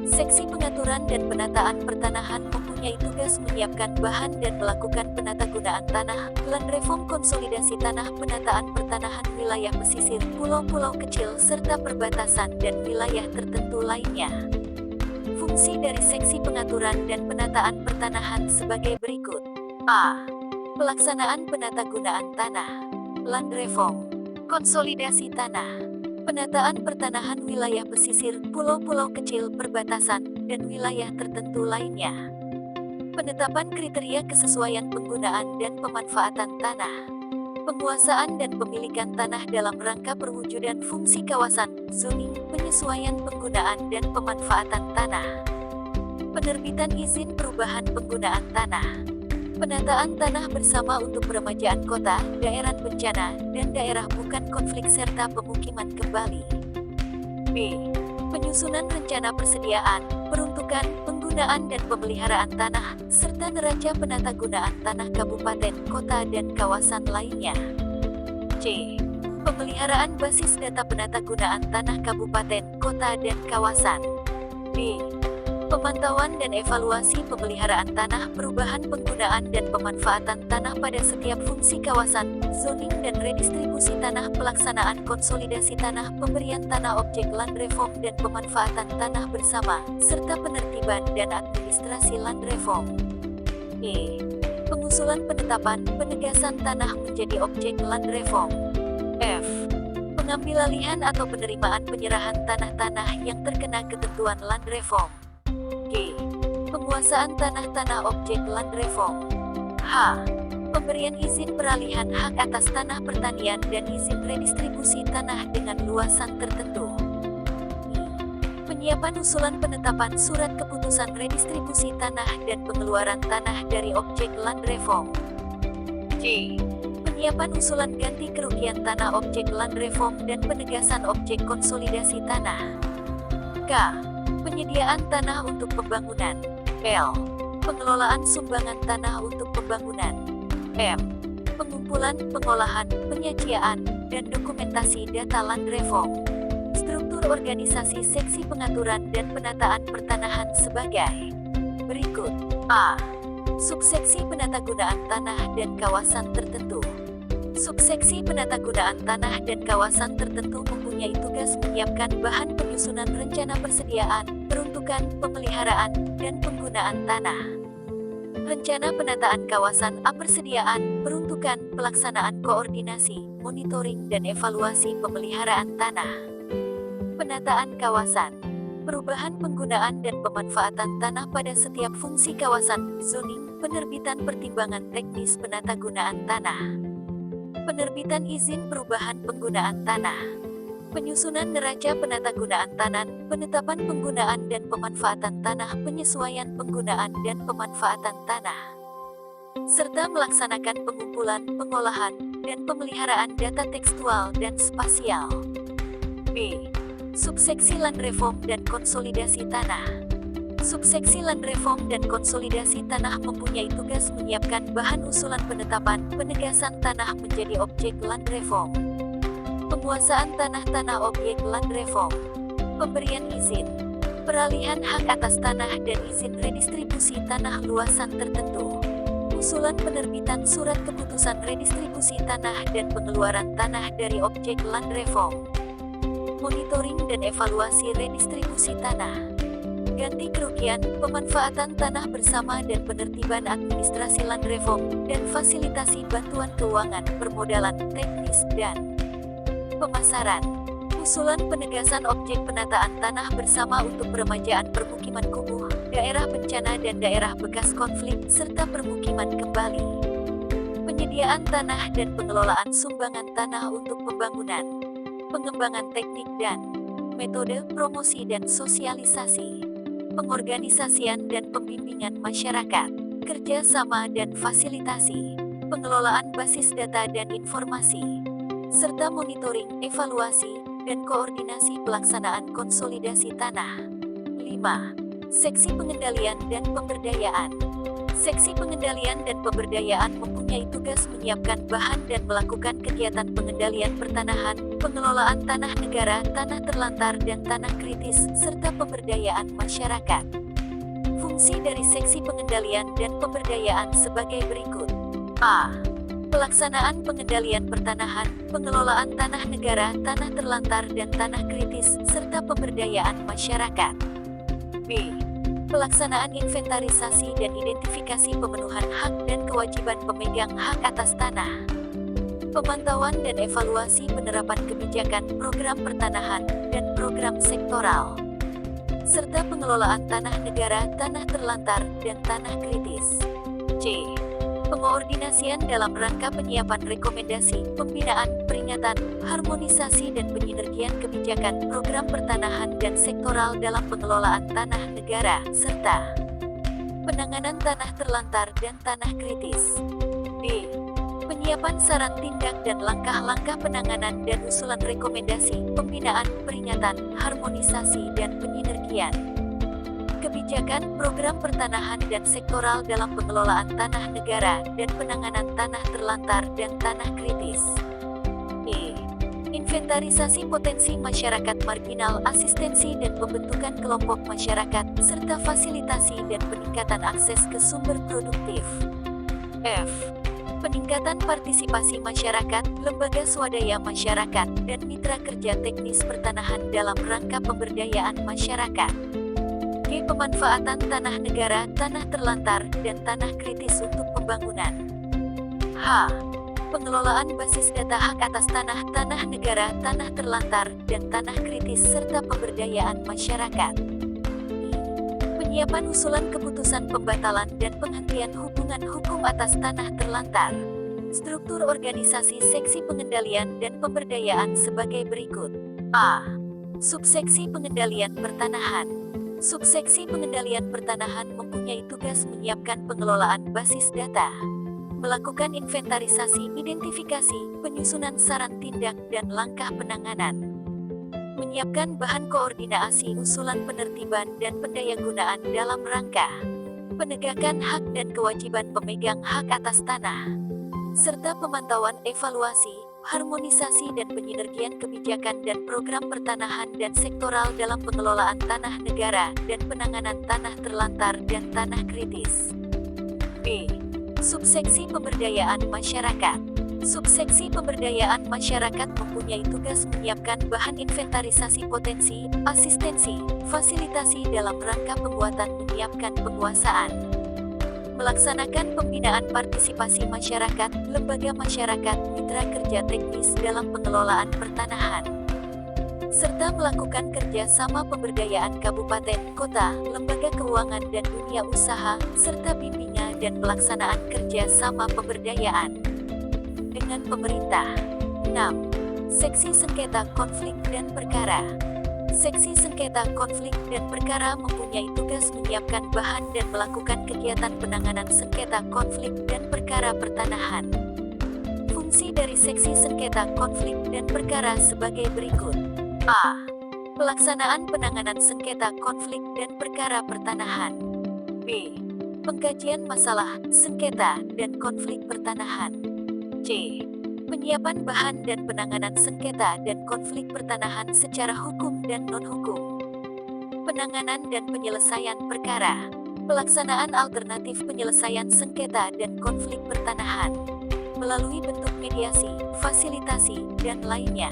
Seksi pengaturan dan penataan pertanahan mempunyai tugas menyiapkan bahan dan melakukan penatagunaan tanah, land reform, konsolidasi tanah, penataan pertanahan wilayah pesisir, pulau-pulau kecil, serta perbatasan dan wilayah tertentu lainnya. Fungsi dari seksi pengaturan dan penataan pertanahan sebagai berikut. A. Pelaksanaan penatagunaan tanah, land reform, konsolidasi tanah, penataan pertanahan wilayah pesisir, pulau-pulau kecil, perbatasan, dan wilayah tertentu lainnya. Penetapan kriteria kesesuaian penggunaan dan pemanfaatan tanah. Penguasaan dan pemilikan tanah dalam rangka perwujudan fungsi kawasan, zoning, penyesuaian penggunaan dan pemanfaatan tanah. Penerbitan izin perubahan penggunaan tanah. Penataan tanah bersama untuk peremajaan kota, daerah bencana, dan daerah bukan konflik serta pemukiman kembali. B. Penyusunan rencana persediaan, peruntukan, penggunaan dan pemeliharaan tanah, serta neraca penatagunaan tanah kabupaten, kota dan kawasan lainnya. C. Pemeliharaan basis data penatagunaan tanah kabupaten, kota dan kawasan. D. Pemantauan dan evaluasi pemeliharaan tanah, perubahan penggunaan dan pemanfaatan tanah pada setiap fungsi kawasan, zoning dan redistribusi tanah, pelaksanaan konsolidasi tanah, pemberian tanah objek land reform dan pemanfaatan tanah bersama, serta penertiban dan administrasi land reform. E. Pengusulan penetapan, penegasan tanah menjadi objek land reform. F. Pengambilalihan atau penerimaan penyerahan tanah-tanah yang terkena ketentuan land reform. G. Penguasaan tanah-tanah objek land reform. H. Pemberian izin peralihan hak atas tanah pertanian dan izin redistribusi tanah dengan luasan tertentu. I. Penyiapan usulan penetapan surat keputusan redistribusi tanah dan pengeluaran tanah dari objek land reform. J. Penyiapan usulan ganti kerugian tanah objek land reform dan penegasan objek konsolidasi tanah. K. Penyediaan tanah untuk pembangunan. L. Pengelolaan sumbangan tanah untuk pembangunan. M. Pengumpulan, pengolahan, penyajian, dan dokumentasi data land reform. Struktur organisasi seksi pengaturan dan penataan pertanahan sebagai berikut. A. Subseksi penatagunaan tanah dan kawasan tertentu. Subseksi penatagunaan tanah dan kawasan tertentu mempunyai tugas menyiapkan bahan penyusunan rencana persediaan, peruntukan, pemeliharaan, dan penggunaan tanah. Rencana penataan kawasan A. Persediaan, peruntukan, pelaksanaan koordinasi, monitoring dan evaluasi pemeliharaan tanah. Penataan kawasan, perubahan penggunaan dan pemanfaatan tanah pada setiap fungsi kawasan, zoning, penerbitan pertimbangan teknis penatagunaan tanah. Penerbitan izin perubahan penggunaan tanah, penyusunan neraca penatagunaan tanah, penetapan penggunaan dan pemanfaatan tanah, penyesuaian penggunaan dan pemanfaatan tanah, serta melaksanakan pengumpulan, pengolahan, dan pemeliharaan data tekstual dan spasial. B. Subseksi land reform dan konsolidasi tanah. Subseksi land reform dan konsolidasi tanah mempunyai tugas menyiapkan bahan usulan penetapan, penegasan tanah menjadi objek land reform. Penguasaan tanah-tanah objek land reform. Pemberian izin, peralihan hak atas tanah dan izin redistribusi tanah luasan tertentu. Usulan penerbitan surat keputusan redistribusi tanah dan pengeluaran tanah dari objek land reform. Monitoring dan evaluasi redistribusi tanah. Ganti kerugian, pemanfaatan tanah bersama dan penertiban administrasi land reform, dan fasilitasi bantuan keuangan, permodalan, teknis, dan pemasaran. Usulan penegasan objek penataan tanah bersama untuk peremajaan permukiman kumuh, daerah bencana dan daerah bekas konflik, serta permukiman kembali. Penyediaan tanah dan pengelolaan sumbangan tanah untuk pembangunan. Pengembangan teknik dan metode, promosi dan sosialisasi. Pengorganisasian dan pembimbingan masyarakat, kerja sama dan fasilitasi, pengelolaan basis data dan informasi, serta monitoring, evaluasi, dan koordinasi pelaksanaan konsolidasi tanah. 5. Seksi pengendalian dan pemberdayaan. Seksi pengendalian dan pemberdayaan mempunyai tugas menyiapkan bahan dan melakukan kegiatan pengendalian pertanahan, pengelolaan tanah negara, tanah terlantar dan tanah kritis, serta pemberdayaan masyarakat. Fungsi dari seksi pengendalian dan pemberdayaan sebagai berikut. A. Pelaksanaan pengendalian pertanahan, pengelolaan tanah negara, tanah terlantar dan tanah kritis, serta pemberdayaan masyarakat. B. Pelaksanaan inventarisasi dan identifikasi pemenuhan hak dan kewajiban pemegang hak atas tanah. Pemantauan dan evaluasi penerapan kebijakan program pertanahan dan program sektoral. Serta pengelolaan tanah negara, tanah terlantar, dan tanah kritis. C. Pengoordinasian dalam rangka penyiapan rekomendasi, pembinaan, peringatan, harmonisasi dan penyinergian kebijakan program pertanahan dan sektoral dalam pengelolaan tanah negara, serta penanganan tanah terlantar dan tanah kritis. D. Penyiapan saran tindak dan langkah-langkah penanganan dan usulan rekomendasi, pembinaan, peringatan, harmonisasi dan penyinergian kebijakan program pertanahan dan sektoral dalam pengelolaan tanah negara dan penanganan tanah terlantar dan tanah kritis. E. Inventarisasi potensi masyarakat marginal, asistensi dan pembentukan kelompok masyarakat, serta fasilitasi dan peningkatan akses ke sumber produktif. F. Peningkatan partisipasi masyarakat, lembaga swadaya masyarakat, dan mitra kerja teknis pertanahan dalam rangka pemberdayaan masyarakat. G. Pemanfaatan tanah negara, tanah terlantar, dan tanah kritis untuk pembangunan. H. Pengelolaan basis data hak atas tanah, tanah negara, tanah terlantar, dan tanah kritis serta pemberdayaan masyarakat. I. Penyiapan usulan keputusan pembatalan dan penghentian hubungan hukum atas tanah terlantar. Struktur organisasi seksi pengendalian dan pemberdayaan sebagai berikut. A. Subseksi pengendalian pertanahan. Subseksi pengendalian pertanahan mempunyai tugas menyiapkan pengelolaan basis data, melakukan inventarisasi, identifikasi, penyusunan saran tindak dan langkah penanganan, menyiapkan bahan koordinasi usulan penertiban dan pendayagunaan dalam rangka penegakan hak dan kewajiban pemegang hak atas tanah, serta pemantauan, evaluasi, harmonisasi dan penyinergian kebijakan dan program pertanahan dan sektoral dalam pengelolaan tanah negara dan penanganan tanah terlantar dan tanah kritis. B. Subseksi pemberdayaan masyarakat. Subseksi pemberdayaan masyarakat mempunyai tugas menyiapkan bahan inventarisasi potensi, asistensi, fasilitasi dalam rangka penguatan menyiapkan penguasaan, melaksanakan pembinaan partisipasi masyarakat, lembaga masyarakat, mitra kerja teknis dalam pengelolaan pertanahan, serta melakukan kerja sama pemberdayaan kabupaten, kota, lembaga keuangan dan dunia usaha, serta bimbingan dan pelaksanaan kerja sama pemberdayaan dengan pemerintah. 6. Seksi sengketa konflik dan perkara. Seksi sengketa konflik dan perkara mempunyai tugas menyiapkan bahan dan melakukan kegiatan penanganan sengketa konflik dan perkara pertanahan. Fungsi dari seksi sengketa konflik dan perkara sebagai berikut. A. Pelaksanaan penanganan sengketa konflik dan perkara pertanahan. B. Pengkajian masalah, sengketa, dan konflik pertanahan. C. Penyiapan bahan dan penanganan sengketa dan konflik pertanahan secara hukum dan non-hukum. Penanganan dan penyelesaian perkara. Pelaksanaan alternatif penyelesaian sengketa dan konflik pertanahan melalui bentuk mediasi, fasilitasi, dan lainnya.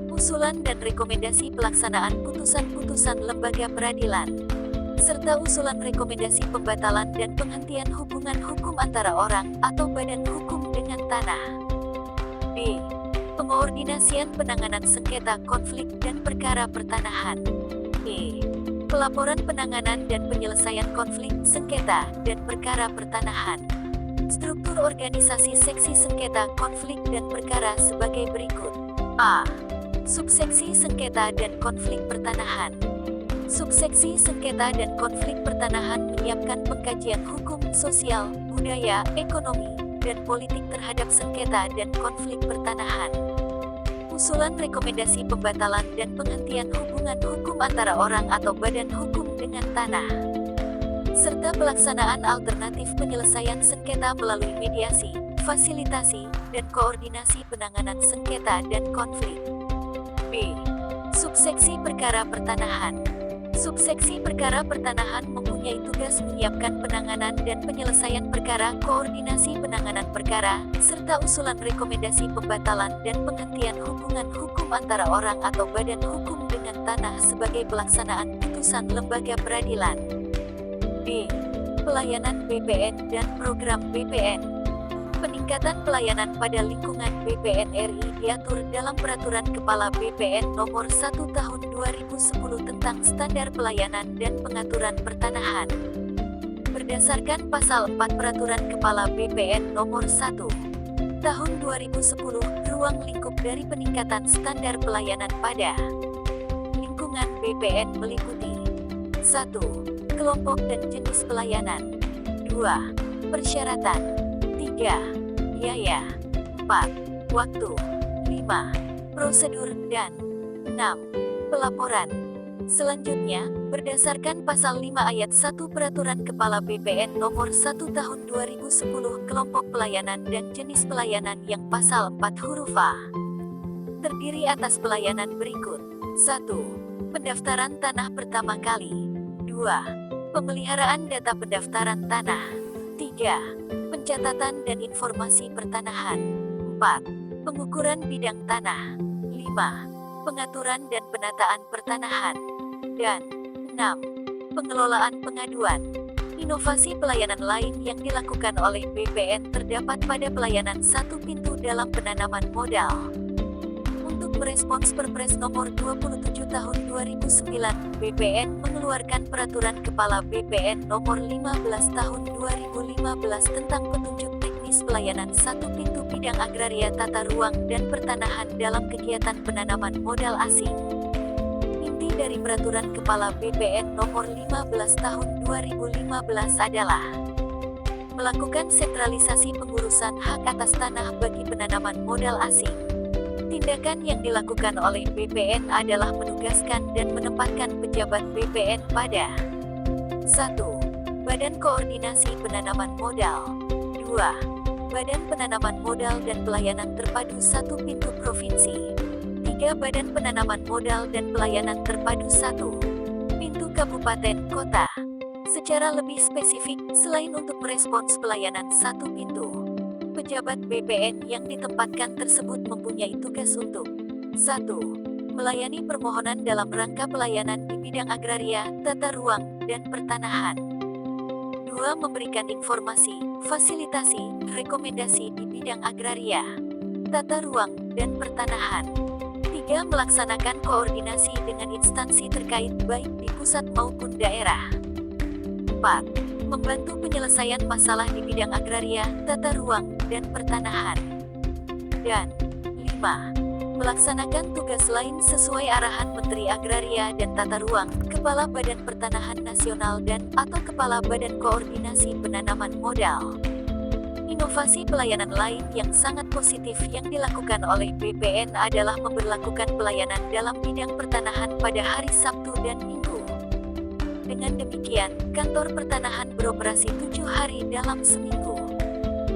Usulan dan rekomendasi pelaksanaan putusan-putusan lembaga peradilan, serta usulan rekomendasi pembatalan dan penghentian hubungan hukum antara orang atau badan hukum dengan tanah. B. Pengoordinasian penanganan sengketa konflik dan perkara pertanahan. E. Pelaporan penanganan dan penyelesaian konflik, sengketa, dan perkara pertanahan. Struktur organisasi seksi sengketa konflik dan perkara sebagai berikut. A. Subseksi sengketa dan konflik pertanahan. Subseksi sengketa dan konflik pertanahan menyiapkan pengkajian hukum, sosial, budaya, ekonomi, dan politik terhadap sengketa dan konflik pertanahan. Usulan rekomendasi pembatalan dan penghentian hubungan hukum antara orang atau badan hukum dengan tanah, serta pelaksanaan alternatif penyelesaian sengketa melalui mediasi, fasilitasi, dan koordinasi penanganan sengketa dan konflik. B. Subseksi perkara pertanahan. Subseksi perkara pertanahan mempunyai tugas menyiapkan penanganan dan penyelesaian perkara, koordinasi penanganan perkara, serta usulan rekomendasi pembatalan dan penghentian hubungan hukum antara orang atau badan hukum dengan tanah sebagai pelaksanaan putusan lembaga peradilan. D. Pelayanan BPN dan program BPN. Peningkatan pelayanan pada lingkungan BPN RI diatur dalam Peraturan Kepala BPN Nomor 1 Tahun 2010 tentang Standar Pelayanan dan Pengaturan Pertanahan. Berdasarkan Pasal 4 Peraturan Kepala BPN Nomor 1 Tahun 2010, ruang lingkup dari peningkatan standar pelayanan pada lingkungan BPN meliputi 1. Kelompok dan jenis pelayanan. 2. Persyaratan. 3. Biaya. 4. Waktu. 5. Prosedur dan 6. Pelaporan. Selanjutnya, berdasarkan Pasal 5 Ayat 1 Peraturan Kepala BPN Nomor 1 Tahun 2010, kelompok pelayanan dan jenis pelayanan yang Pasal 4 huruf A terdiri atas pelayanan berikut. 1. Pendaftaran tanah pertama kali. 2. Pemeliharaan data pendaftaran tanah. 3. Pencatatan dan informasi pertanahan. 4. Pengukuran bidang tanah. 5. Pengaturan dan penataan pertanahan. Dan 6. Pengelolaan pengaduan. Inovasi pelayanan lain yang dilakukan oleh BPN terdapat pada pelayanan satu pintu dalam penanaman modal. Untuk merespons Perpres Nomor 27 Tahun 2009, BPN mengeluarkan Peraturan Kepala BPN Nomor 15 Tahun 2015 tentang petunjuk teknis pelayanan satu pintu bidang agraria, tata ruang, dan pertanahan dalam kegiatan penanaman modal asing. Inti dari Peraturan Kepala BPN Nomor 15 Tahun 2015 adalah melakukan sentralisasi pengurusan hak atas tanah bagi penanaman modal asing. Tindakan yang dilakukan oleh BPN adalah menugaskan dan menempatkan pejabat BPN pada 1. Badan Koordinasi Penanaman Modal. 2. Badan Penanaman Modal dan Pelayanan Terpadu satu pintu provinsi. 3. Badan Penanaman Modal dan Pelayanan Terpadu satu pintu kabupaten kota. Secara lebih spesifik, selain untuk merespons pelayanan satu pintu, pejabat BPN yang ditempatkan tersebut mempunyai tugas untuk 1. Melayani permohonan dalam rangka pelayanan di bidang agraria, tata ruang, dan pertanahan. 2. Memberikan informasi, fasilitasi, rekomendasi di bidang agraria, tata ruang, dan pertanahan. 3. Melaksanakan koordinasi dengan instansi terkait baik di pusat maupun daerah. 4. Membantu penyelesaian masalah di bidang agraria, tata ruang, dan pertanahan. Dan 5. Melaksanakan tugas lain sesuai arahan Menteri Agraria dan Tata Ruang, Kepala Badan Pertanahan Nasional dan/atau Kepala Badan Koordinasi Penanaman Modal. Inovasi pelayanan lain yang sangat positif yang dilakukan oleh BPN adalah memberlakukan pelayanan dalam bidang pertanahan pada hari Sabtu dan Minggu. Dengan demikian, kantor pertanahan beroperasi 7 hari dalam seminggu.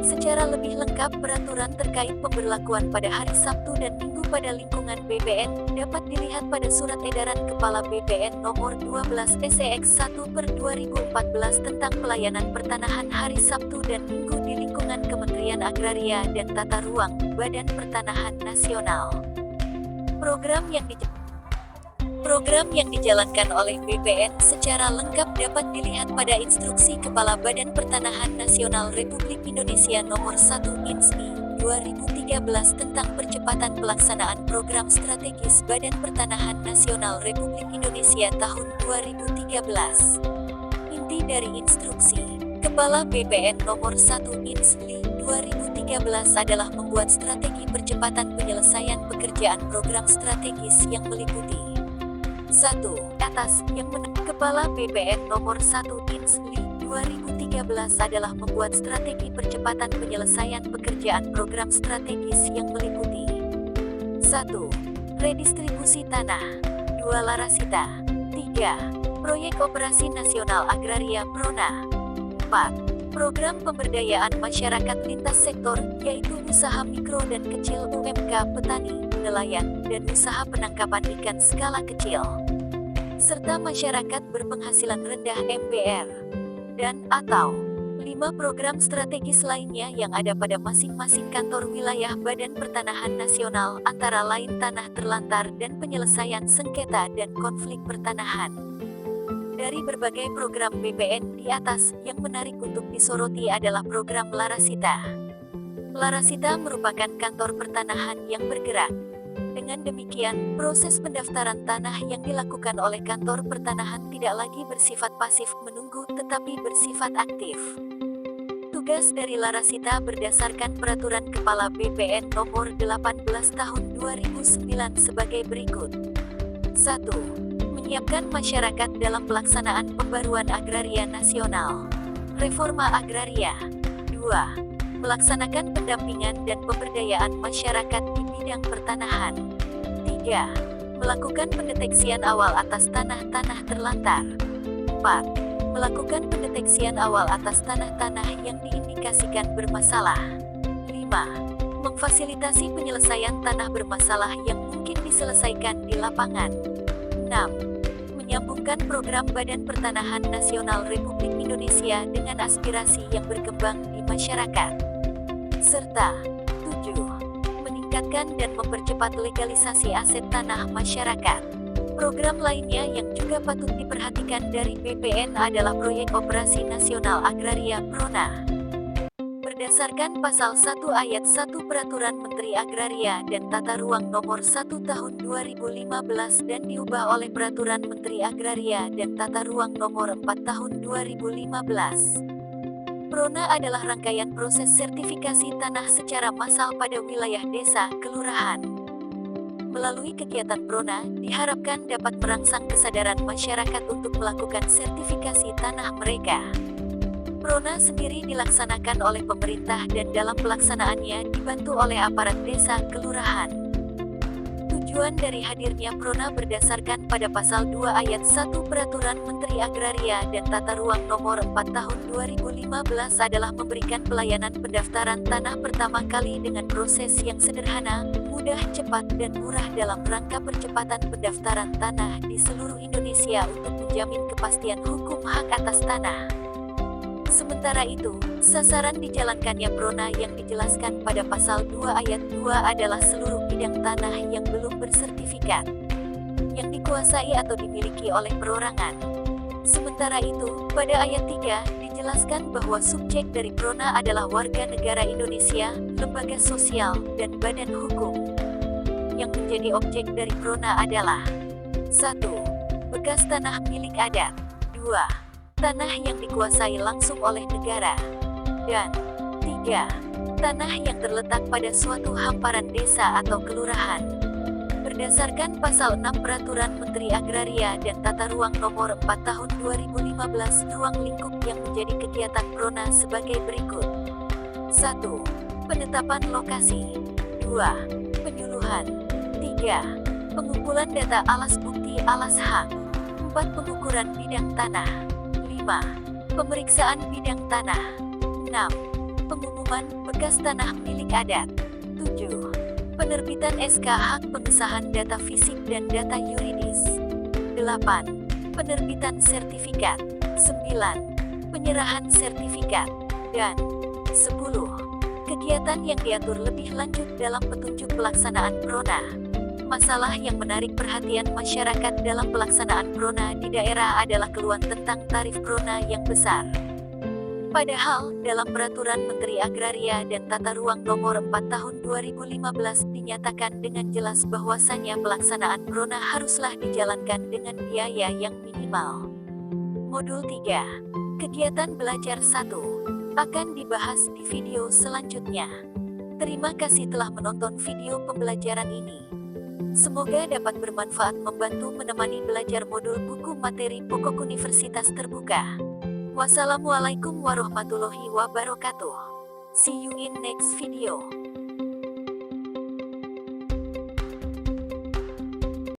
Secara lebih lengkap peraturan terkait pemberlakuan pada hari Sabtu dan Minggu pada lingkungan BPN dapat dilihat pada Surat Edaran Kepala BPN Nomor 12 SEX 1/2014 tentang pelayanan pertanahan hari Sabtu dan Minggu di lingkungan Kementerian Agraria dan Tata Ruang, Badan Pertanahan Nasional. Program yang dijalankan oleh BPN secara lengkap dapat dilihat pada Instruksi Kepala Badan Pertanahan Nasional Republik Indonesia Nomor 1 INSNI 2013 tentang percepatan pelaksanaan program strategis Badan Pertanahan Nasional Republik Indonesia tahun 2013. Inti dari Instruksi Kepala BPN Nomor 1 INSNI 2013 adalah membuat strategi percepatan penyelesaian pekerjaan program strategis yang meliputi 1. Atas yang Kepala BPN Nomor 1 INSNI 2013 adalah membuat strategi percepatan penyelesaian pekerjaan program strategis yang meliputi 1. Redistribusi tanah 2. Larasita 3. Proyek Operasi Nasional Agraria PRONA 4. Program Pemberdayaan Masyarakat Lintas Sektor, yaitu usaha mikro dan kecil UMK petani, nelayan, dan usaha penangkapan ikan skala kecil, serta masyarakat berpenghasilan rendah MBR, dan atau 5 program strategis lainnya yang ada pada masing-masing kantor wilayah Badan Pertanahan Nasional, antara lain tanah terlantar dan penyelesaian sengketa dan konflik pertanahan. Dari berbagai program BPN di atas, yang menarik untuk disoroti adalah program Larasita. Larasita merupakan kantor pertanahan yang bergerak. Dengan demikian, proses pendaftaran tanah yang dilakukan oleh kantor pertanahan tidak lagi bersifat pasif menunggu, tetapi bersifat aktif. Tugas dari Larasita berdasarkan Peraturan Kepala BPN Nomor 18 Tahun 2009 sebagai berikut. 1. Menyiapkan masyarakat dalam pelaksanaan pembaruan agraria nasional. Reforma agraria. 2. Melaksanakan pendampingan dan pemberdayaan masyarakat di bidang pertanahan. 3. Melakukan pendeteksian awal atas tanah-tanah terlantar. 4. Melakukan pendeteksian awal atas tanah-tanah yang diindikasikan bermasalah. 5. Memfasilitasi penyelesaian tanah bermasalah yang mungkin diselesaikan di lapangan. 6. Menyambungkan program Badan Pertanahan Nasional Republik Indonesia dengan aspirasi yang berkembang di masyarakat. Serta 7. Meningkatkan dan mempercepat legalisasi aset tanah masyarakat. Program lainnya yang juga patut diperhatikan dari BPN adalah Proyek Operasi Nasional Agraria PRONA. Berdasarkan Pasal 1 Ayat 1 Peraturan Menteri Agraria dan Tata Ruang Nomor 1 Tahun 2015 dan diubah oleh Peraturan Menteri Agraria dan Tata Ruang Nomor 4 Tahun 2015. PRONA adalah rangkaian proses sertifikasi tanah secara massal pada wilayah desa, kelurahan. Melalui kegiatan PRONA, diharapkan dapat merangsang kesadaran masyarakat untuk melakukan sertifikasi tanah mereka. PRONA sendiri dilaksanakan oleh pemerintah dan dalam pelaksanaannya dibantu oleh aparat desa kelurahan. Tujuan dari hadirnya PRONA berdasarkan pada Pasal 2 Ayat 1 Peraturan Menteri Agraria dan Tata Ruang Nomor 4 Tahun 2015 adalah memberikan pelayanan pendaftaran tanah pertama kali dengan proses yang sederhana, mudah, cepat, dan murah dalam rangka percepatan pendaftaran tanah di seluruh Indonesia untuk menjamin kepastian hukum hak atas tanah. Sementara itu, sasaran dijalankannya PRONA yang dijelaskan pada Pasal 2 Ayat 2 adalah seluruh bidang tanah yang belum bersertifikat, yang dikuasai atau dimiliki oleh perorangan. Sementara itu, pada Ayat 3, dijelaskan bahwa subjek dari PRONA adalah warga negara Indonesia, lembaga sosial, dan badan hukum. Yang menjadi objek dari PRONA adalah 1. Bekas tanah milik adat. 2. Tanah yang dikuasai langsung oleh negara. Dan 3. Tanah yang terletak pada suatu hamparan desa atau kelurahan. Berdasarkan Pasal 6 Peraturan Menteri Agraria dan Tata Ruang Nomor 4 Tahun 2015, ruang lingkup yang menjadi kegiatan PRONA sebagai berikut. 1. Penetapan lokasi. 2. Penyuluhan. 3. Pengumpulan data alas bukti alas hak. 4. Pengukuran bidang tanah. 5. Pemeriksaan bidang tanah. 6. Pengumuman bekas tanah milik adat. 7. Penerbitan SK hak pengesahan data fisik dan data yuridis. 8. Penerbitan sertifikat. 9. Penyerahan sertifikat. Dan 10. Kegiatan yang diatur lebih lanjut dalam petunjuk pelaksanaan Prona. Masalah yang menarik perhatian masyarakat dalam pelaksanaan Prona di daerah adalah keluhan tentang tarif Prona yang besar. Padahal, dalam Peraturan Menteri Agraria dan Tata Ruang Nomor 4 Tahun 2015 dinyatakan dengan jelas bahwasannya pelaksanaan Prona haruslah dijalankan dengan biaya yang minimal. Modul 3. Kegiatan belajar 1 akan dibahas di video selanjutnya. Terima kasih telah menonton video pembelajaran ini. Semoga dapat bermanfaat membantu menemani belajar modul buku materi pokok Universitas Terbuka. Wassalamualaikum warahmatullahi wabarakatuh. See you in next video.